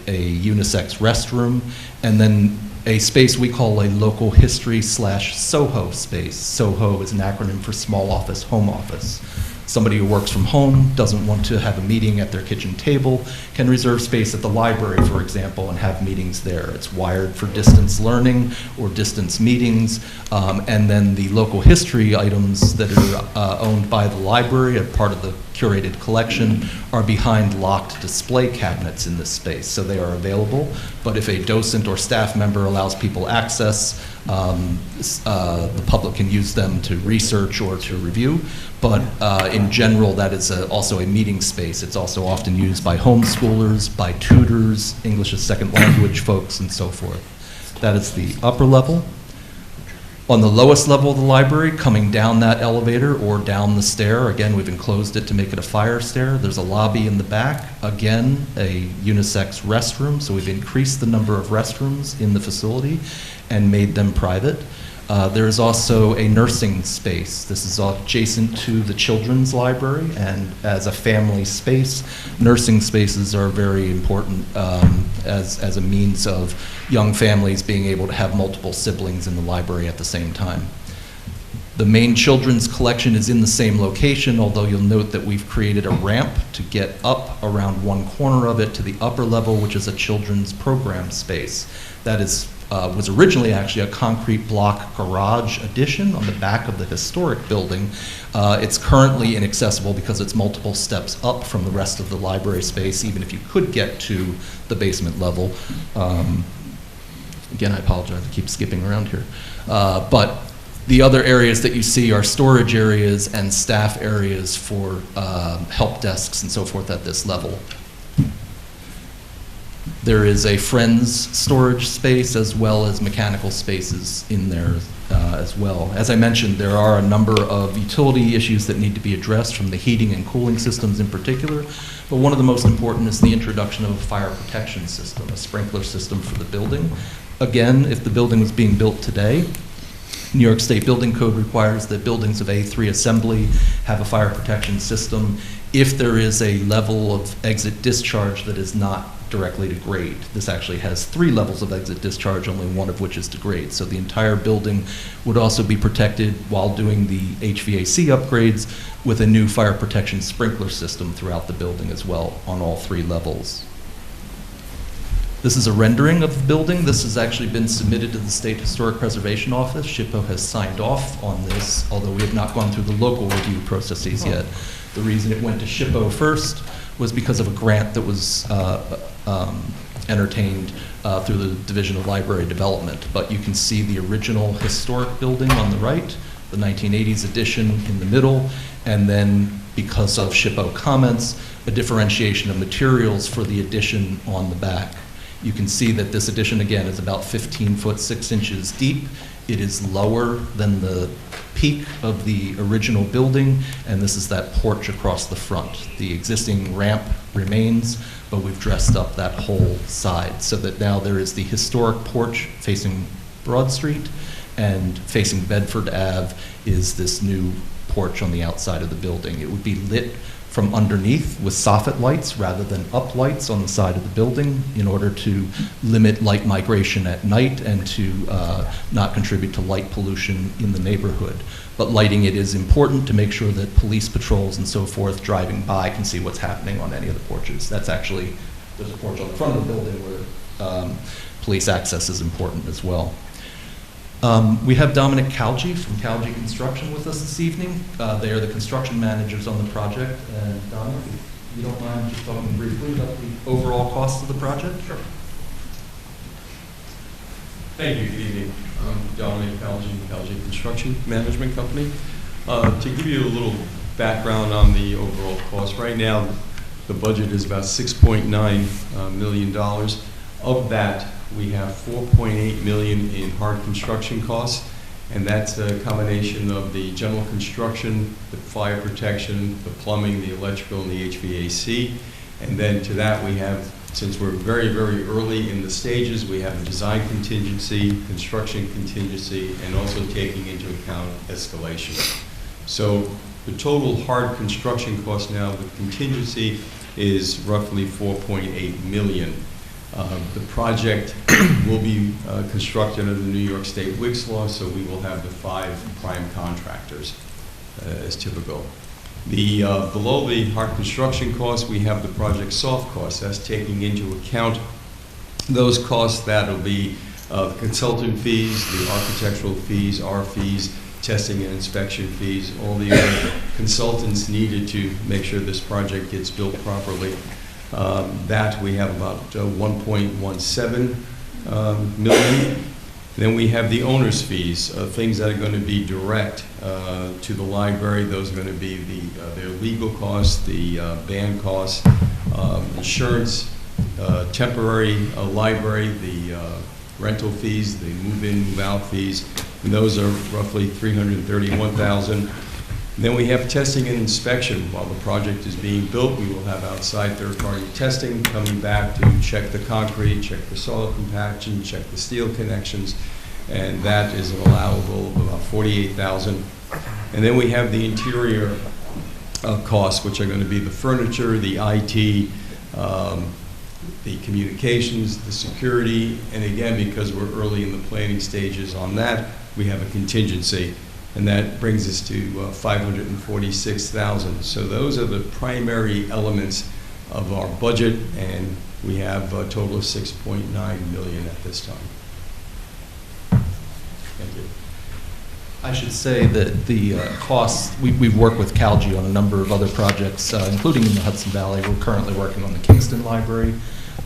Speaker 17: unisex restroom, and then a space we call a local history / SOHO space. SOHO is an acronym for small office, home office. Somebody who works from home, doesn't want to have a meeting at their kitchen table, can reserve space at the library, for example, and have meetings there. It's wired for distance learning or distance meetings, and then the local history items that are owned by the library as part of the curated collection are behind locked display cabinets in this space, so they are available. But if a docent or staff member allows people access, the public can use them to research or to review. But in general, that is also a meeting space. It's also often used by homeschoolers, by tutors, English as second language folks, and so forth. That is the upper level. On the lowest level of the library, coming down that elevator or down the stair, again, we've enclosed it to make it a fire stair. There's a lobby in the back, again, a unisex restroom, so we've increased the number of restrooms in the facility and made them private. There is also a nursing space. This is adjacent to the children's library, and as a family space, nursing spaces are very important as a means of young families being able to have multiple siblings in the library at the same time. The main children's collection is in the same location, although you'll note that we've created a ramp to get up around one corner of it to the upper level, which is a children's program space. That is was originally actually a concrete block garage addition on the back of the historic building. It's currently inaccessible because it's multiple steps up from the rest of the library space, even if you could get to the basement level. Again, I apologize, I keep skipping around here. But the other areas that you see are storage areas and staff areas for help desks and so forth at this level. There is a Friends storage space as well as mechanical spaces in there as well. As I mentioned, there are a number of utility issues that need to be addressed from the heating and cooling systems in particular, but one of the most important is the introduction of a fire protection system, a sprinkler system for the building. Again, if the building was being built today, New York State Building Code requires that buildings of A3 assembly have a fire protection system if there is a level of exit discharge that is not directly to grade. This actually has 3 levels of exit discharge, only one of which is to grade. So the entire building would also be protected while doing the HVAC upgrades with a new fire protection sprinkler system throughout the building as well on all 3 levels. This is a rendering of the building. This has actually been submitted to the State Historic Preservation Office. SHPO has signed off on this, although we have not gone through the local review processes yet. The reason it went to SHPO first was because of a grant that was entertained through the Division of Library Development. But you can see the original historic building on the right, the 1980s edition in the middle, and then because of SHPO comments, a differentiation of materials for the addition on the back. You can see that this addition, again, is about 15 foot 6 inches deep. It is lower than the peak of the original building, and this is that porch across the front. The existing ramp remains, but we've dressed up that whole side so that now there is the historic porch facing Broad Street, and facing Bedford Ave is this new porch on the outside of the building. It would be lit from underneath with soffit lights rather than up lights on the side of the building in order to limit light migration at night and to not contribute to light pollution in the neighborhood. But lighting it is important to make sure that police patrols and so forth driving by can see what's happening on any of the porches. That's actually, there's a porch on the front of the building where police access is important as well. We have Dominic Calgi from Calgi Construction with us this evening. They are the construction managers on the project. And Dominic, if you don't mind just talking briefly about the overall cost of the project? Sure.
Speaker 18: Thank you. Good evening. I'm Dominic Calgi, Calgi Construction Management Company. To give you a little background on the overall cost, right now the budget is about $6.9 million. Of that, we have $4.8 million in hard construction costs, and that's a combination of the general construction, the fire protection, the plumbing, the electrical, and the HVAC. And then to that we have, since we're very, very early in the stages, we have a design contingency, construction contingency, and also taking into account escalation. So the total hard construction cost now with contingency is roughly $4.8 million. The project will be constructed under the New York State WICS law, so we will have the 5 prime contractors as typical. Below the hard construction costs, we have the project soft costs. That's taking into account those costs that will be the consultant fees, the architectural fees, our fees, testing and inspection fees, all the other consultants needed to make sure this project gets built properly. That we have about 1.17 million. Then we have the owner's fees, things that are going to be direct to the library. Those are going to be their legal costs, the band costs, insurance, temporary library, the rental fees, the move-in, move-out fees, and those are roughly $331,000. Then we have testing and inspection. While the project is being built, we will have outside third-party testing coming back to check the concrete, check the soil compaction, check the steel connections, and that is an allowable of about $48,000. And then we have the interior costs, which are going to be the furniture, the IT, the communications, the security, and again, because we're early in the planning stages on that, we have a contingency. And that brings us to $546,000. So those are the primary elements of our budget, and we have a total of $6.9 million at this time. Thank you.
Speaker 17: I should say that the costs, we've worked with Calgi on a number of other projects, including in the Hudson Valley. We're currently working on the Kingston Library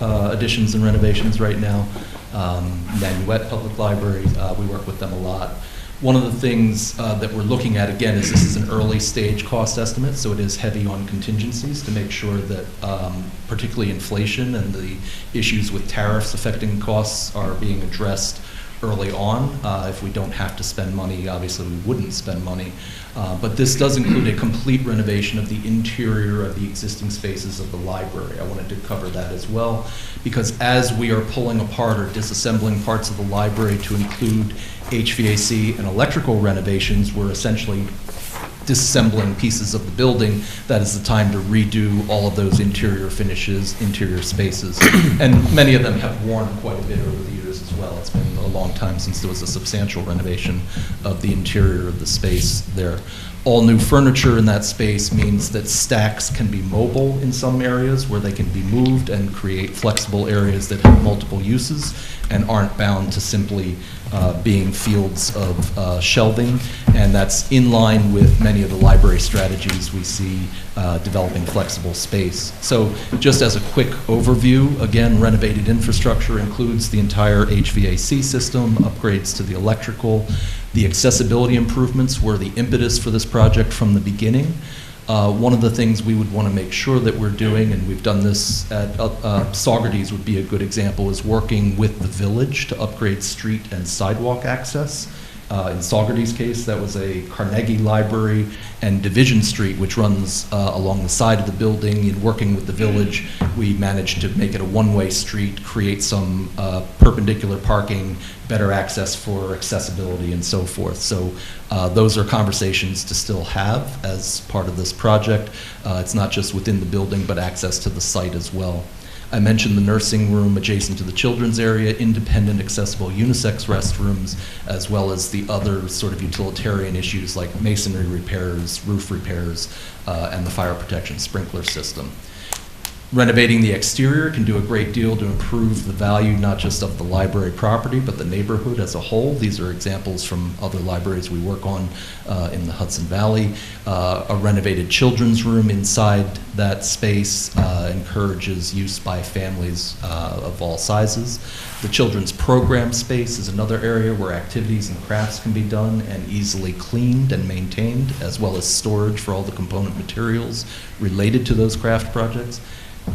Speaker 17: additions and renovations right now. Nanuet Public Library, we work with them a lot. One of the things that we're looking at, again, is this is an early stage cost estimate, so it is heavy on contingencies to make sure that particularly inflation and the issues with tariffs affecting costs are being addressed early on. If we don't have to spend money, obviously we wouldn't spend money. But this does include a complete renovation of the interior of the existing spaces of the library. I wanted to cover that as well, because as we are pulling apart or disassembling parts of the library to include HVAC and electrical renovations, we're essentially disassembling pieces of the building. That is the time to redo all of those interior finishes, interior spaces. And many of them have worn quite a bit over the years as well. It's been a long time since there was a substantial renovation of the interior of the space there. All new furniture in that space means that stacks can be mobile in some areas where they can be moved and create flexible areas that have multiple uses and aren't bound to simply being fields of shelving. And that's in line with many of the library strategies we see developing flexible space. So just as a quick overview, again, renovated infrastructure includes the entire HVAC system, upgrades to the electrical. The accessibility improvements were the impetus for this project from the beginning. One of the things we would want to make sure that we're doing, and we've done this at Saugerties would be a good example, is working with the village to upgrade street and sidewalk access. In Saugerties' case, that was a Carnegie Library and Division Street, which runs along the side of the building. In working with the village, we managed to make it a one-way street, create some perpendicular parking, better access for accessibility, and so forth. So those are conversations to still have as part of this project. It's not just within the building, but access to the site as well. I mentioned the nursing room adjacent to the children's area, independent accessible unisex restrooms, as well as the other sort of utilitarian issues like masonry repairs, roof repairs, and the fire protection sprinkler system. Renovating the exterior can do a great deal to improve the value not just of the library property, but the neighborhood as a whole. These are examples from other libraries we work on in the Hudson Valley. A renovated children's room inside that space encourages use by families of all sizes. The children's program space is another area where activities and crafts can be done and easily cleaned and maintained, as well as storage for all the component materials related to those craft projects.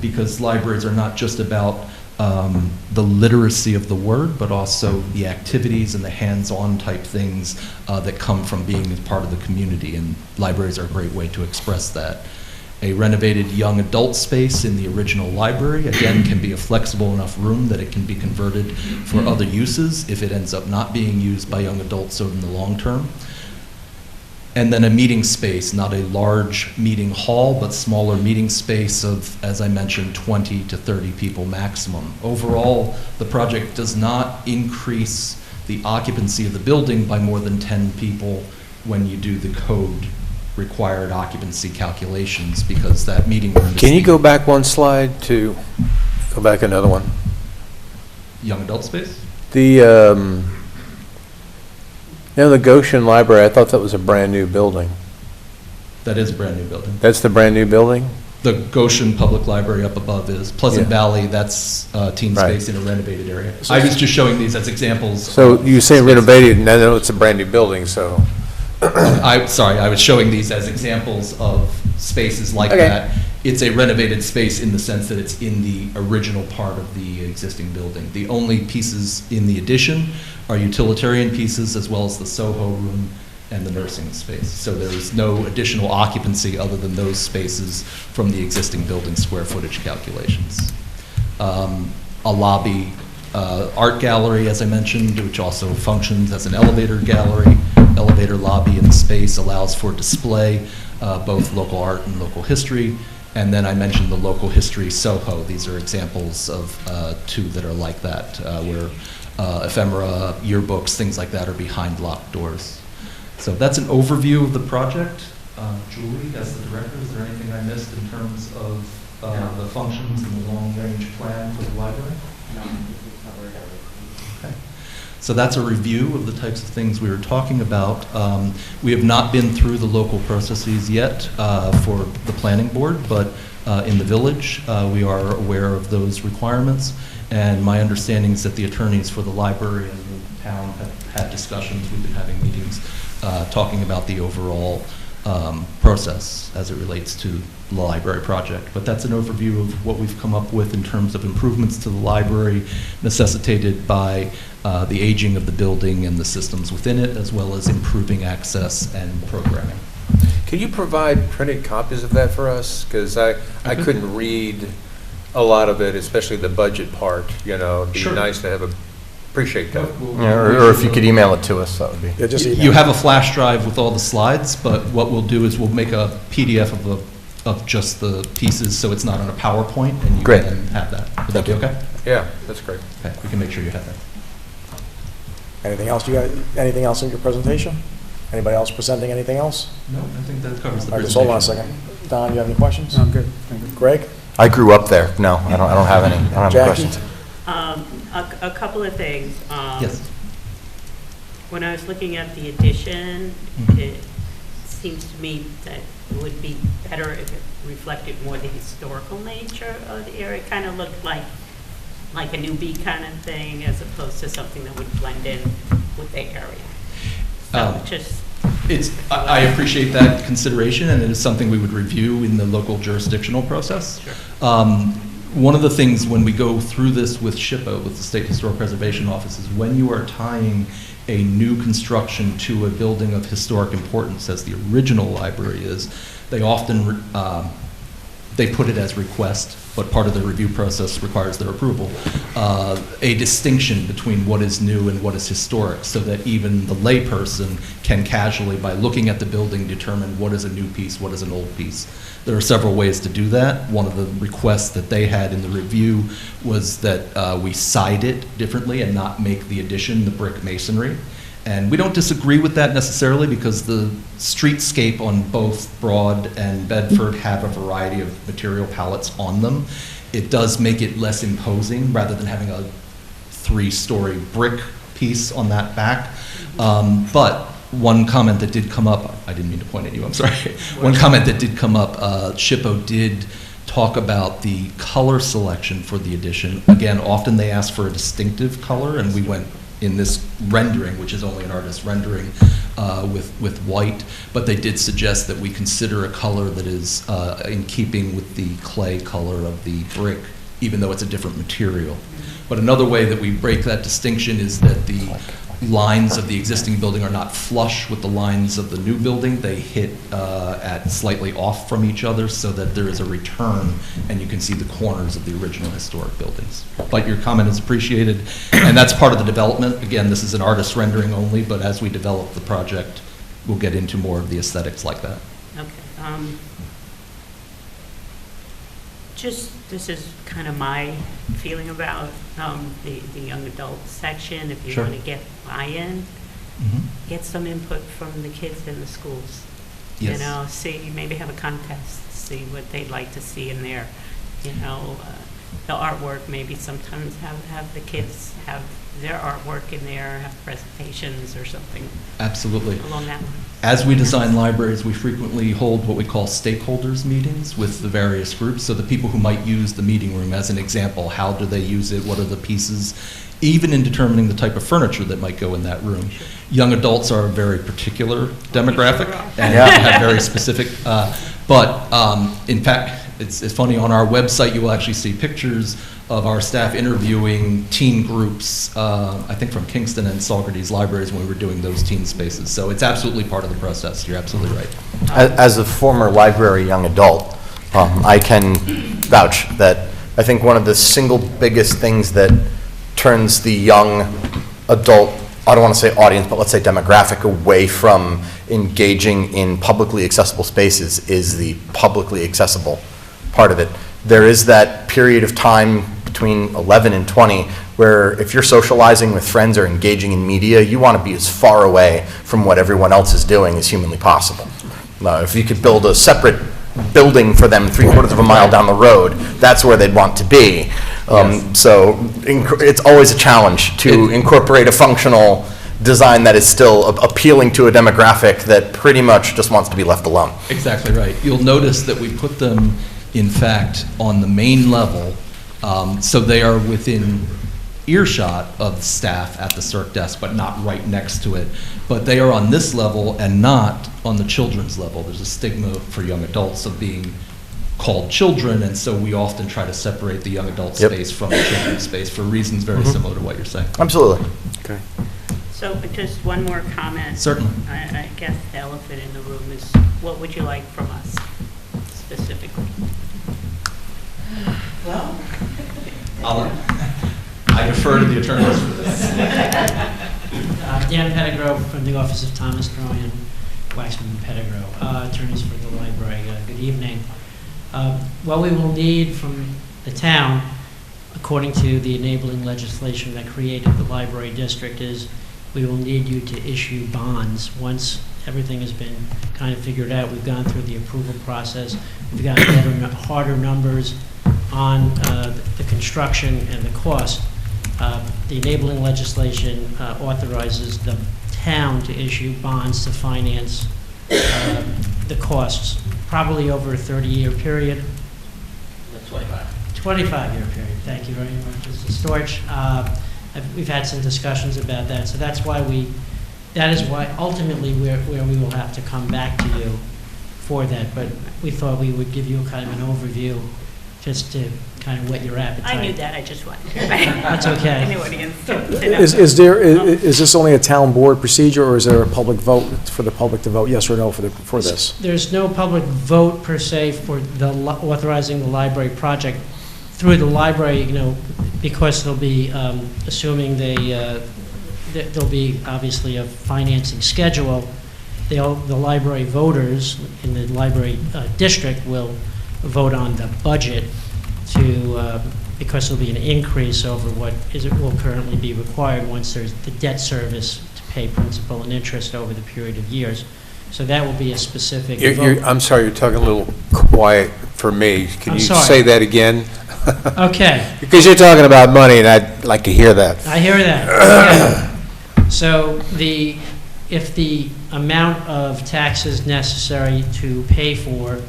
Speaker 17: Because libraries are not just about the literacy of the word, but also the activities and the hands-on type things that come from being a part of the community, and libraries are a great way to express that. A renovated young adult space in the original library, again, can be a flexible enough room that it can be converted for other uses if it ends up not being used by young adults in the long term. And then a meeting space, not a large meeting hall, but smaller meeting space of, as I mentioned, 20 to 30 people maximum. Overall, the project does not increase the occupancy of the building by more than 10 people when you do the code required occupancy calculations, because that meeting room is...
Speaker 5: Can you go back one slide to, go back another one?
Speaker 17: Young adult space?
Speaker 5: The, the Goshen Library, I thought that was a brand-new building.
Speaker 17: That is a brand-new building.
Speaker 5: That's the brand-new building?
Speaker 17: The Goshen Public Library up above is Pleasant Valley, that's teen space in a renovated area. I was just showing these as examples.
Speaker 5: So you say renovated, and I know it's a brand-new building, so...
Speaker 17: Sorry, I was showing these as examples of spaces like that. It's a renovated space in the sense that it's in the original part of the existing building. The only pieces in the addition are utilitarian pieces, as well as the Soho room and the nursing space. So there's no additional occupancy other than those spaces from the existing building square footage calculations. A lobby art gallery, as I mentioned, which also functions as an elevator gallery. Elevator lobby in the space allows for display, both local art and local history. And then I mentioned the local history Soho. These are examples of two that are like that, where ephemera, yearbooks, things like that are behind locked doors. So that's an overview of the project. Julie, as the director, is there anything I missed in terms of the functions and the long-range plan for the library? No, we covered everything. Okay. So that's a review of the types of things we were talking about. We have not been through the local processes yet for the planning board, but in the village, we are aware of those requirements. And my understanding is that the attorneys for the library and the town have had discussions, we've been having meetings, talking about the overall process as it relates to the library project. But that's an overview of what we've come up with in terms of improvements to the library necessitated by the aging of the building and the systems within it, as well as improving access and programming.
Speaker 5: Can you provide printed copies of that for us? Because I couldn't read a lot of it, especially the budget part, you know. It'd be
Speaker 17: Sure.
Speaker 5: nice to have appreciate that.
Speaker 2: Yeah, or if you could email it to us, that would be.
Speaker 1: Yeah, just email.
Speaker 17: You have a flash drive with all the slides, but what we'll do is we'll make a PDF of just the pieces, so it's not on a PowerPoint, and you
Speaker 2: Great.
Speaker 17: can then have that. Would that be okay?
Speaker 5: Yeah, that's great.
Speaker 17: Okay, we can make sure you have that.
Speaker 1: Anything else you got, anything else in your presentation? Anybody else presenting anything else?
Speaker 17: No, I think that covers the
Speaker 1: All right, just
Speaker 17: presentation.
Speaker 1: hold on a second. Don, you have any questions?
Speaker 13: I'm good, thank you.
Speaker 1: Greg?
Speaker 2: I grew up there. No, I don't have any. I don't have any
Speaker 1: Jackie?
Speaker 2: questions.
Speaker 6: A couple of things.
Speaker 17: Yes.
Speaker 6: When I was looking at the addition,
Speaker 17: Mhm.
Speaker 6: it seems to me that it would be better if it reflected more the historical nature of the area. It kind of looked like a newbie kind of thing, as opposed to something that would blend in with the area. So just,
Speaker 17: I appreciate that consideration, and it is something we would review in the local jurisdictional process. One of the things when we go through this with SHPO, with the State Historic Preservation Office, is when you are tying a new construction to a building of historic importance, as the original library is, they often they put it as request, but part of the review process requires their approval, a distinction between what is new and what is historic, so that even the layperson can casually, by looking at the building, determine what is a new piece, what is an old piece. There are several ways to do that. One of the requests that they had in the review was that we side it differently and not make the addition the brick masonry. And we don't disagree with that necessarily, because the streetscape on both Broad and Bedford have a variety of material palettes on them. It does make it less imposing rather than having a 3-story brick piece on that back. But one comment that did come up, I didn't mean to point at you, I'm sorry. One comment that did come up, SHPO did talk about the color selection for the addition. Again, often they ask for a distinctive color, and we went in this rendering, which is only an artist's rendering, with white, but they did suggest that we consider a color that is in keeping with the clay color of the brick, even though it's a different material. But another way that we break that distinction is that the lines of the existing building are not flush with the lines of the new building. They hit at slightly off from each other, so that there is a return and you can see the corners of the original historic buildings. But your comment is appreciated, and that's part of the development. Again, this is an artist rendering only, but as we develop the project, we'll get into more of the aesthetics like that.
Speaker 6: okay. This is kind of my feeling about the young adult section. If you
Speaker 17: Sure.
Speaker 6: want to get buy-in,
Speaker 17: Mhm.
Speaker 6: get some input from the kids in the schools.
Speaker 17: Yes.
Speaker 6: You know, maybe have a contest, see what they'd like to see in there. You know, the artwork, maybe sometimes have the kids have their artwork in there, have presentations or something
Speaker 17: Absolutely.
Speaker 6: along that line.
Speaker 17: As we design libraries, we frequently hold what we call stakeholders meetings with the various groups. So the people who might use the meeting room as an example, how do they use it? What are the pieces? Even in determining the type of furniture that might go in that room. Young adults are a very particular demographic and have very specific, in fact, it's funny, on our website you will actually see pictures of our staff interviewing teen groups, I think from Kingston and Saugerties libraries when we were doing those teen spaces. So it's absolutely part of the process. You're absolutely right.
Speaker 2: As a former library young adult, I can vouch that I think one of the single biggest things that turns the young adult, I don't want to say audience, but let's say demographic, away from engaging in publicly accessible spaces is the publicly accessible part of it. There is that period of time between 11 and 20 where if you're socializing with friends or engaging in media, you want to be as far away from what everyone else is doing as humanly possible. If you could build a separate building for them 3/4 of a mile down the road, that's where they'd want to be. So it's always a challenge to incorporate a functional design that is still appealing to a demographic that pretty much just wants to be left alone.
Speaker 17: Exactly right. You'll notice that we put them, in fact, on the main level, so they are within earshot of staff at the circ desk, but not right next to it. But they are on this level and not on the children's level. There's a stigma for young adults of being called children, and so we often try to separate the young adult space from the children's space for reasons very similar to what you're saying.
Speaker 2: Absolutely.
Speaker 15: Okay.
Speaker 6: So just one more comment.
Speaker 17: Certainly.
Speaker 6: I guess the elephant in the room is, what would you like from us specifically?
Speaker 16: Well,
Speaker 17: I defer to the attorneys for this.
Speaker 19: Dan Pettigrew from the Office of Thomas Croyan, Waxman and Pettigrew, attorneys for the library. Good evening. What we will need from the town, according to the enabling legislation that created the library district, is we will need you to issue bonds. Once everything has been kind of figured out, we've gone through the approval process, we've got better, harder numbers on the construction and the cost. The enabling legislation authorizes the town to issue bonds to finance the costs, probably over a 30-year period. 25-year period. Thank you very much, Mr. Storch. We've had some discussions about that, so that's why that is why ultimately where we will have to come back to you for that. But we thought we would give you kind of an overview just to kind of whet your appetite.
Speaker 6: I knew that, I just wanted to.
Speaker 19: That's okay.
Speaker 6: In the audience. to know.
Speaker 1: Is this only a town board procedure, or is there a public vote for the public to vote yes or no for this?
Speaker 19: There's no public vote per se for authorizing the library project through the library, because they'll be, assuming there'll be obviously a financing schedule, the library voters in the library district will vote on the budget because there'll be an increase over what will currently be required once there's the debt service to pay principal and interest over the period of years. So that will be a specific vote.
Speaker 5: I'm sorry, you're talking a little quiet for me. Can you say that again?
Speaker 19: Okay.
Speaker 5: Because you're talking about money, and I'd like to hear that.
Speaker 19: I hear that. Okay. So if the amount of taxes necessary to pay for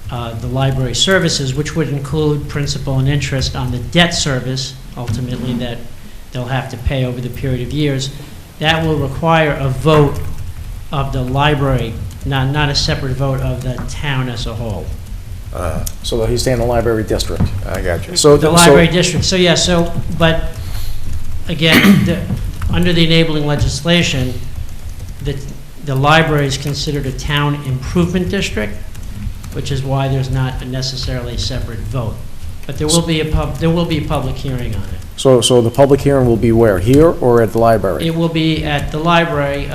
Speaker 19: the library services, which would include principal and interest on the debt service, ultimately, that they'll have to pay over the period of years, that will require a vote of the library, not a separate vote of the town as a whole.
Speaker 1: So he's saying the library district.
Speaker 5: I got you.
Speaker 1: So
Speaker 19: the library district. So yeah. But again, under the enabling legislation, the library is considered a town improvement district, which is why there's not necessarily a separate vote. But there will be a public hearing on it.
Speaker 1: So the public hearing will be where? Here or at the library?
Speaker 19: It will be at the library,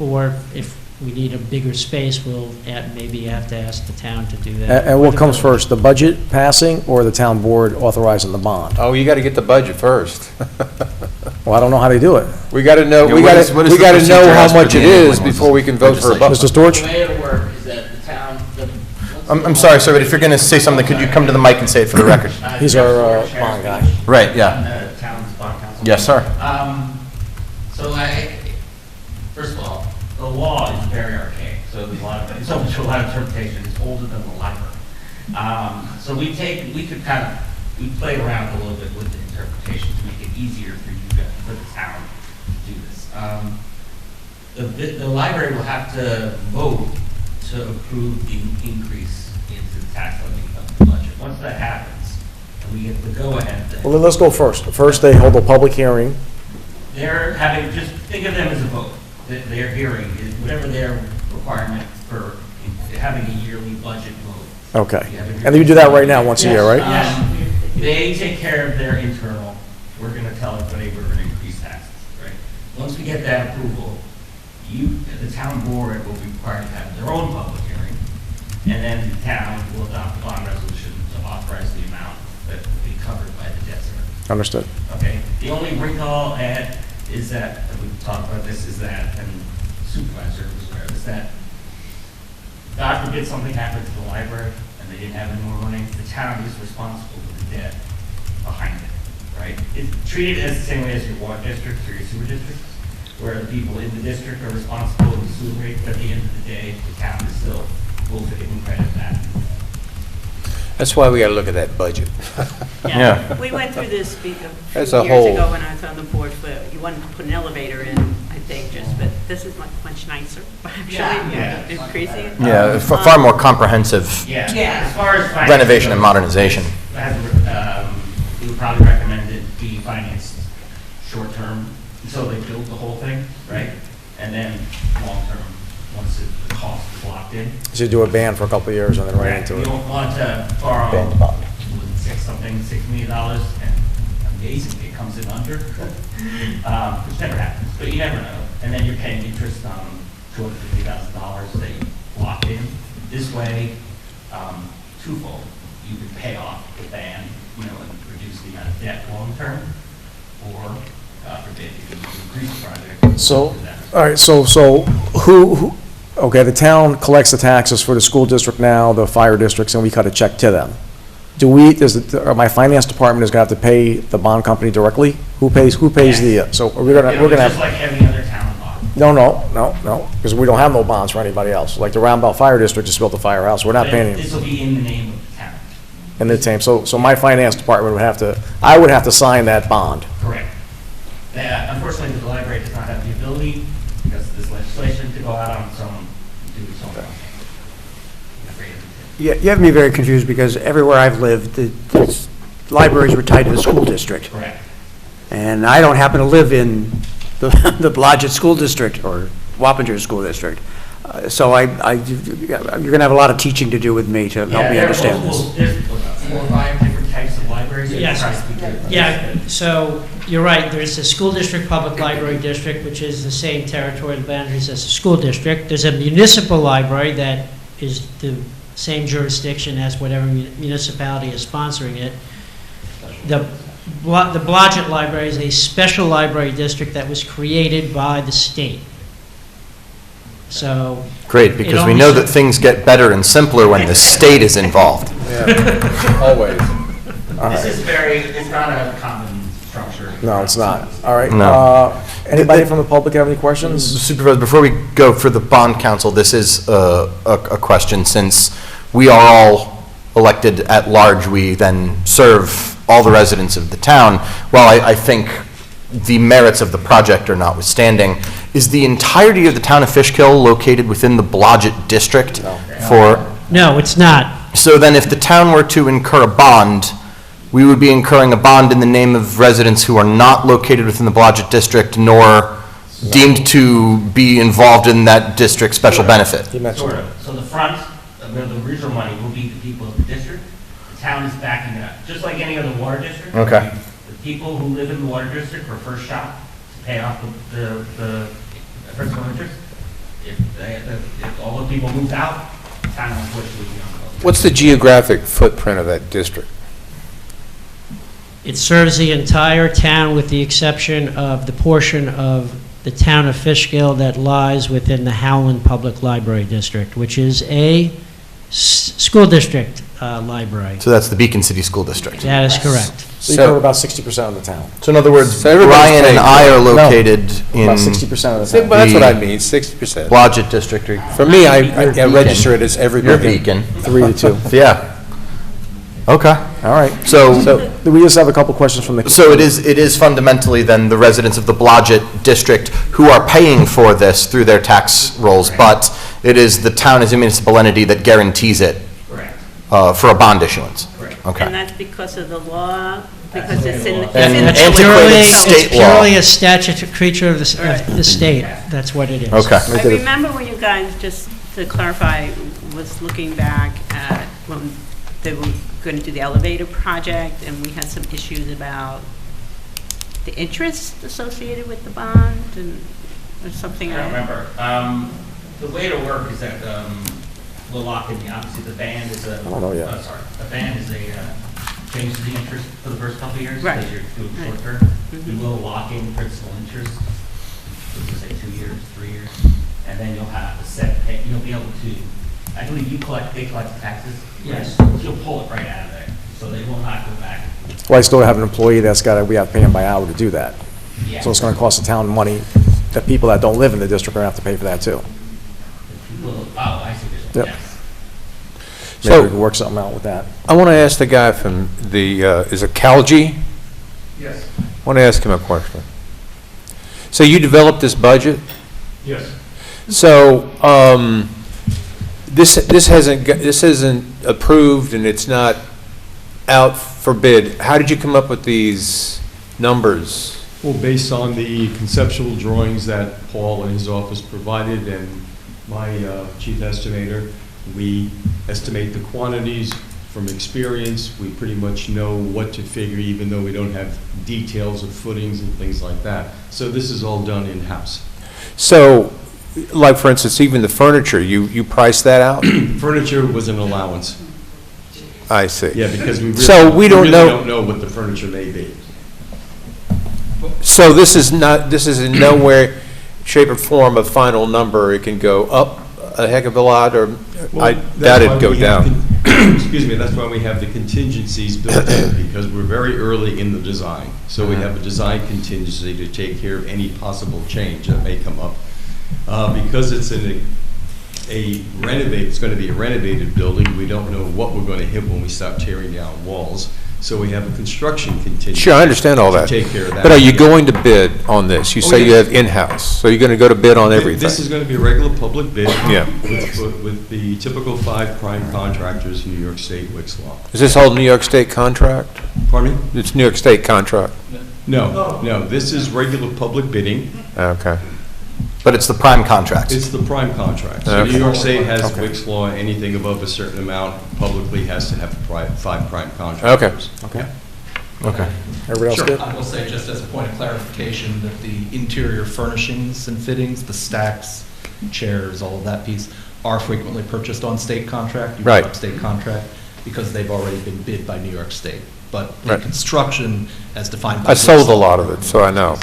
Speaker 19: or if we need a bigger space, we'll maybe have to ask the town to do that.
Speaker 1: And what comes first, the budget passing or the town board authorizing the bond?
Speaker 5: Oh, you got to get the budget first.
Speaker 1: Well, I don't know how they do it.
Speaker 5: We got to know.
Speaker 2: Yeah,
Speaker 5: We
Speaker 2: what
Speaker 5: got
Speaker 2: is- what is
Speaker 5: to
Speaker 2: the
Speaker 5: know
Speaker 2: procedure
Speaker 5: how
Speaker 2: as per
Speaker 5: much
Speaker 2: the
Speaker 5: it is
Speaker 2: enabling
Speaker 5: before we can vote for a budget.
Speaker 1: Mr. Storch?
Speaker 20: The way it'll work is that the town,
Speaker 2: I'm sorry, sir, but if you're going to say something, could you come to the mic and say it for the record?
Speaker 1: He's our bond guy.
Speaker 2: Right,
Speaker 20: I'm
Speaker 2: yeah.
Speaker 20: the town's bond counsel.
Speaker 2: Yes, sir.
Speaker 20: So first of all, the law is very archaic, so there's it's open to a lot of interpretation. It's older than the library. So we play around a little bit with the interpretation to make it easier for you guys, for the town to do this. The library will have to vote to approve the increase into the tax levy of the budget. Once that happens, and we get the go-ahead,
Speaker 1: Well, then let's go first. First, they hold a public hearing.
Speaker 20: they're having, just think of them as a vote. Their hearing is whatever their requirement for having a yearly budget vote.
Speaker 1: Okay. And you do that right now, once a year, right?
Speaker 20: Yes. They take care of their internal. We're going to tell everybody we're going to increase taxes, right? Once we get that approval, the town board will be required to have their own public hearing, and then the town will adopt a bond resolution to authorize the amount that will be covered by the debt service.
Speaker 1: Understood.
Speaker 20: Okay. The only wrinkle I'll add is that, and we've talked about this, is that, and supervisor was aware, is that God forbid something happened to the library and they didn't have any more money, the town is responsible for the debt behind it, right? It's treated as the same way as your water districts or your sewer districts, where the people in the district are responsible for the sewer rate, but at the end of the day, the town is still will fit in credit that.
Speaker 5: That's why we got to look at that budget.
Speaker 2: Yeah.
Speaker 6: We went through this
Speaker 5: As
Speaker 6: a
Speaker 5: a
Speaker 6: few years
Speaker 5: whole.
Speaker 6: ago when I was on the board for, you wanted to put an elevator in, I think, just, but this is much nicer, actually.
Speaker 20: Yeah.
Speaker 6: Increasing it.
Speaker 2: Yeah, far more comprehensive
Speaker 20: Yeah. As far as
Speaker 2: renovation and modernization.
Speaker 20: We would probably recommend it be financed short-term until they build the whole thing, right? And then long-term, once the cost is locked in.
Speaker 1: You should do a ban for a couple of years and then right into
Speaker 20: You
Speaker 1: it.
Speaker 20: don't want to borrow
Speaker 1: Ban to bond.
Speaker 20: $6 million, and amazingly it comes in under, which never happens, but you never know. And then you're paying interest on $250,000 that you locked in. This way, twofold, you could pay off the ban, and reduce the amount of debt long-term, or, God forbid, you could increase the project.
Speaker 1: So, all right, so who, okay, the town collects the taxes for the school district now, the fire districts, and we cut a check to them. Or my finance department is gonna have to pay the bond company directly? Who pays the, so we're gonna
Speaker 20: Just
Speaker 1: have,
Speaker 20: like every other town bond.
Speaker 1: no, because we don't have no bonds for anybody else. Like the Roundabout Fire District just built a firehouse, we're not paying
Speaker 20: This will be in the name of the town.
Speaker 1: in the same, so my finance department I would have to sign that bond.
Speaker 20: Correct. Unfortunately, the library does not have the ability, because of this legislation, to go out on its own and do its own thing.
Speaker 15: You have me very confused because everywhere I've lived, the libraries were tied to the school district.
Speaker 20: Correct.
Speaker 15: And I don't happen to live in the Blodgett School District or Wappinger School District. So you're going to have a lot of teaching to do with me to help me understand this.
Speaker 20: There's 4 or 5 different types of libraries.
Speaker 19: Yeah, so you're right, there's a school district, public library district, which is the same territorial boundaries as a school district. There's a municipal library that is the same jurisdiction as whatever municipality is sponsoring it. The Blodgett Library is a special library district that was created by the state. So.
Speaker 2: Great, because we know that things get better and simpler when the state is involved.
Speaker 5: Yeah, always.
Speaker 20: It's not a common structure.
Speaker 1: No, it's not. All right.
Speaker 2: No.
Speaker 1: Anybody from the public have any questions?
Speaker 2: Supervisor, before we go for the bond council, this is a question, since we are all elected at large, we then serve all the residents of the town. While I think the merits of the project are notwithstanding, is the entirety of the town of Fishkill located within the Blodgett district?
Speaker 19: No, it's not.
Speaker 2: So then if the town were to incur a bond, we would be incurring a bond in the name of residents who are not located within the Blodgett district nor deemed to be involved in that district's special benefit.
Speaker 20: Sort of. So the front, where the original money will be the people of the district. The town is backing it up, just like any other water district.
Speaker 2: Okay.
Speaker 20: The people who live in the water district are first shot to pay off the principal interest. If all the people moved out, the town unfortunately would be on the hook.
Speaker 5: What's the geographic footprint of that district?
Speaker 19: It serves the entire town with the exception of the portion of the town of Fishkill that lies within the Howland Public Library District, which is a school district library.
Speaker 2: So that's the Beacon City School District.
Speaker 19: That is correct.
Speaker 1: So you cover about 60% of the town.
Speaker 2: So in other words,
Speaker 5: So everybody's
Speaker 2: Brian and
Speaker 5: paying
Speaker 2: I are
Speaker 5: for it.
Speaker 2: located in
Speaker 1: About 60% of the town.
Speaker 5: But that's what I mean, 60%.
Speaker 2: Blodgett district.
Speaker 5: For me, I
Speaker 2: You're
Speaker 5: register
Speaker 2: Beacon.
Speaker 5: it as everybody.
Speaker 2: You're Beacon.
Speaker 1: 3-2.
Speaker 2: Yeah. Okay.
Speaker 1: All right.
Speaker 2: So
Speaker 1: We just have a couple questions from the.
Speaker 2: So it is fundamentally then the residents of the Blodgett district who are paying for this through their tax rolls, but it is the town as a municipal entity that guarantees it for a bond issuance. Okay.
Speaker 6: And that's because of the law, because it's in.
Speaker 2: And
Speaker 6: it's
Speaker 2: antiquated state
Speaker 19: It's
Speaker 2: law.
Speaker 19: purely a statute creature of the state. That's what it is.
Speaker 2: Okay.
Speaker 6: I remember when you guys, just to clarify, was looking back at when they were going to do the elevator project, and we had some issues about the interest associated with the bond, and or something.
Speaker 20: I don't remember. The way to work is that we'll lock in, obviously, the band is a.
Speaker 1: I don't know yet.
Speaker 20: The band is a change to the interest for the first couple of years.
Speaker 6: Right.
Speaker 20: Because you're doing short term. We will lock in principal interest, let's say 2 years, 3 years, and then you'll have a set, you'll be able to, I believe they collect the taxes.
Speaker 19: Yes.
Speaker 20: You'll pull it right out of there, so they will not go back.
Speaker 1: Well, I still have an employee that's we have to pay him by hour to do that.
Speaker 20: Yeah.
Speaker 1: So it's going to cost the town money. The people that don't live in the district are going to have to pay for that too.
Speaker 20: Oh, I see.
Speaker 1: Yep.
Speaker 20: Yes.
Speaker 1: maybe we can work something out with that.
Speaker 5: I want to ask the guy from the, is it Calgy?
Speaker 18: Yes.
Speaker 5: I want to ask him a question. So you developed this budget?
Speaker 18: Yes.
Speaker 5: So, this isn't approved and it's not out for bid. How did you come up with these numbers?
Speaker 18: Well, based on the conceptual drawings that Paul and his office provided and my chief estimator, we estimate the quantities from experience. We pretty much know what to figure, even though we don't have details of footings and things like that. So this is all done in-house.
Speaker 5: So, like for instance, even the furniture, you priced that out?
Speaker 18: Furniture was an allowance.
Speaker 5: I see.
Speaker 18: Yeah, because we really,
Speaker 5: So we don't
Speaker 18: really
Speaker 5: know.
Speaker 18: don't know what the furniture may be.
Speaker 5: So this is in no way, shape or form a final number. It can go up a heck of a lot, or I doubt it'd go down.
Speaker 18: Excuse me, that's why we have the contingencies built in, because we're very early in the design. So we have a design contingency to take care of any possible change that may come up. Because it's it's going to be a renovated building, we don't know what we're going to hit when we start tearing down walls. So we have a construction contingency.
Speaker 5: Sure, I understand all that.
Speaker 18: To take care of that.
Speaker 5: But are you going to bid on this? You say you
Speaker 18: yes.
Speaker 5: have in-house, so you're going to go to bid on everything?
Speaker 18: This is going to be a regular public bid.
Speaker 5: Yeah.
Speaker 18: With the typical 5 prime contractors in New York State, Wick's Law.
Speaker 5: Is this all New York State contract?
Speaker 18: Pardon me?
Speaker 5: It's New York State contract?
Speaker 18: No, this is regular public bidding.
Speaker 5: Okay.
Speaker 2: But it's the prime contract.
Speaker 18: It's the prime contract. So
Speaker 5: Okay.
Speaker 18: New York State has
Speaker 5: Okay.
Speaker 18: Wick's Law, anything above a certain amount publicly has to have 5 prime contractors.
Speaker 1: Okay. Okay. Everybody else
Speaker 17: Sure.
Speaker 1: good?
Speaker 17: I will say, just as a point of clarification, that the interior furnishings and fittings, the stacks, chairs, all of that piece, are frequently purchased on state contract. You brought
Speaker 5: Right.
Speaker 17: up state contract, because they've already been bid by New York State. But the
Speaker 5: Right.
Speaker 17: construction, as defined by...
Speaker 5: I sold a lot of it, so I know.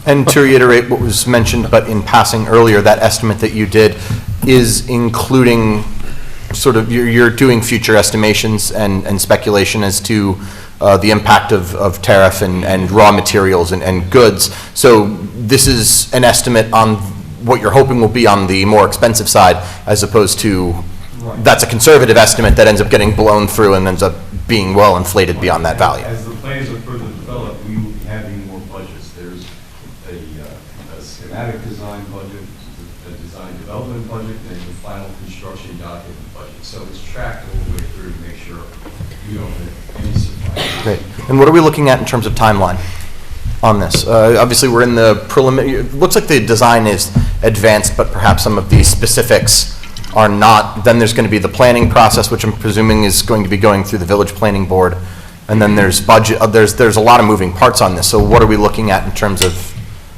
Speaker 2: And to reiterate what was mentioned, but in passing earlier, that estimate that you did is including sort of, you're doing future estimations and speculation as to the impact of tariff and raw materials and goods. So this is an estimate on what you're hoping will be on the more expensive side, as opposed to, that's a conservative estimate that ends up getting blown through and ends up being well inflated beyond that value.
Speaker 18: As the plans are further developed, we will be having more budgets. There's a schematic design budget, a design development budget, and the final construction document budget. So it's tracked all the way through to make sure you don't have any surprises.
Speaker 2: Great. And what are we looking at in terms of timeline on this? Obviously, we're in the preliminary, it looks like the design is advanced, but perhaps some of these specifics are not. Then there's going to be the planning process, which I'm presuming is going to be going through the village planning board. And then there's budget, there's a lot of moving parts on this. So what are we looking at in terms of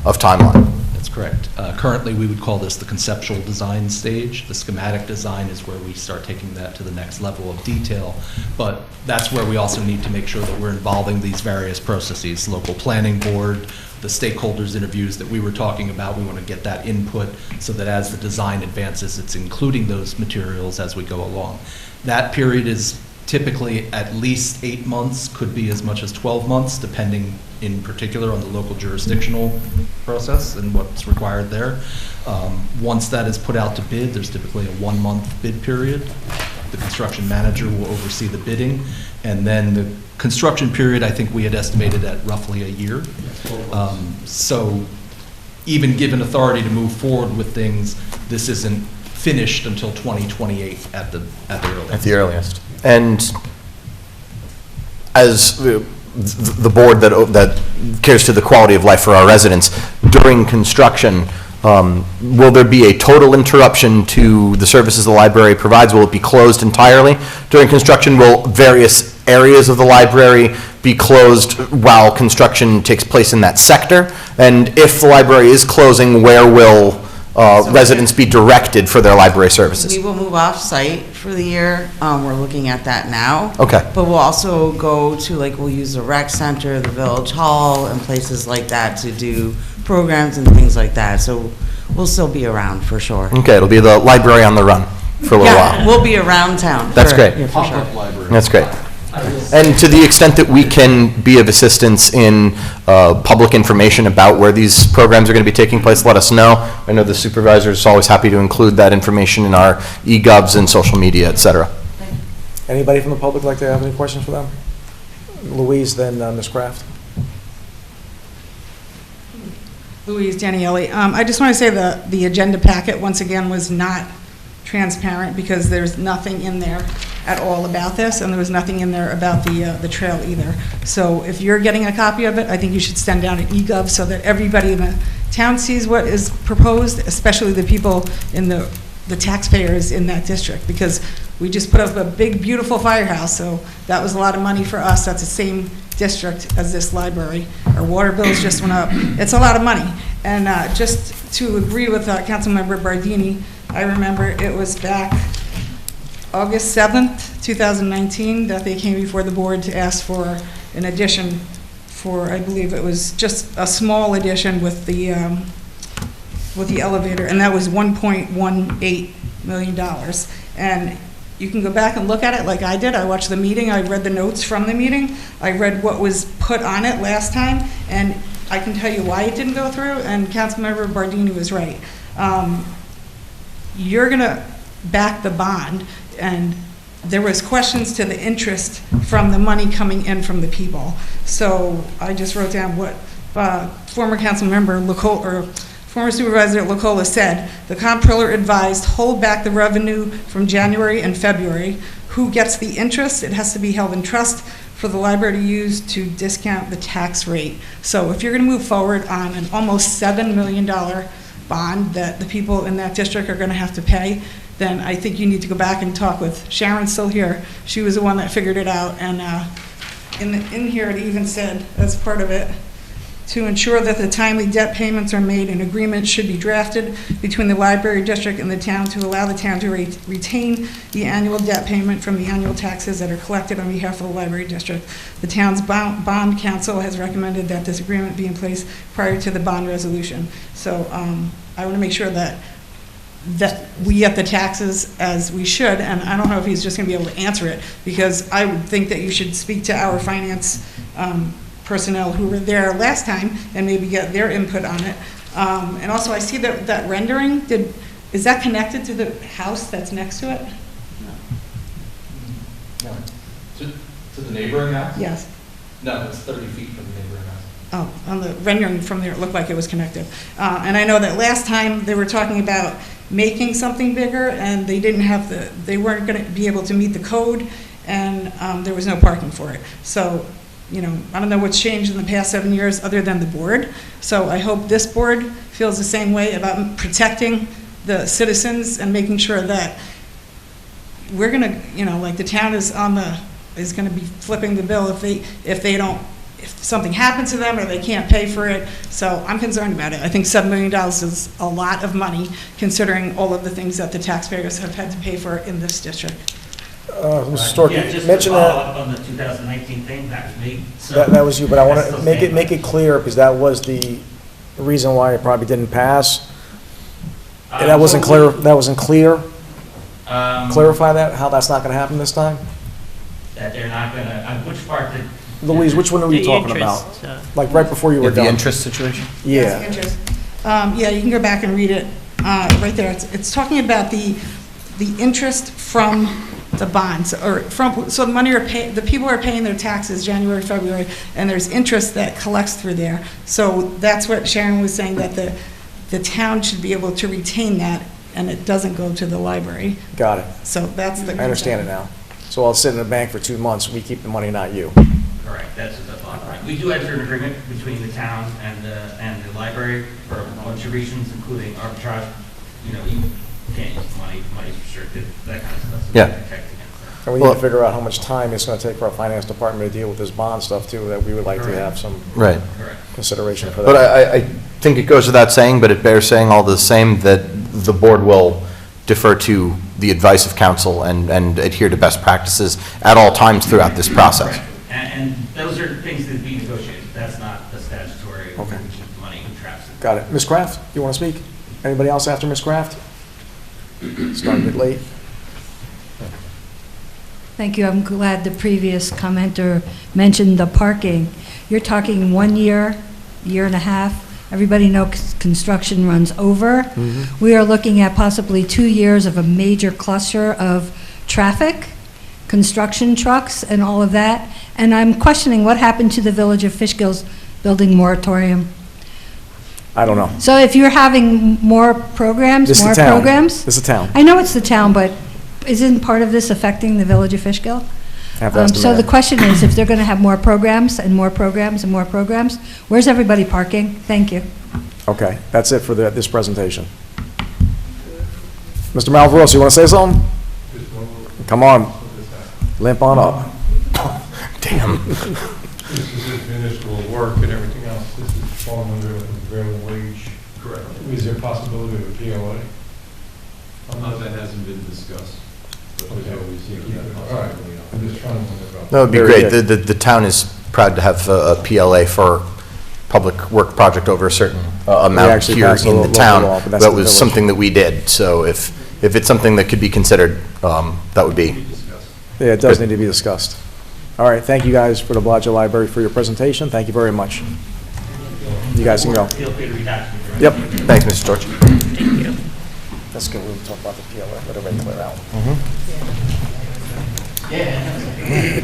Speaker 2: timeline?
Speaker 17: That's correct. Currently, we would call this the conceptual design stage. The schematic design is where we start taking that to the next level of detail. But that's where we also need to make sure that we're involving these various processes, local planning board, the stakeholders interviews that we were talking about. We want to get that input so that as the design advances, it's including those materials as we go along. That period is typically at least 8 months, could be as much as 12 months, depending in particular on the local jurisdictional process and what's required there. Once that is put out to bid, there's typically a 1-month bid period. The construction manager will oversee the bidding, and then the construction period, I think we had estimated at roughly a year. So even given authority to move forward with things, this isn't finished until 2028 at the earliest.
Speaker 2: At the earliest. And as the board that cares to the quality of life for our residents, during construction, will there be a total interruption to the services the library provides? Will it be closed entirely during construction? Will various areas of the library be closed while construction takes place in that sector? And if the library is closing, where will residents be directed for their library services?
Speaker 21: We will move off-site for the year. We're looking at that now.
Speaker 2: Okay.
Speaker 21: But we'll also go to, we'll use the rec center, the village hall, and places like that to do programs and things like that. So we'll still be around for sure.
Speaker 2: Okay, it'll be the library on the run for a little while.
Speaker 21: Yeah, we'll be around town.
Speaker 2: That's great.
Speaker 21: Yeah, for sure.
Speaker 2: That's great. And to the extent that we can be of assistance in public information about where these programs are going to be taking place, let us know. I know the supervisor is always happy to include that information in our e-govs and social media, et cetera.
Speaker 1: Anybody from the public like to have any questions for them? Louise, then Ms. Kraft.
Speaker 11: Louise Daniele. I just want to say the agenda packet, once again, was not transparent because there's nothing in there at all about this, and there was nothing in there about the trail either. So if you're getting a copy of it, I think you should send down an eGov so that everybody in the town sees what is proposed, especially the people in the taxpayers in that district, because we just put up a big, beautiful firehouse, so that was a lot of money for us. That's the same district as this library. Our water bills just went up. It's a lot of money. And just to agree with Councilmember Bardini, I remember it was back August 7th, 2019, that they came before the board to ask for an addition for, I believe it was just a small addition with the elevator, and that was $1.18 million. And you can go back and look at it like I did. I watched the meeting, I read the notes from the meeting, I read what was put on it last time, and I can tell you why it didn't go through, and Councilmember Bardini was right. You're gonna back the bond, and there was questions to the interest from the money coming in from the people. So I just wrote down what former Councilmember former Supervisor Lucola said. The comptroller advised, hold back the revenue from January and February. Who gets the interest? It has to be held in trust for the library to use to discount the tax rate. So if you're gonna move forward on an almost $7 million bond that the people in that district are gonna have to pay, then I think you need to go back and talk with, Sharon's still here. She was the one that figured it out, and in here it even said, as part of it, to ensure that the timely debt payments are made, an agreement should be drafted between the library district and the town to allow the town to retain the annual debt payment from the annual taxes that are collected on behalf of the library district. The town's bond council has recommended that this agreement be in place prior to the bond resolution. So I want to make sure that we get the taxes as we should, and I don't know if he's just going to be able to answer it, because I would think that you should speak to our finance personnel who were there last time and maybe get their input on it. And also, I see that rendering, is that connected to the house that's next to it?
Speaker 17: No. To the neighboring house?
Speaker 11: Yes.
Speaker 17: No, it's 30 feet from the neighboring house.
Speaker 11: Oh, on the rendering from there, it looked like it was connected. And I know that last time they were talking about making something bigger, and they weren't going to be able to meet the code, and there was no parking for it. So, you know, I don't know what's changed in the past 7 years other than the board. So I hope this board feels the same way about protecting the citizens and making sure that we're going to, you know, like the town is going to be flipping the bill if something happens to them or they can't pay for it. So I'm concerned about it. I think $7 million is a lot of money considering all of the things that the taxpayers have had to pay for in this district.
Speaker 20: Yeah, just to follow up on the 2019 thing, that was me. So
Speaker 1: That was you, but I want
Speaker 20: that's
Speaker 1: to
Speaker 20: still
Speaker 1: make it clear, because that was the reason why it probably didn't pass. That wasn't clear. That wasn't clear. Clarify that, how that's not going to happen this time?
Speaker 20: That they're not going to, which part did?
Speaker 1: Louise, which one are we
Speaker 6: The
Speaker 1: talking
Speaker 6: interest,
Speaker 1: about? Like right before you were done.
Speaker 2: The interest situation?
Speaker 1: Yeah.
Speaker 11: Yes, interest. Yeah, you can go back and read it right there. It's talking about the interest from the bonds, or so the money the people are paying their taxes January, February, and there's interest that collects through there. So that's what Sharon was saying, that the town should be able to retain that, and it doesn't go to the library.
Speaker 1: Got it.
Speaker 11: So that's the.
Speaker 1: I understand it now. So I'll sit in the bank for 2 months, we keep the money, not you.
Speaker 20: Correct, that's the thought. Right. We do enter an agreement between the town and the library for a bunch of reasons, including arbitrage. You know, you can't use money's restricted, that kind of stuff. So
Speaker 2: Yeah.
Speaker 20: we protect against that.
Speaker 1: And we need to figure out how much time it's going to take for our finance department to deal with this bond stuff too, that we would like to have some
Speaker 2: Right.
Speaker 1: consideration for that.
Speaker 2: But I think it goes without saying, but it bears saying all the same, that the board will defer to the advice of council and adhere to best practices at all times throughout this process.
Speaker 20: Correct. And those are things that we negotiate. That's not the statutory, we keep the money in traps.
Speaker 1: Got it. Ms. Kraft, you want to speak? Anybody else after Ms. Kraft? Started a bit late.
Speaker 8: Thank you. I'm glad the previous commenter mentioned the parking. You're talking 1 year, year and a half. Everybody knows construction runs over. We are looking at possibly 2 years of a major cluster of traffic construction trucks and all of that. And I'm questioning what happened to the Village of Fishkill's building moratorium.
Speaker 1: I don't know.
Speaker 8: So if you're having more programs,
Speaker 1: This is
Speaker 8: more
Speaker 1: the town.
Speaker 8: programs?
Speaker 1: This is the town.
Speaker 8: I know it's the town, but isn't part of this affecting the Village of Fishkill?
Speaker 1: Have to ask the
Speaker 8: So the
Speaker 1: mayor.
Speaker 8: question is, if they're going to have more programs and more programs and more programs, where's everybody parking? Thank you.
Speaker 1: Okay, that's it for this presentation. Mr. Malveros, you want to say something? Come on, limp on up.
Speaker 2: Damn.
Speaker 13: This is his municipal work and everything else. This is falling under the prevailing wage. Correct. Is there a possibility of a PLA?
Speaker 18: That hasn't been discussed. But
Speaker 13: Okay.
Speaker 18: we see that
Speaker 13: All right, I'm just trying to wonder about.
Speaker 2: That would be
Speaker 1: Very
Speaker 2: great.
Speaker 1: good.
Speaker 2: The town is proud to have a PLA for public work project over a certain amount
Speaker 1: actually
Speaker 2: here
Speaker 1: passed a
Speaker 2: in the
Speaker 1: local
Speaker 2: town.
Speaker 1: law, but that's
Speaker 2: That
Speaker 1: the
Speaker 2: was
Speaker 1: village.
Speaker 2: something that we did, so if it's something that could be considered, that would be.
Speaker 1: Yeah, it does need to be discussed. All right, thank you guys for the Bellagio Library for your presentation. Thank you very much. You guys can go.
Speaker 20: Feel free to reach out to me.
Speaker 1: Yep.
Speaker 2: Thanks, Mr. George.
Speaker 6: Thank you.
Speaker 1: That's good, we'll talk about the PLA, let everybody clear out.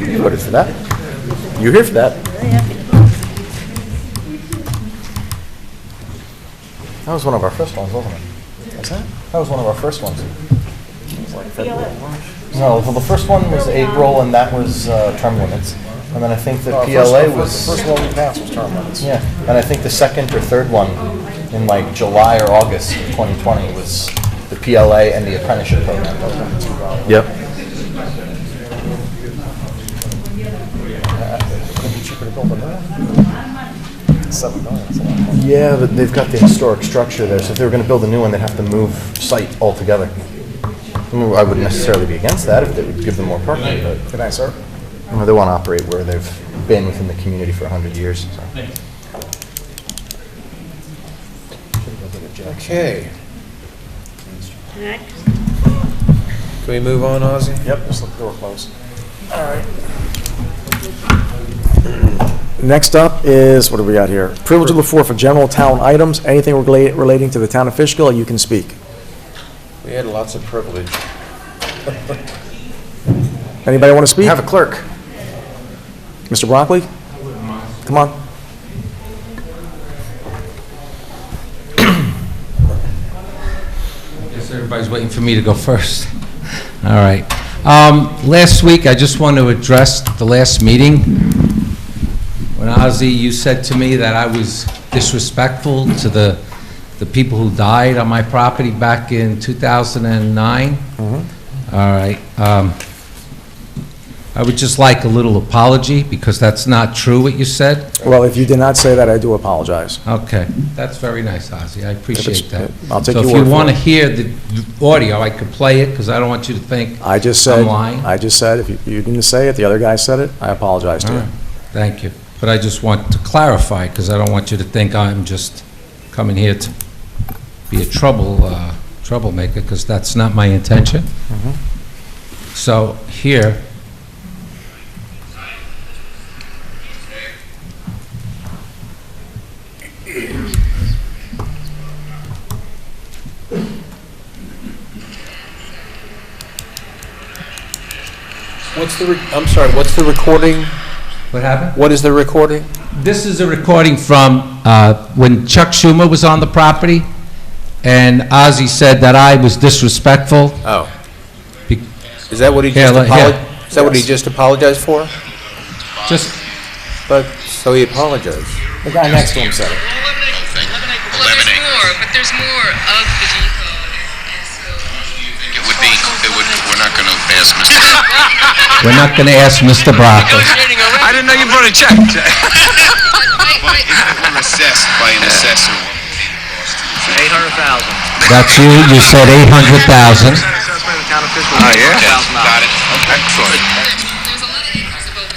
Speaker 2: You voted for that. You're here for that. That was one of our first ones, wasn't it?
Speaker 1: What's that?
Speaker 2: That was one of our first ones.
Speaker 1: It was like February, March.
Speaker 2: No, well, the first one was April, and that was term limits. And then I think the
Speaker 1: First
Speaker 2: PLA
Speaker 1: one-
Speaker 2: was...
Speaker 1: First one we passed was term limits.
Speaker 2: Yeah, and I think the second or third one in like July or August of 2020 was the PLA and the apprenticeship program. Yep.
Speaker 1: It'd be cheaper to build a new one. $7 million, that's a lot of money.
Speaker 2: Yeah, but they've got the historic structure there, so if they were going to build a new one, they'd have to move site altogether. I wouldn't necessarily be against that if they would give them more parking, but
Speaker 1: Good night, sir.
Speaker 2: they want to operate where they've been within the community for 100 years. So.
Speaker 5: Okay.
Speaker 6: Next.
Speaker 5: Can we move on, Ozzy?
Speaker 1: Yep, just let the door close. All right. Next up is, what do we got here? Privilege of the floor for general town items. Anything relating to the town of Fishkill, you can speak.
Speaker 5: We had lots of privilege.
Speaker 1: Anybody want to speak?
Speaker 2: Have a clerk.
Speaker 1: Mr. Broccoli? Come on.
Speaker 3: Guess everybody's waiting for me to go first. All right. Last week, I just want to address the last meeting. When Ozzy, you said to me that I was disrespectful to the people who died on my property back in 2009. All right. I would just like a little apology, because that's not true what you said.
Speaker 1: Well, if you did not say that, I do apologize.
Speaker 3: Okay, that's very nice, Ozzy, I appreciate that.
Speaker 1: I'll take
Speaker 3: So
Speaker 1: your
Speaker 3: if
Speaker 1: word
Speaker 3: you
Speaker 1: for
Speaker 3: want to
Speaker 1: it.
Speaker 3: hear the audio, I could play it, because I don't want you to think
Speaker 1: I just said,
Speaker 3: I'm lying.
Speaker 1: if you didn't say it, the other guy said it, I apologize to
Speaker 3: All
Speaker 1: you.
Speaker 3: right, thank you. But I just want to clarify, because I don't want you to think I'm just coming here to be a troublemaker, because that's not my intention. So here,
Speaker 5: I'm sorry, what's the recording?
Speaker 3: what happened?
Speaker 5: What is the recording?
Speaker 3: This is a recording from when Chuck Schumer was on the property, and Ozzy said that I was disrespectful.
Speaker 5: Oh.
Speaker 3: Be-
Speaker 5: Is that what he
Speaker 3: Here,
Speaker 5: just
Speaker 3: look,
Speaker 5: apologized?
Speaker 3: here.
Speaker 5: Is that what he
Speaker 1: Yes.
Speaker 5: just apologized for?
Speaker 3: Just,
Speaker 5: But, so he apologized.
Speaker 1: The guy next to him said it.
Speaker 22: But there's more of the depot. We're not going to ask Mr.
Speaker 3: we're not going to ask Mr. Broccoli.
Speaker 22: I didn't know you brought a check. But if it were assessed by an assessor, 800,000.
Speaker 3: That's you said 800,000.
Speaker 22: Oh, yeah? Got it. Okay, sorry.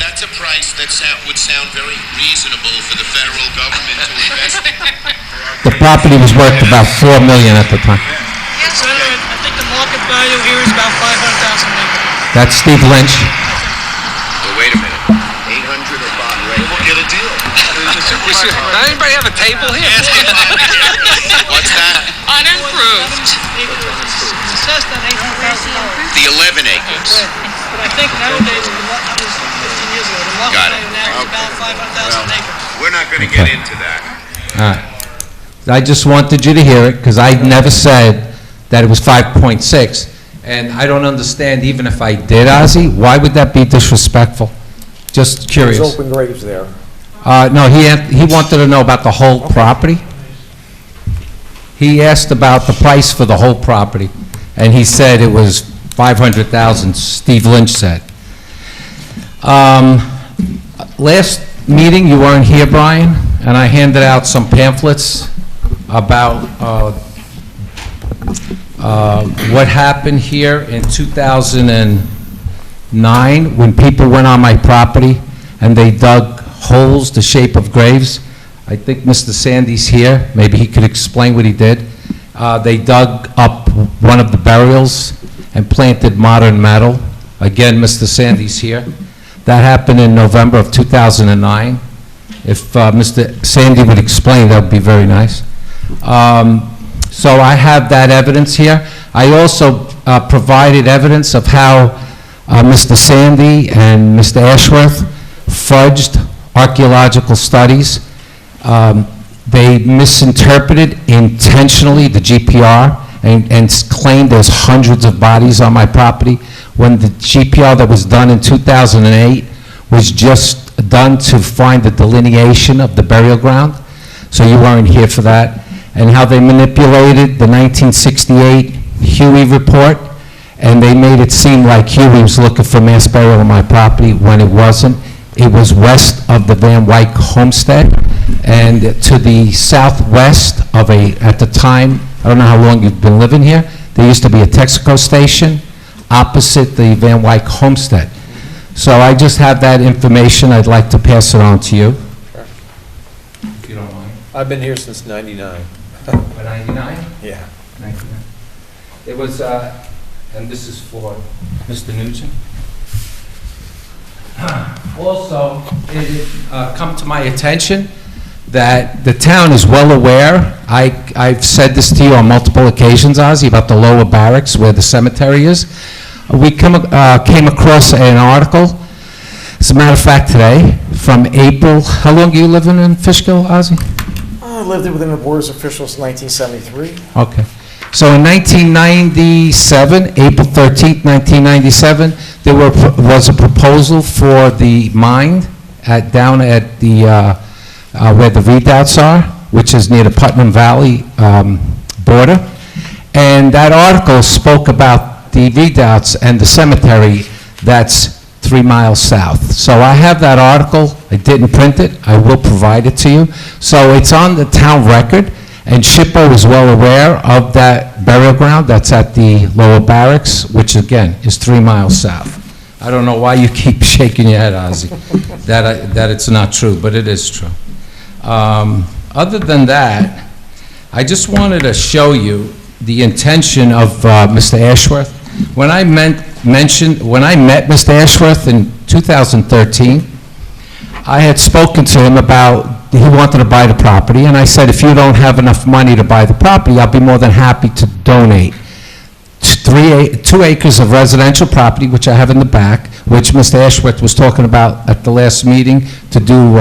Speaker 22: That's a price that would sound very reasonable for the federal government to invest in.
Speaker 3: The property was worth about $4 million at the time.
Speaker 22: Yes, Senator, I think the market value here is about 500,000 maybe.
Speaker 3: That's Steve Lynch.
Speaker 22: Well, wait a minute. 800 or bought right? We'll get a deal. Does anybody have a table here? What's that? Unimproved. Assessed at $800,000. The 11 acres.
Speaker 7: I think nowadays, that was 15 years ago, the market
Speaker 22: Got it.
Speaker 7: value now is about 500,000 an acre.
Speaker 22: We're not going to get into that.
Speaker 3: All right. I just wanted you to hear it, because I never said that it was 5.6, and I don't understand, even if I did, Ozzy, why would that be disrespectful? Just curious.
Speaker 1: There's open graves there.
Speaker 3: No, he wanted to know about the whole property. He asked about the price for the whole property, and he said it was 500,000, Steve Lynch said. Last meeting, you weren't here, Brian, and I handed out some pamphlets about what happened here in 2009 when people went on my property and they dug holes the shape of graves. I think Mr. Sandy's here. Maybe he could explain what he did. They dug up one of the burials and planted modern metal. Again, Mr. Sandy's here. That happened in November of 2009. If Mr. Sandy would explain, that would be very nice. So I have that evidence here. I also provided evidence of how Mr. Sandy and Mr. Ashworth fudged archaeological studies. They misinterpreted intentionally the GPR and claimed there's hundreds of bodies on my property, when the GPR that was done in 2008 was just done to find the delineation of the burial ground. So you weren't here for that. And how they manipulated the 1968 Huey report, and they made it seem like Huey was looking for mass burial on my property when it wasn't. It was west of the Van Wyck homestead, and to the southwest of at the time, I don't know how long you've been living here, there used to be a Texaco station opposite the Van Wyck homestead. So I just have that information. I'd like to pass it on to you.
Speaker 5: Sure.
Speaker 3: If you don't mind.
Speaker 5: I've been here since '99.
Speaker 3: 99?
Speaker 5: Yeah.
Speaker 3: 99. It was, and this is for Mr. Nugent. Also, it had come to my attention that the town is well aware. I've said this to you on multiple occasions, Ozzy, about the lower barracks where the cemetery is. We came across an article, as a matter of fact, today, from April. How long are you living in Fishkill, Ozzy?
Speaker 1: I lived within the borders of Fishkill since 1973.
Speaker 3: Okay. So in 1997, April 13th, 1997, there was a proposal for the mine down at the where the redoubts are, which is near the Putnam Valley border. And that article spoke about the redoubts and the cemetery that's 3 miles south. So I have that article. I didn't print it. I will provide it to you. So it's on the town record, and SHPO is well aware of that burial ground that's at the lower barracks, which again is 3 miles south. I don't know why you keep shaking your head, Ozzy, that it's not true, but it is true. Other than that, I just wanted to show you the intention of Mr. Ashworth. When I met Mr. Ashworth in 2013, I had spoken to him about, he wanted to buy the property, and I said, if you don't have enough money to buy the property, I'll be more than happy to donate 2 acres of residential property, which I have in the back, which Mr. Ashworth was talking about at the last meeting, to do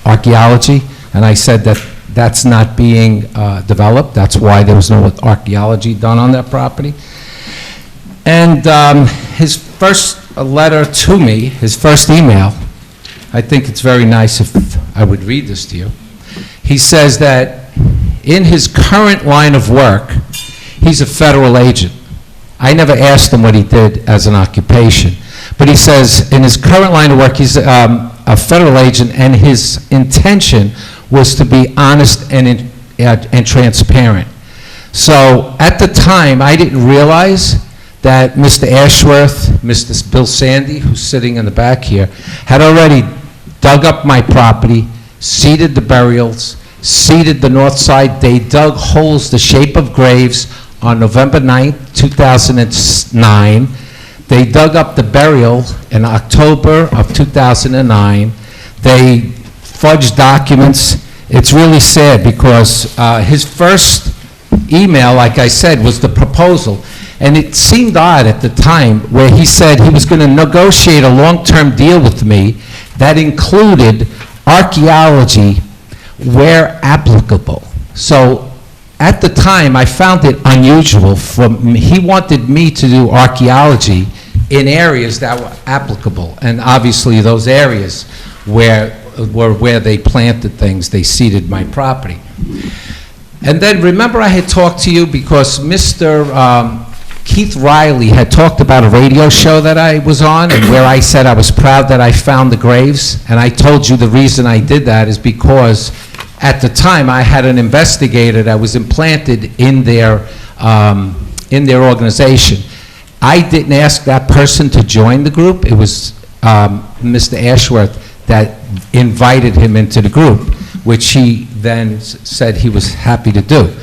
Speaker 3: archaeology, and I said that that's not being developed. That's why there was no archaeology done on that property. And his first letter to me, his first email, I think it's very nice if I would read this to you. He says that in his current line of work, he's a federal agent. I never asked him what he did as an occupation, but he says in his current line of work, he's a federal agent, and his intention was to be honest and transparent. So at the time, I didn't realize that Mr. Ashworth, Mr. Bill Sandy, who's sitting in the back here, had already dug up my property, seeded the burials, seeded the north side. They dug holes the shape of graves on November 9th, 2009. They dug up the burial in October of 2009. They fudged documents. It's really sad because his first email, like I said, was the proposal. And it seemed odd at the time where he said he was going to negotiate a long-term deal with me that included archaeology where applicable. So at the time, I found it unusual he wanted me to do archaeology in areas that were applicable. And obviously those areas were where they planted things, they seeded my property. And then remember I had talked to you because Mr. Keith Riley had talked about a radio show that I was on and where I said I was proud that I found the graves. And I told you the reason I did that is because at the time I had an investigator that was implanted in their organization. I didn't ask that person to join the group. It was Mr. Ashworth that invited him into the group, which he then said he was happy to do.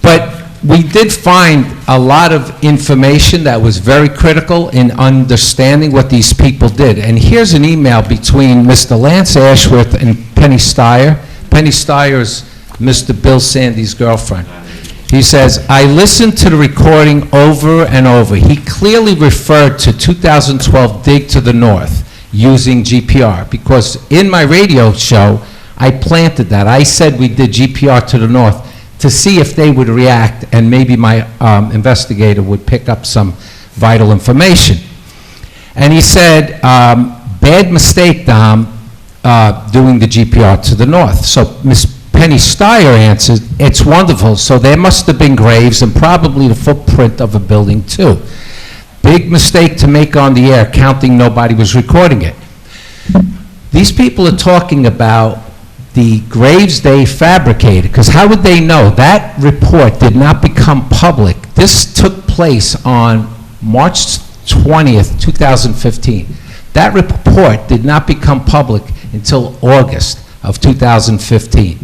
Speaker 3: But we did find a lot of information that was very critical in understanding what these people did. And here's an email between Mr. Lance Ashworth and Penny Steyer. Penny Steyer is Mr. Bill Sandy's girlfriend. He says, I listened to the recording over and over. He clearly referred to 2012 Dig to the North using GPR, because in my radio show, I planted that. I said we did GPR to the north to see if they would react, and maybe my investigator would pick up some vital information. And he said, bad mistake, Dom, doing the GPR to the north. So Ms. Penny Steyer answered, it's wonderful. So there must have been graves and probably the footprint of a building too. Big mistake to make on the air, counting nobody was recording it. These people are talking about the graves they fabricated, because how would they know? That report did not become public. This took place on March 20th, 2015. That report did not become public until August of 2015.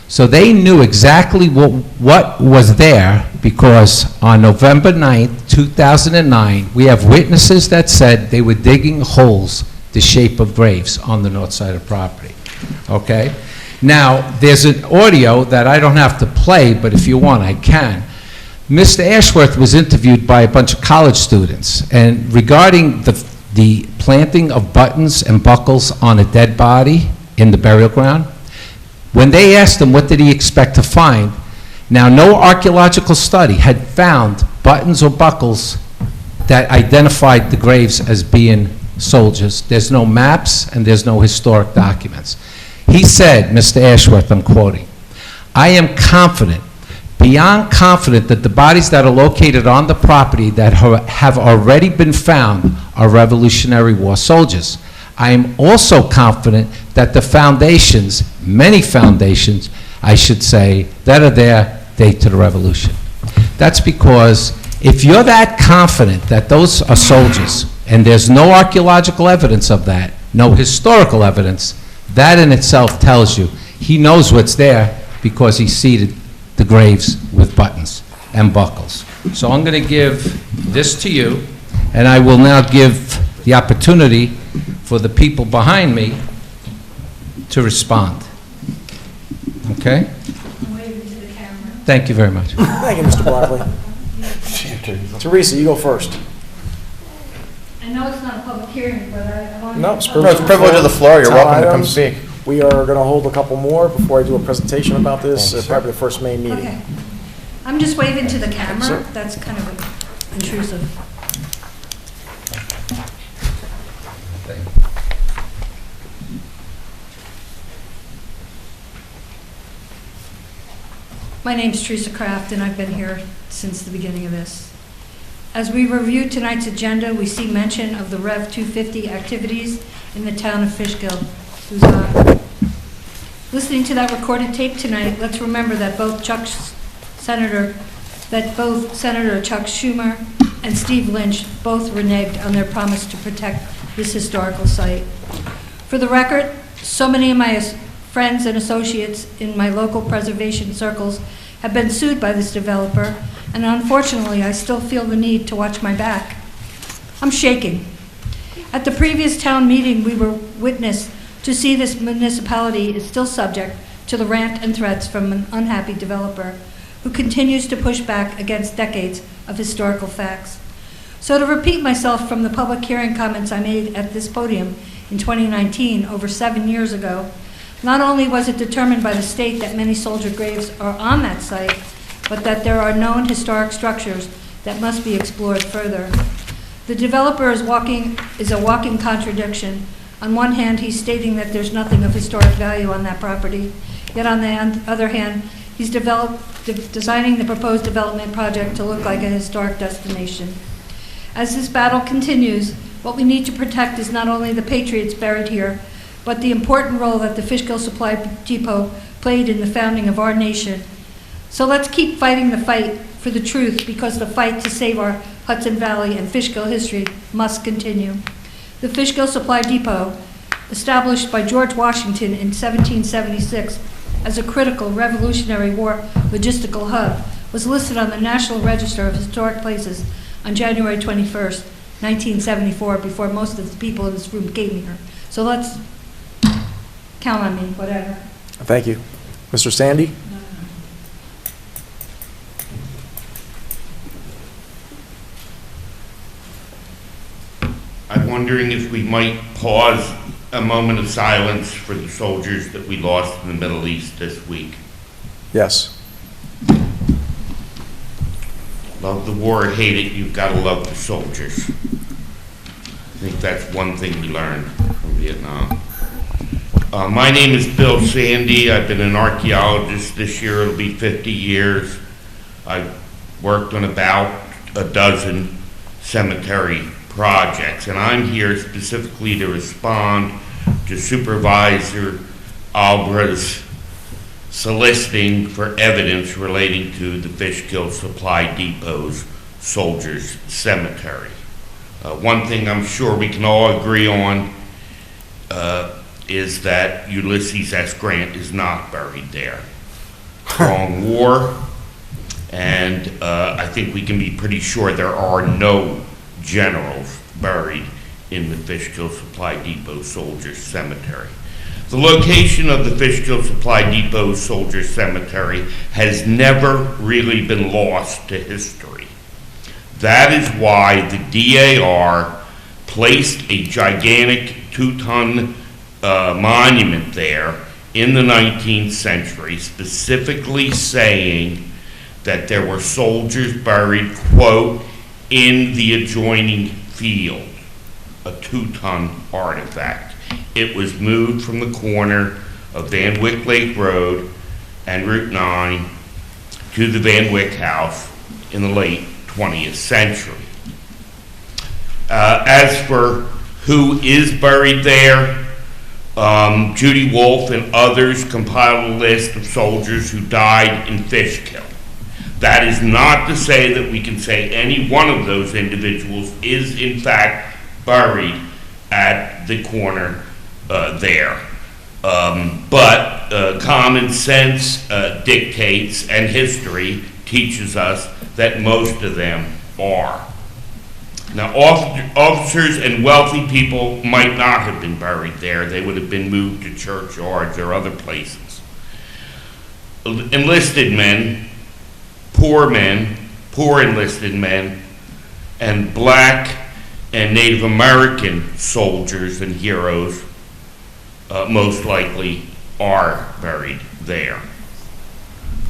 Speaker 3: So they knew exactly what was there, because on November 9th, 2009, we have witnesses that said they were digging holes the shape of graves on the north side of property. Okay? Now, there's an audio that I don't have to play, but if you want, I can. Mr. Ashworth was interviewed by a bunch of college students, and regarding the planting of buttons and buckles on a dead body in the burial ground, when they asked him what did he expect to find, now no archaeological study had found buttons or buckles that identified the graves as being soldiers. There's no maps and there's no historic documents. He said, Mr. Ashworth, I'm quoting, I am confident, beyond confident, that the bodies that are located on the property that have already been found are Revolutionary War soldiers. I am also confident that the foundations, many foundations, I should say, that are there date to the Revolution. That's because if you're that confident that those are soldiers, and there's no archaeological evidence of that, no historical evidence, that in itself tells you he knows what's there because he seeded the graves with buttons and buckles. So I'm going to give this to you, and I will now give the opportunity for the people behind me to respond. Okay? Thank you very much.
Speaker 1: Thank you, Mr. Blackley. Teresa, you go first.
Speaker 8: I know it's not a public hearing, but I want to...
Speaker 1: No, it's
Speaker 2: privilege of the floor. You're welcome to come speak.
Speaker 1: We are going to hold a couple more before I do a presentation about this, probably the first main meeting.
Speaker 8: Okay. I'm just waving to the camera.
Speaker 1: Sure.
Speaker 8: That's kind of intrusive. My name's Teresa Kraft, and I've been here since the beginning of this. As we review tonight's agenda, we see mention of the Rev 250 activities in the town of Fishkill. Listening to that recorded tape tonight, let's remember that both Senator Chuck Schumer and Steve Lynch both reneged on their promise to protect this historical site. For the record, so many of my friends and associates in my local preservation circles have been sued by this developer, and unfortunately, I still feel the need to watch my back. I'm shaking. At the previous town meeting, we were witness to see this municipality is still subject to the rant and threats from an unhappy developer who continues to push back against decades of historical facts. So to repeat myself from the public hearing comments I made at this podium in 2019, over 7 years ago, not only was it determined by the state that many soldier graves are on that site, but that there are known historic structures that must be explored further. The developer is a walking contradiction. On one hand, he's stating that there's nothing of historic value on that property, yet on the other hand, he's designing the proposed development project to look like a historic destination. As this battle continues, what we need to protect is not only the patriots buried here, but the important role that the Fishkill Supply Depot played in the founding of our nation. So let's keep fighting the fight for the truth, because the fight to save our Hudson Valley and Fishkill history must continue. The Fishkill Supply Depot, established by George Washington in 1776 as a critical Revolutionary War logistical hub, was listed on the National Register of Historic Places on January 21st, 1974, before most of the people in this room came here. So let's count on me, whatever.
Speaker 1: Thank you. Mr. Sandy?
Speaker 9: I'm wondering if we might pause a moment of silence for the soldiers that we lost in the Middle East this week.
Speaker 1: Yes.
Speaker 9: Love the war or hate it, you've got to love the soldiers. I think that's one thing we learned from Vietnam. My name is Bill Sandy. I've been an archaeologist this year. It'll be 50 years. I've worked on about a dozen cemetery projects, and I'm here specifically to respond to Supervisor Albra's soliciting for evidence relating to the Fishkill Supply Depot's Soldiers Cemetery. One thing I'm sure we can all agree on is that Ulysses S. Grant is not buried there. Wrong war, and I think we can be pretty sure there are no generals buried in the Fishkill Supply Depot Soldiers Cemetery. The location of the Fishkill Supply Depot Soldiers Cemetery has never really been lost to history. That is why the DAR placed a gigantic 2-ton monument there in the 19th century, specifically saying that there were soldiers buried, quote, in the adjoining field, a 2-ton artifact. It was moved from the corner of Van Wyck Lake Road and Route 9 to the Van Wyck House in the late 20th century. As for who is buried there, Judy Wolfe and others compiled a list of soldiers who died in Fishkill. That is not to say that we can say any one of those individuals is in fact buried at the corner there. But common sense dictates, and history teaches us that most of them are. Now, officers and wealthy people might not have been buried there. They would have been moved to churchyards or other places. Enlisted men, poor enlisted men, and black and Native American soldiers and heroes most likely are buried there.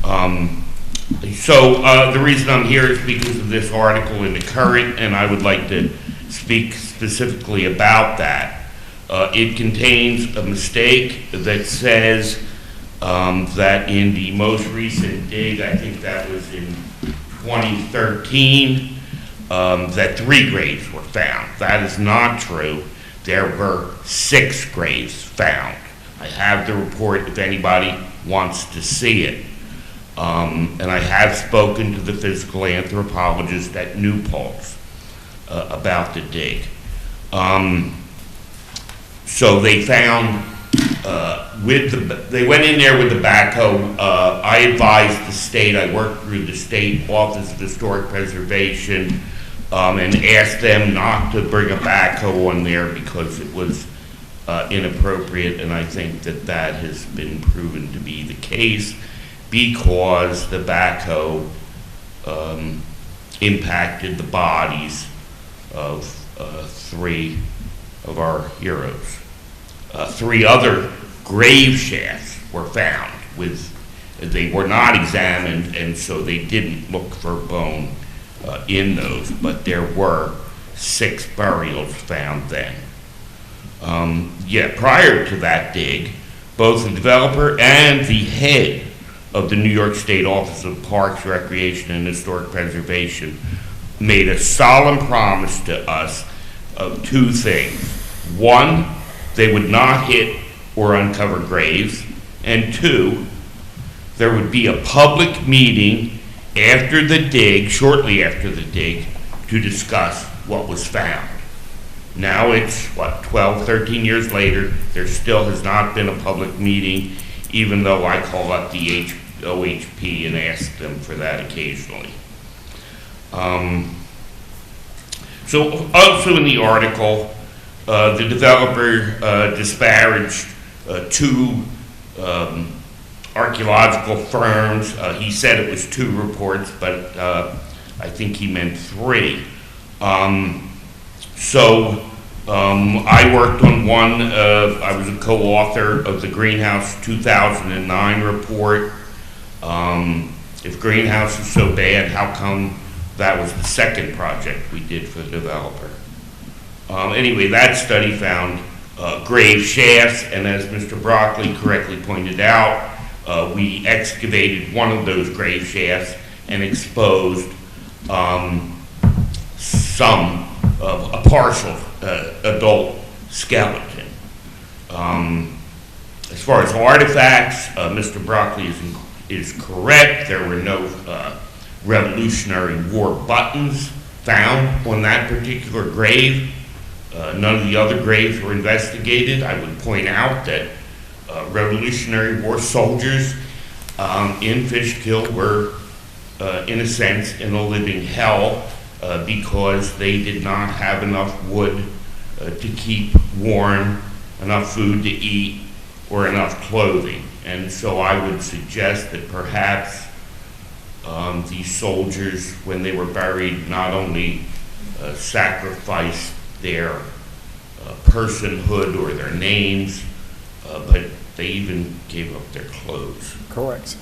Speaker 9: The reason I'm here is because of this article in the Current, and I would like to speak specifically about that. It contains a mistake that says that in the most recent dig, I think that was in 2013, that 3 graves were found. That is not true. There were 6 graves found. I have the report if anybody wants to see it. And I have spoken to the physical anthropologist at New Paltz about the dig. So they found, they went in there with the backhoe. I advised the state, I worked through the State Office of Historic Preservation, and asked them not to bring a backhoe on there because it was inappropriate, and I think that that has been proven to be the case. because the backhoe impacted the bodies of 3 of our heroes. 3 other grave shafts were found they were not examined, and so they didn't look for bone in those, but there were 6 burials found then. Prior to that dig, both the developer and the head of the New York State Office of Parks, Recreation, and Historic Preservation made a solemn promise to us of 2 things. 1, they would not hit or uncover graves, and 2, there would be a public meeting after the dig, shortly after the dig, to discuss what was found. Now it's, 12, 13 years later, there still has not been a public meeting, even though I call up the OHP and ask them for that occasionally. So also in the article, the developer disparaged 2 archaeological firms. He said it was 2 reports, but I think he meant 3. I worked on one. I was a co-author of the Greenhouse 2009 report. If Greenhouse is so bad, how come that was the second project we did for the developer? Anyway, that study found grave shafts, and as Mr. Broccoli correctly pointed out, we excavated one of those grave shafts and exposed a partial adult skeleton. As far as artifacts, Mr. Broccoli is correct. There were no Revolutionary War buttons found on that particular grave. None of the other graves were investigated. I would point out that Revolutionary War soldiers in Fishkill were, in a sense, in a living hell because they did not have enough wood to keep warm, enough food to eat, or enough clothing. And so I would suggest that perhaps these soldiers, when they were buried, not only sacrificed their personhood or their names, but they even gave up their clothes.
Speaker 1: Correct.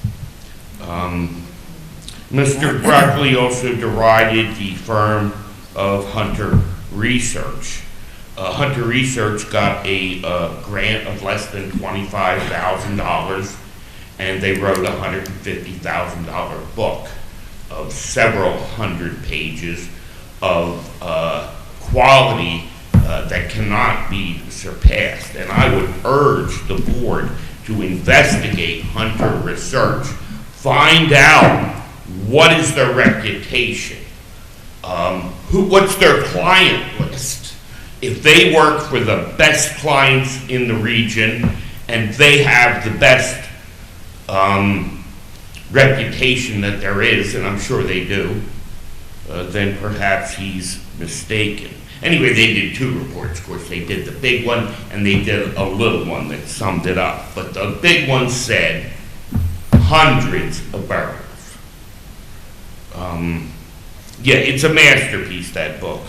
Speaker 9: Mr. Broccoli also derided the firm of Hunter Research. Hunter Research got a grant of less than $25,000, and they wrote a $150,000 book of several hundred pages of quality that cannot be surpassed. And I would urge the board to investigate Hunter Research, find out what is their reputation, what's their client list. If they work for the best clients in the region and they have the best reputation that there is, and I'm sure they do, then perhaps he's mistaken. Anyway, they did 2 reports. Of course, they did the big one and they did a little one that summed it up. But the big one said hundreds of barrels. It's a masterpiece, that book.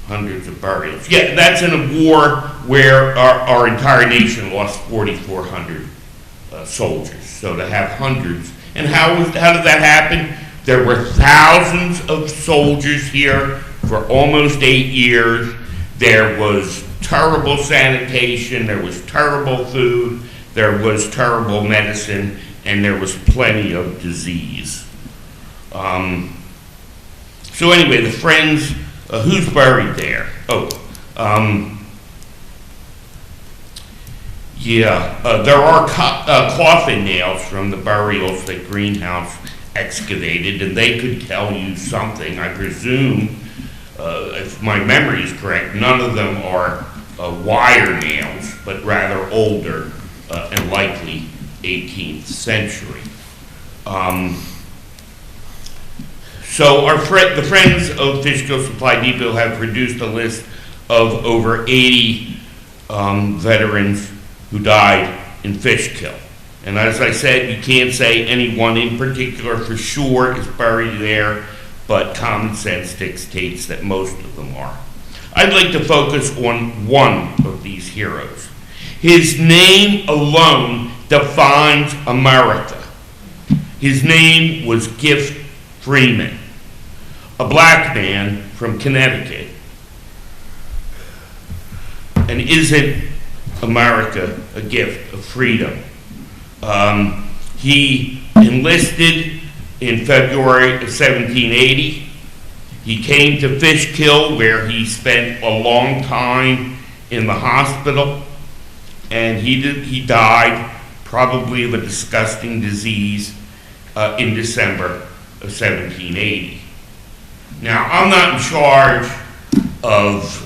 Speaker 9: Hundreds of burials. Yeah, that's in a war where our entire nation lost 4,400 soldiers. So to have hundreds. And how did that happen? There were thousands of soldiers here for almost 8 years. There was terrible sanitation, there was terrible food, there was terrible medicine, and there was plenty of disease. So anyway, the Friends, who's buried there? There are coffin nails from the burials that Greenhouse excavated, and they could tell you something. I presume, if my memory is correct, none of them are wire nails, but rather older and likely 18th century. So the Friends of Fishkill Supply Depot have produced a list of over 80 veterans who died in Fishkill. And as I said, you can't say anyone in particular for sure is buried there, but common sense dictates that most of them are. I'd like to focus on one of these heroes. His name alone defines America. His name was Gift Freeman, a black man from Connecticut. And isn't America a gift of freedom? He enlisted in February of 1780. He came to Fishkill, where he spent a long time in the hospital, and he died probably of a disgusting disease in December of 1780. Now, I'm not in charge of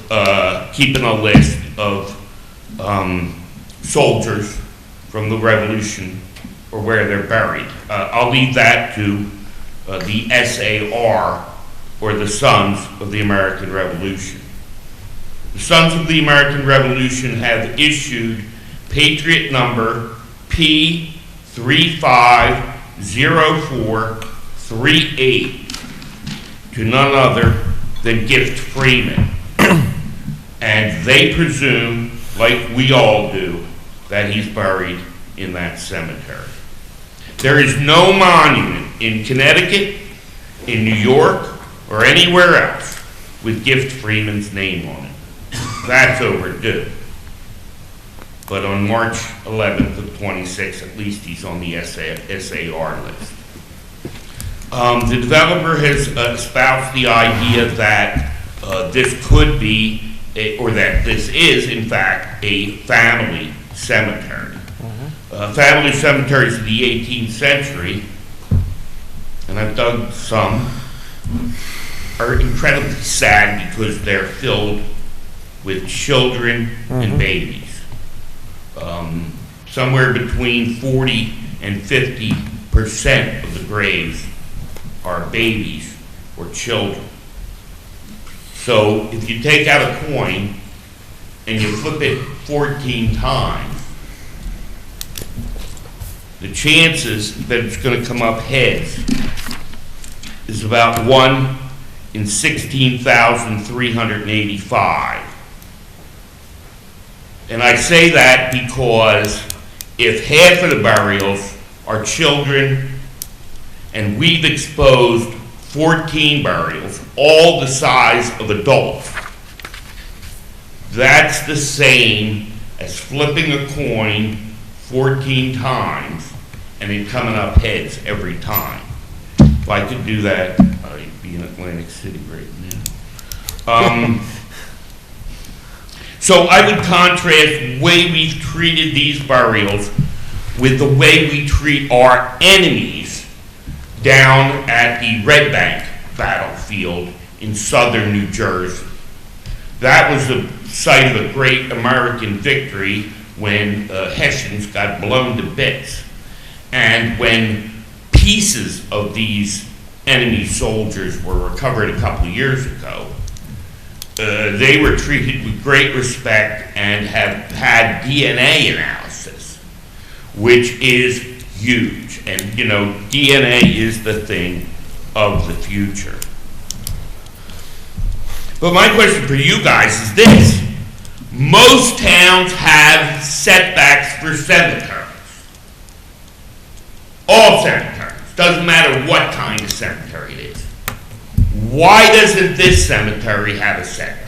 Speaker 9: keeping a list of soldiers from the Revolution or where they're buried. I'll leave that to the SAR, or the Sons of the American Revolution. The Sons of the American Revolution have issued Patriot number P350438 to none other than Gift Freeman. And they presume, like we all do, that he's buried in that cemetery. There is no monument in Connecticut, in New York, or anywhere else with Gift Freeman's name on it. That's overdue. But on March 11th of 26, at least he's on the SAR list. The developer has espoused the idea that this could be, or that this is, in fact, a family cemetery. Family cemeteries of the 18th century, and I've dug some, are incredibly sad because they're filled with children and babies. Somewhere between 40 and 50% of the graves are babies or children. So if you take out a coin and you flip it 14 times, the chances that it's going to come up heads is about 1 in 16,385. And I say that because if half of the burials are children, and we've exposed 14 burials, all the size of adults, that's the same as flipping a coin 14 times and it coming up heads every time. If I could do that, I'd be in Atlantic City right now. So I would contrast the way we've treated these burials with the way we treat our enemies down at the Red Bank battlefield in southern New Jersey. That was the site of a great American victory when Hessians got blown to bits. And when pieces of these enemy soldiers were recovered a couple of years ago, they were treated with great respect and have had DNA analysis, which is huge. And, you know, DNA is the thing of the future. But my question for you guys is this. Most towns have setbacks for cemeteries. All cemeteries. Doesn't matter what kind of cemetery it is. Why doesn't this cemetery have a setback?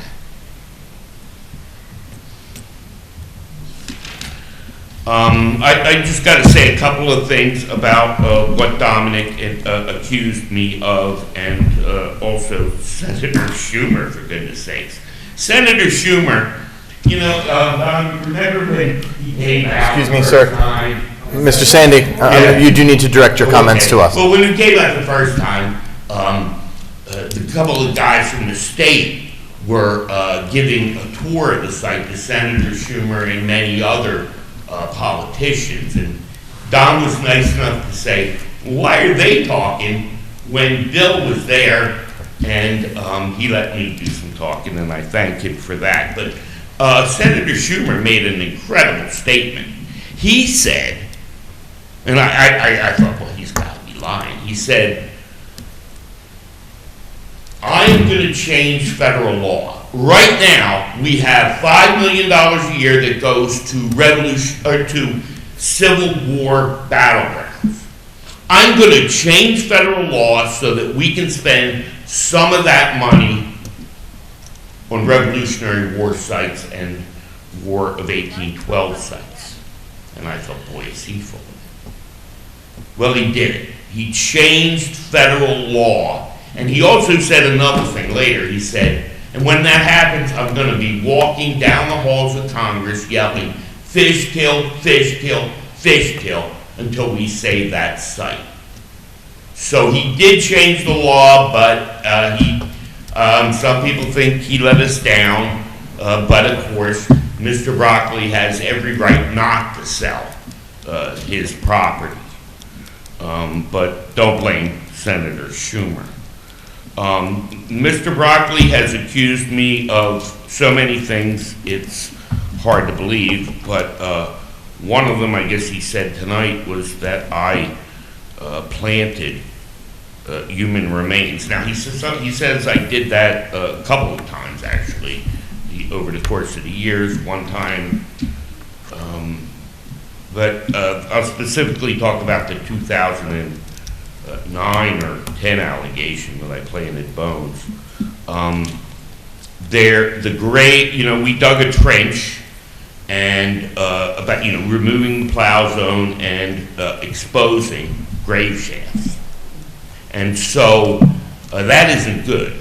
Speaker 9: I just got to say a couple of things about what Dominic accused me of, and also Senator Schumer, for goodness sakes. Senator Schumer, you know, remember when he came out?
Speaker 2: Excuse me,
Speaker 9: the
Speaker 2: sir.
Speaker 9: first time?
Speaker 2: Mr. Sandy, you do need to direct your comments to us.
Speaker 9: Well, when he came out the first time, the couple of guys from the state were giving a tour of the site to Senator Schumer and many other politicians. And Don was nice enough to say, why are they talking when Bill was there? And he let me do some talking, and I thank him for that. But Senator Schumer made an incredible statement. He said, and I thought, well, he's got to be lying. He said, I am going to change federal law. Right now, we have $5 million a year that goes to Civil War battlegrounds. I'm going to change federal law so that we can spend some of that money on Revolutionary War sites and War of 1812 sites. And I thought, boy, is he full of it. Well, he did it. He changed federal law. And he also said another thing later. He said, and when that happens, I'm going to be walking down the halls of Congress yelling, Fishkill, Fishkill, Fishkill, until we save that site. So he did change the law, but some people think he let us down. But of course, Mr. Broccoli has every right not to sell his property. But don't blame Senator Schumer. Mr. Broccoli has accused me of so many things, it's hard to believe, but one of them, I guess he said tonight, was that I planted human remains. Now, he says I did that a couple of times, actually, over the course of the years. One time, but I'll specifically talk about the 2009 or 10 allegation that I planted bones. The grave, we dug a trench and about removing the plow zone and exposing grave shafts, and so that isn't good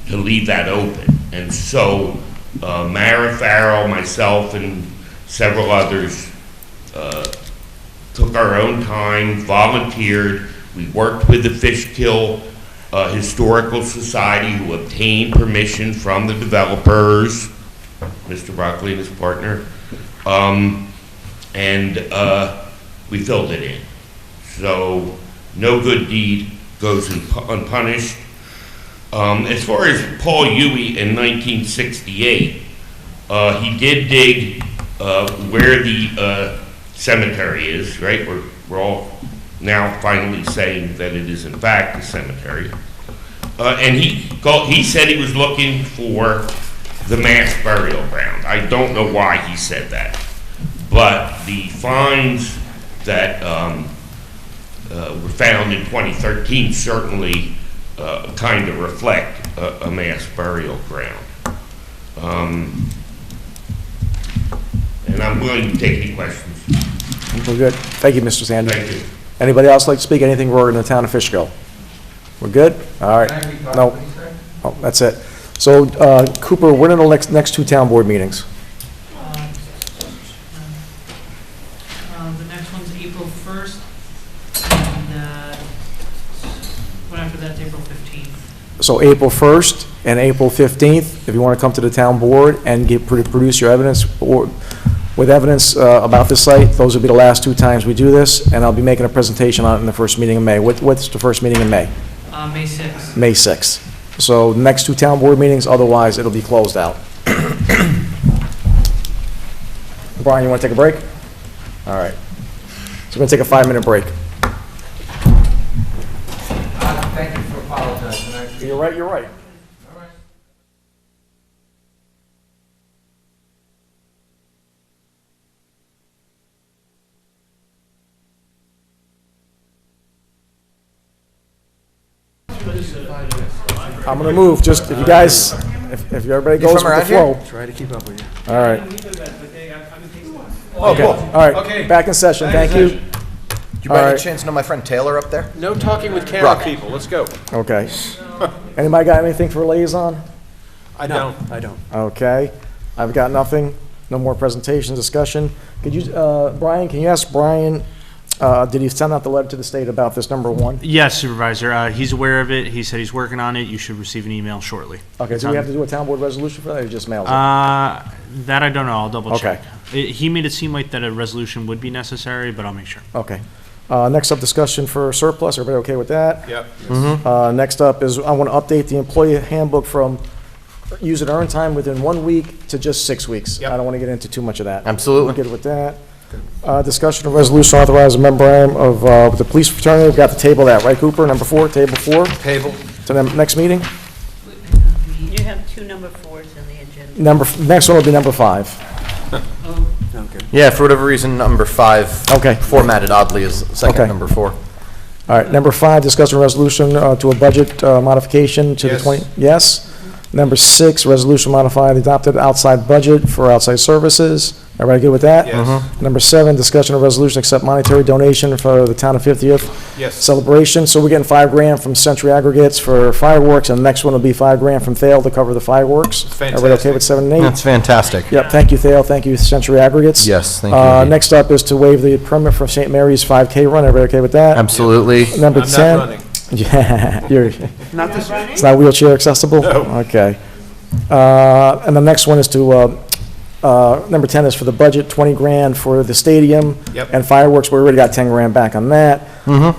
Speaker 9: to leave that open. And so Mara Farrell, myself, and several others took our own time, volunteered. We worked with the Fishkill Historical Society, who obtained permission from the developers, Mr. Broccoli and his partner, and we filled it in. So no good deed goes unpunished. As far as Paul Huey in 1968, he did dig where the cemetery is, right? We're all now finally saying that it is in fact a cemetery. And he said he was looking for the mass burial ground. I don't know why he said that, but the finds that were found in 2013 certainly kind of reflect a mass burial ground. And I'm willing to take any questions.
Speaker 1: We're good. Thank you, Mr. Sandy.
Speaker 9: Thank you.
Speaker 1: Anybody else like to speak anything regarding the town of Fishkill? We're good? All right. No. Oh, that's it. So, Cooper, when are the next two town board meetings?
Speaker 19: The next one's April 1st, and one after that's April 15th.
Speaker 1: So April 1st and April 15th, if you want to come to the town board and produce your evidence or with evidence about the site, those will be the last two times we do this, and I'll be making a presentation on it in the first meeting in May. What's the first meeting in May?
Speaker 19: May 6th.
Speaker 1: May 6th. So next two town board meetings, otherwise it'll be closed out. Brian, you want to take a break? All right. So we're going to take a 5-minute break.
Speaker 3: Thank you for apologizing.
Speaker 1: You're right, you're right. I'm going to move, just if you guys, if everybody goes with the flow.
Speaker 15: Try to keep up with you.
Speaker 1: All right.
Speaker 2: Oh,
Speaker 1: Okay,
Speaker 2: cool.
Speaker 1: all right,
Speaker 5: Okay.
Speaker 1: back in session, thank you.
Speaker 2: Do you
Speaker 1: All
Speaker 2: by any
Speaker 1: right.
Speaker 2: chance know my friend Taylor up there?
Speaker 5: No talking with camera
Speaker 2: Brock.
Speaker 5: people, let's go.
Speaker 1: Okay. Anybody got anything for liaison?
Speaker 5: I don't.
Speaker 15: I don't.
Speaker 1: Okay, I've got nothing, no more presentation, discussion. Could you, Brian, can you ask Brian, did he send out the letter to the state about this number one?
Speaker 10: Yes, Supervisor. He's aware of it. He said he's working on it. You should receive an email shortly.
Speaker 1: Okay, do we have to do a town board resolution for that, or just mail it?
Speaker 10: That I don't know. I'll double check.
Speaker 1: Okay.
Speaker 10: He made it seem like that a resolution would be necessary, but I'll make sure.
Speaker 1: Okay. Next up, discussion for surplus, everybody okay with that?
Speaker 5: Yep.
Speaker 1: Next up is, I want to update the employee handbook from use it earned time within 1 week to just 6 weeks. I don't want to get into too much of that.
Speaker 2: Absolutely.
Speaker 1: We're good with that. Discussion of resolution authorizing memorandum of the police fraternity. We've got the table that, right, Cooper? Number 4, table 4?
Speaker 5: Table.
Speaker 1: To the next meeting?
Speaker 6: You have 2 number 4s in the agenda.
Speaker 1: Next one will be number 5.
Speaker 2: Yeah, for whatever reason, number 5.
Speaker 1: Okay.
Speaker 2: Formatted oddly as second
Speaker 1: Okay.
Speaker 2: number 4.
Speaker 1: All right, number 5, discussion resolution to a budget modification to the
Speaker 5: Yes.
Speaker 1: 20, yes. Number 6, resolution modifying the adopted outside budget for outside services. Everybody good with that?
Speaker 5: Yes.
Speaker 1: Number 7, discussion of resolution accept monetary donation for the town of 50th
Speaker 5: Yes.
Speaker 1: celebration. So we're getting $5,000 from Century Aggregates for fireworks, and the next one will be $5,000 from Thale to cover the fireworks. Everybody okay with 7 and 8?
Speaker 2: That's fantastic.
Speaker 1: Yep, thank you, Thale, thank you, Century Aggregates.
Speaker 2: Yes, thank you.
Speaker 1: Next up is to waive the permit for St. Mary's 5K run. Everybody okay with that?
Speaker 2: Absolutely.
Speaker 1: Number
Speaker 5: I'm not
Speaker 1: 10.
Speaker 5: running.
Speaker 1: Yeah, you're,
Speaker 15: Not this
Speaker 1: it's not wheelchair accessible?
Speaker 5: No.
Speaker 1: Okay. And the next one is to, number 10 is for the budget, $20,000 for the stadium.
Speaker 5: Yep.
Speaker 1: And fireworks, we already got $10,000 back on that.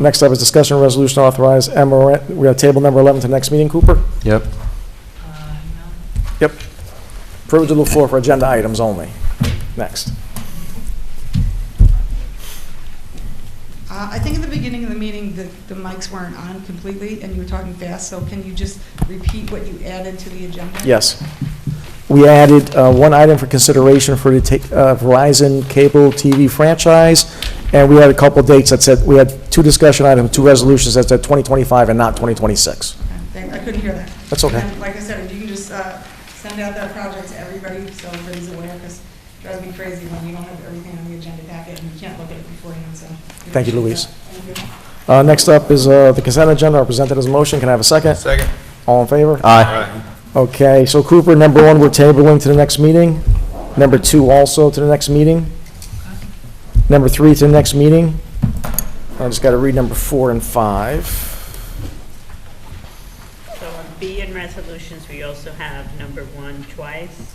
Speaker 1: Next up is discussion resolution authorize we have table number 11 to next meeting, Cooper?
Speaker 2: Yep.
Speaker 1: Yep. Privilege of the floor for agenda items only. Next.
Speaker 11: I think at the beginning of the meeting, the mics weren't on completely, and you were talking fast, so can you just repeat what you added to the agenda?
Speaker 1: Yes. We added one item for consideration for the Verizon cable TV franchise, and we had a couple dates that said, we had 2 discussion items, 2 resolutions that said 2025 and not 2026.
Speaker 11: I couldn't hear that.
Speaker 1: That's okay.
Speaker 11: And like I said, if you can just send out that project to everybody, so everybody's aware, because it drives me crazy when you don't have everything on the agenda packet, and you can't look at it beforehand, so.
Speaker 1: Thank you, Louise.
Speaker 11: Thank you.
Speaker 1: Next up is the consent agenda, are presented as a motion. Can I have a second?
Speaker 5: Second.
Speaker 1: All in favor?
Speaker 2: Aye.
Speaker 1: Okay, so Cooper, number 1, we're tabling to the next meeting. Number 2, also to the next meeting. Number 3 to the next meeting. I just got to read number 4 and 5.
Speaker 6: So on B in resolutions, we also have number 1 twice.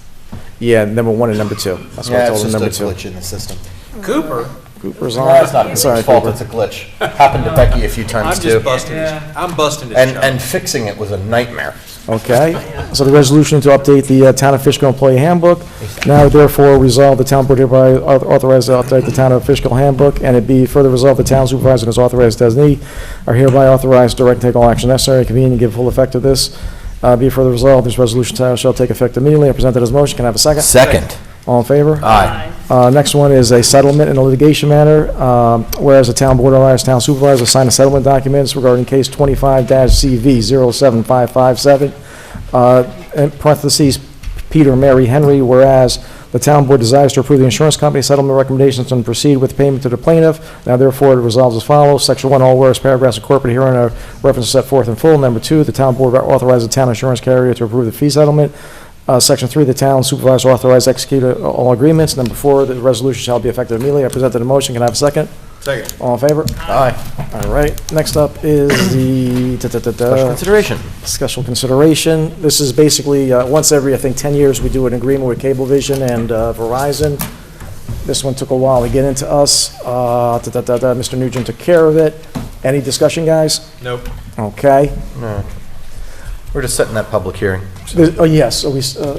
Speaker 1: Yeah, number 1 and number 2. That's what I
Speaker 2: Yeah,
Speaker 1: told
Speaker 2: it's
Speaker 1: him,
Speaker 2: just a
Speaker 1: number 2.
Speaker 2: glitch in the system.
Speaker 5: Cooper?
Speaker 1: Cooper's on.
Speaker 2: No, it's not
Speaker 1: Sorry,
Speaker 2: his fault,
Speaker 1: Cooper.
Speaker 2: it's a glitch. Happened to Becky a few times
Speaker 5: I'm
Speaker 2: too.
Speaker 5: just busting I'm busting his chops.
Speaker 2: And fixing it was a nightmare.
Speaker 1: Okay, so the resolution to update the Town of Fishkill Employee Handbook. Now therefore resolve the town board hereby authorize to update the Town of Fishkill Handbook, and it be further resolved the town supervisor and his authorized designee are hereby authorized to direct and take all action necessary, convene, and give full effect to this. Be it further resolved, this resolution shall take effect immediately and presented as motion. Can I have a second?
Speaker 2: Second.
Speaker 1: All in favor?
Speaker 2: Aye.
Speaker 1: Next one is a settlement in a litigation matter. Whereas the town board authorized town supervisor to sign the settlement documents regarding case 25-CV-07557. In parentheses, Peter and Mary Henry, whereas the town board desires to approve the insurance company settlement recommendations and proceed with payment to the plaintiff. Now therefore it resolves as follows. Section 1, all whereas paragraphs incorporated herein are references set forth in full. Number 2, the town board authorizes the town insurance carrier to approve the fee settlement. Section 3, the town supervisor authorized to execute all agreements. Number 4, the resolution shall be effective immediately. I presented a motion. Can I have a second?
Speaker 5: Second.
Speaker 1: All in favor?
Speaker 2: Aye.
Speaker 1: All right. Next up is the
Speaker 2: Special consideration.
Speaker 1: special consideration. This is basically once every, I think, 10 years, we do an agreement with Cablevision and Verizon. This one took a while to get into us. Mr. Nugent took care of it. Any discussion, guys?
Speaker 5: Nope.
Speaker 1: Okay.
Speaker 2: No. We're just setting that public hearing.
Speaker 1: Oh, yes. So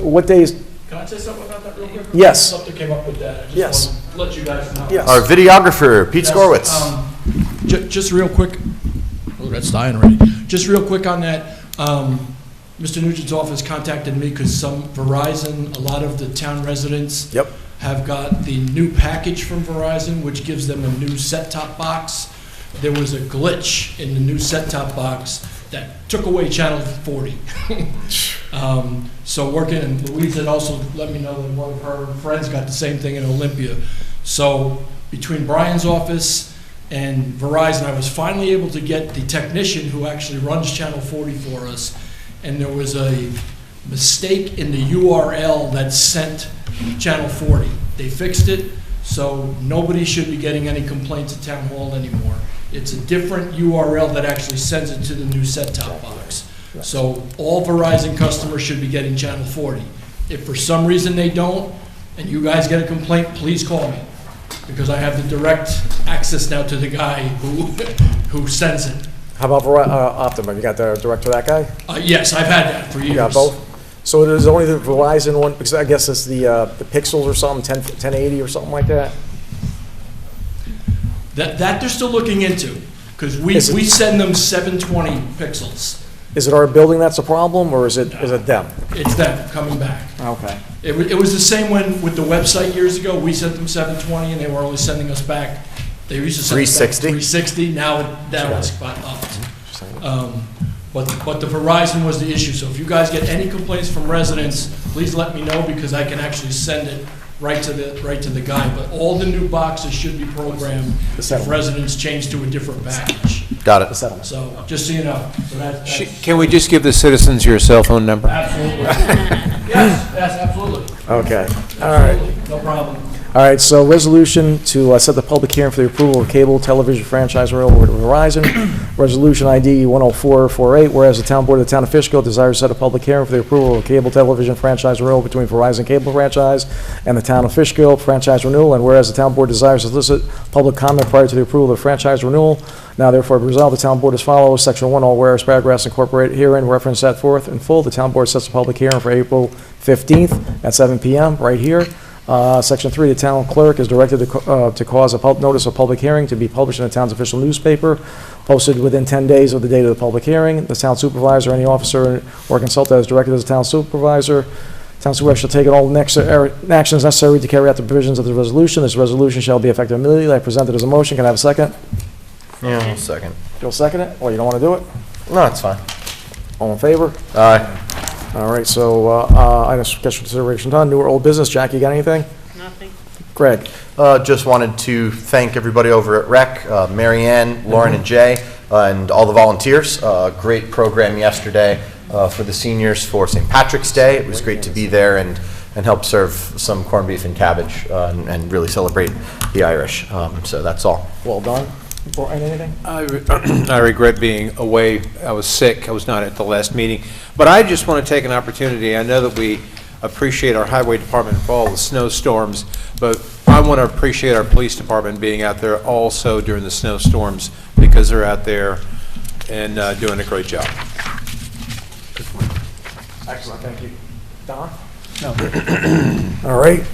Speaker 1: what days?
Speaker 12: Can I say something about that real quick?
Speaker 1: Yes.
Speaker 12: Something came up with that. I just
Speaker 1: Yes.
Speaker 12: wanted to let you guys know.
Speaker 1: Yes.
Speaker 2: Our videographer, Pete
Speaker 12: Yes,
Speaker 2: Skorwitz.
Speaker 12: Just real quick, oh, that's dying already. Just real quick on that, Mr. Nugent's office contacted me because Verizon, a lot of the town residents have got the new package from Verizon, which gives them a new set-top box. There was a glitch in the new set-top box that took away channel 40. So working, and Louise had also let me know that one of her friends got the same thing in Olympia. So between Brian's office and Verizon, I was finally able to get the technician who actually runs channel 40 for us, and there was a mistake in the URL that sent channel 40. They fixed it, so nobody should be getting any complaints at Town Hall anymore. It's a different URL that actually sends it to the new set-top box. So all Verizon customers should be getting channel 40. If for some reason they don't, and you guys get a complaint, please call me, because I have the direct access now to the guy who sends it.
Speaker 1: How about Optima? You got the director of that guy?
Speaker 12: Yes, I've had that for years.
Speaker 1: You got both? So it is only the Verizon one, because I guess it's the pixels or something, 1080 or something like that?
Speaker 12: That they're still looking into, because we
Speaker 1: Is it-
Speaker 12: send them 720 pixels.
Speaker 1: Is it our building that's a problem, or is it them?
Speaker 12: It's them coming back.
Speaker 1: Okay.
Speaker 12: It was the same when, with the website years ago, we sent them 720 and they were only sending us back, they used to send us back 360, now it's got upped. But the Verizon was the issue, so if you guys get any complaints from residents, please let me know, because I can actually send it right to the guy. But all the new boxes should be programmed if residents change to a different package.
Speaker 2: Got it.
Speaker 12: So, just so you know. So that's
Speaker 5: Can we just give the citizens your cell phone number?
Speaker 12: absolutely. Yes, absolutely.
Speaker 1: Okay, all right.
Speaker 12: No problem.
Speaker 1: All right, so resolution to set the public hearing for the approval of cable television franchise renewal with Verizon. Resolution ID 10448, whereas the town board of the town of Fishkill desires to set a public hearing for the approval of cable television franchise renewal between Verizon Cable Franchise and the town of Fishkill franchise renewal, and whereas the town board desires to solicit public comment prior to the approval of the franchise renewal, now therefore resolved, the town board as follows. Section 1, all whereas paragraphs incorporated herein reference set forth in full. The town board sets a public hearing for April 15th at 7 p.m. right here. Section 3, the town clerk is directed to cause a notice of public hearing to be published in the town's official newspaper, posted within 10 days of the date of the public hearing. The town supervisor, any officer or consultant as directed as a town supervisor. Town supervisor shall take all actions necessary to carry out the provisions of the resolution. This resolution shall be effective immediately. I present it as a motion. Can I have a second?
Speaker 2: Yeah, second.
Speaker 1: You'll second it? Or you don't want to do it?
Speaker 2: No, it's fine.
Speaker 1: All in favor?
Speaker 2: Aye.
Speaker 1: All right, so items for special consideration done. New or old business? Jack, you got anything?
Speaker 6: Nothing.
Speaker 1: Greg?
Speaker 2: Just wanted to thank everybody over at REC, Mary Ann, Lauren, and Jay, and all the volunteers. Great program yesterday for the seniors for St. Patrick's Day. It was great to be there and help serve some corned beef and cabbage and really celebrate the Irish. So that's all.
Speaker 1: Well done. Brian, anything?
Speaker 5: I regret being away. I was sick. I was not at the last meeting. But I just want to take an opportunity. I know that we appreciate our highway department for all the snowstorms, but I want to appreciate our police department being out there also during the snowstorms, because they're out there and doing a great job.
Speaker 1: Excellent, thank you. Don?
Speaker 5: No.
Speaker 1: All right.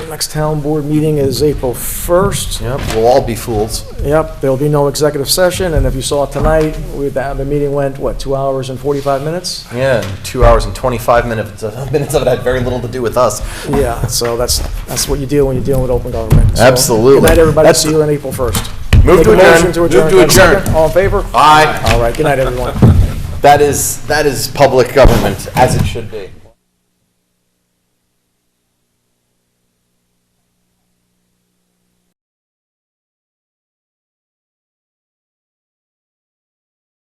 Speaker 1: Next town board meeting is April 1st.
Speaker 2: Yep, we'll all be fools.
Speaker 1: Yep, there'll be no executive session, and if you saw it tonight, the meeting went, what, 2 hours and 45 minutes?
Speaker 2: Yeah, and 2 hours and 25 minutes of it had very little to do with us.
Speaker 1: Yeah, so that's what you deal when you're dealing with open government. So,
Speaker 2: Absolutely.
Speaker 1: Good night, everybody. See you on April 1st.
Speaker 2: Move
Speaker 1: Make
Speaker 2: to
Speaker 1: a
Speaker 2: adjourn.
Speaker 1: motion to adjourn.
Speaker 2: Move to adjourn.
Speaker 1: Second? All in favor?
Speaker 2: Aye.
Speaker 1: All right, good night, everyone.
Speaker 2: That is public government, as it should be.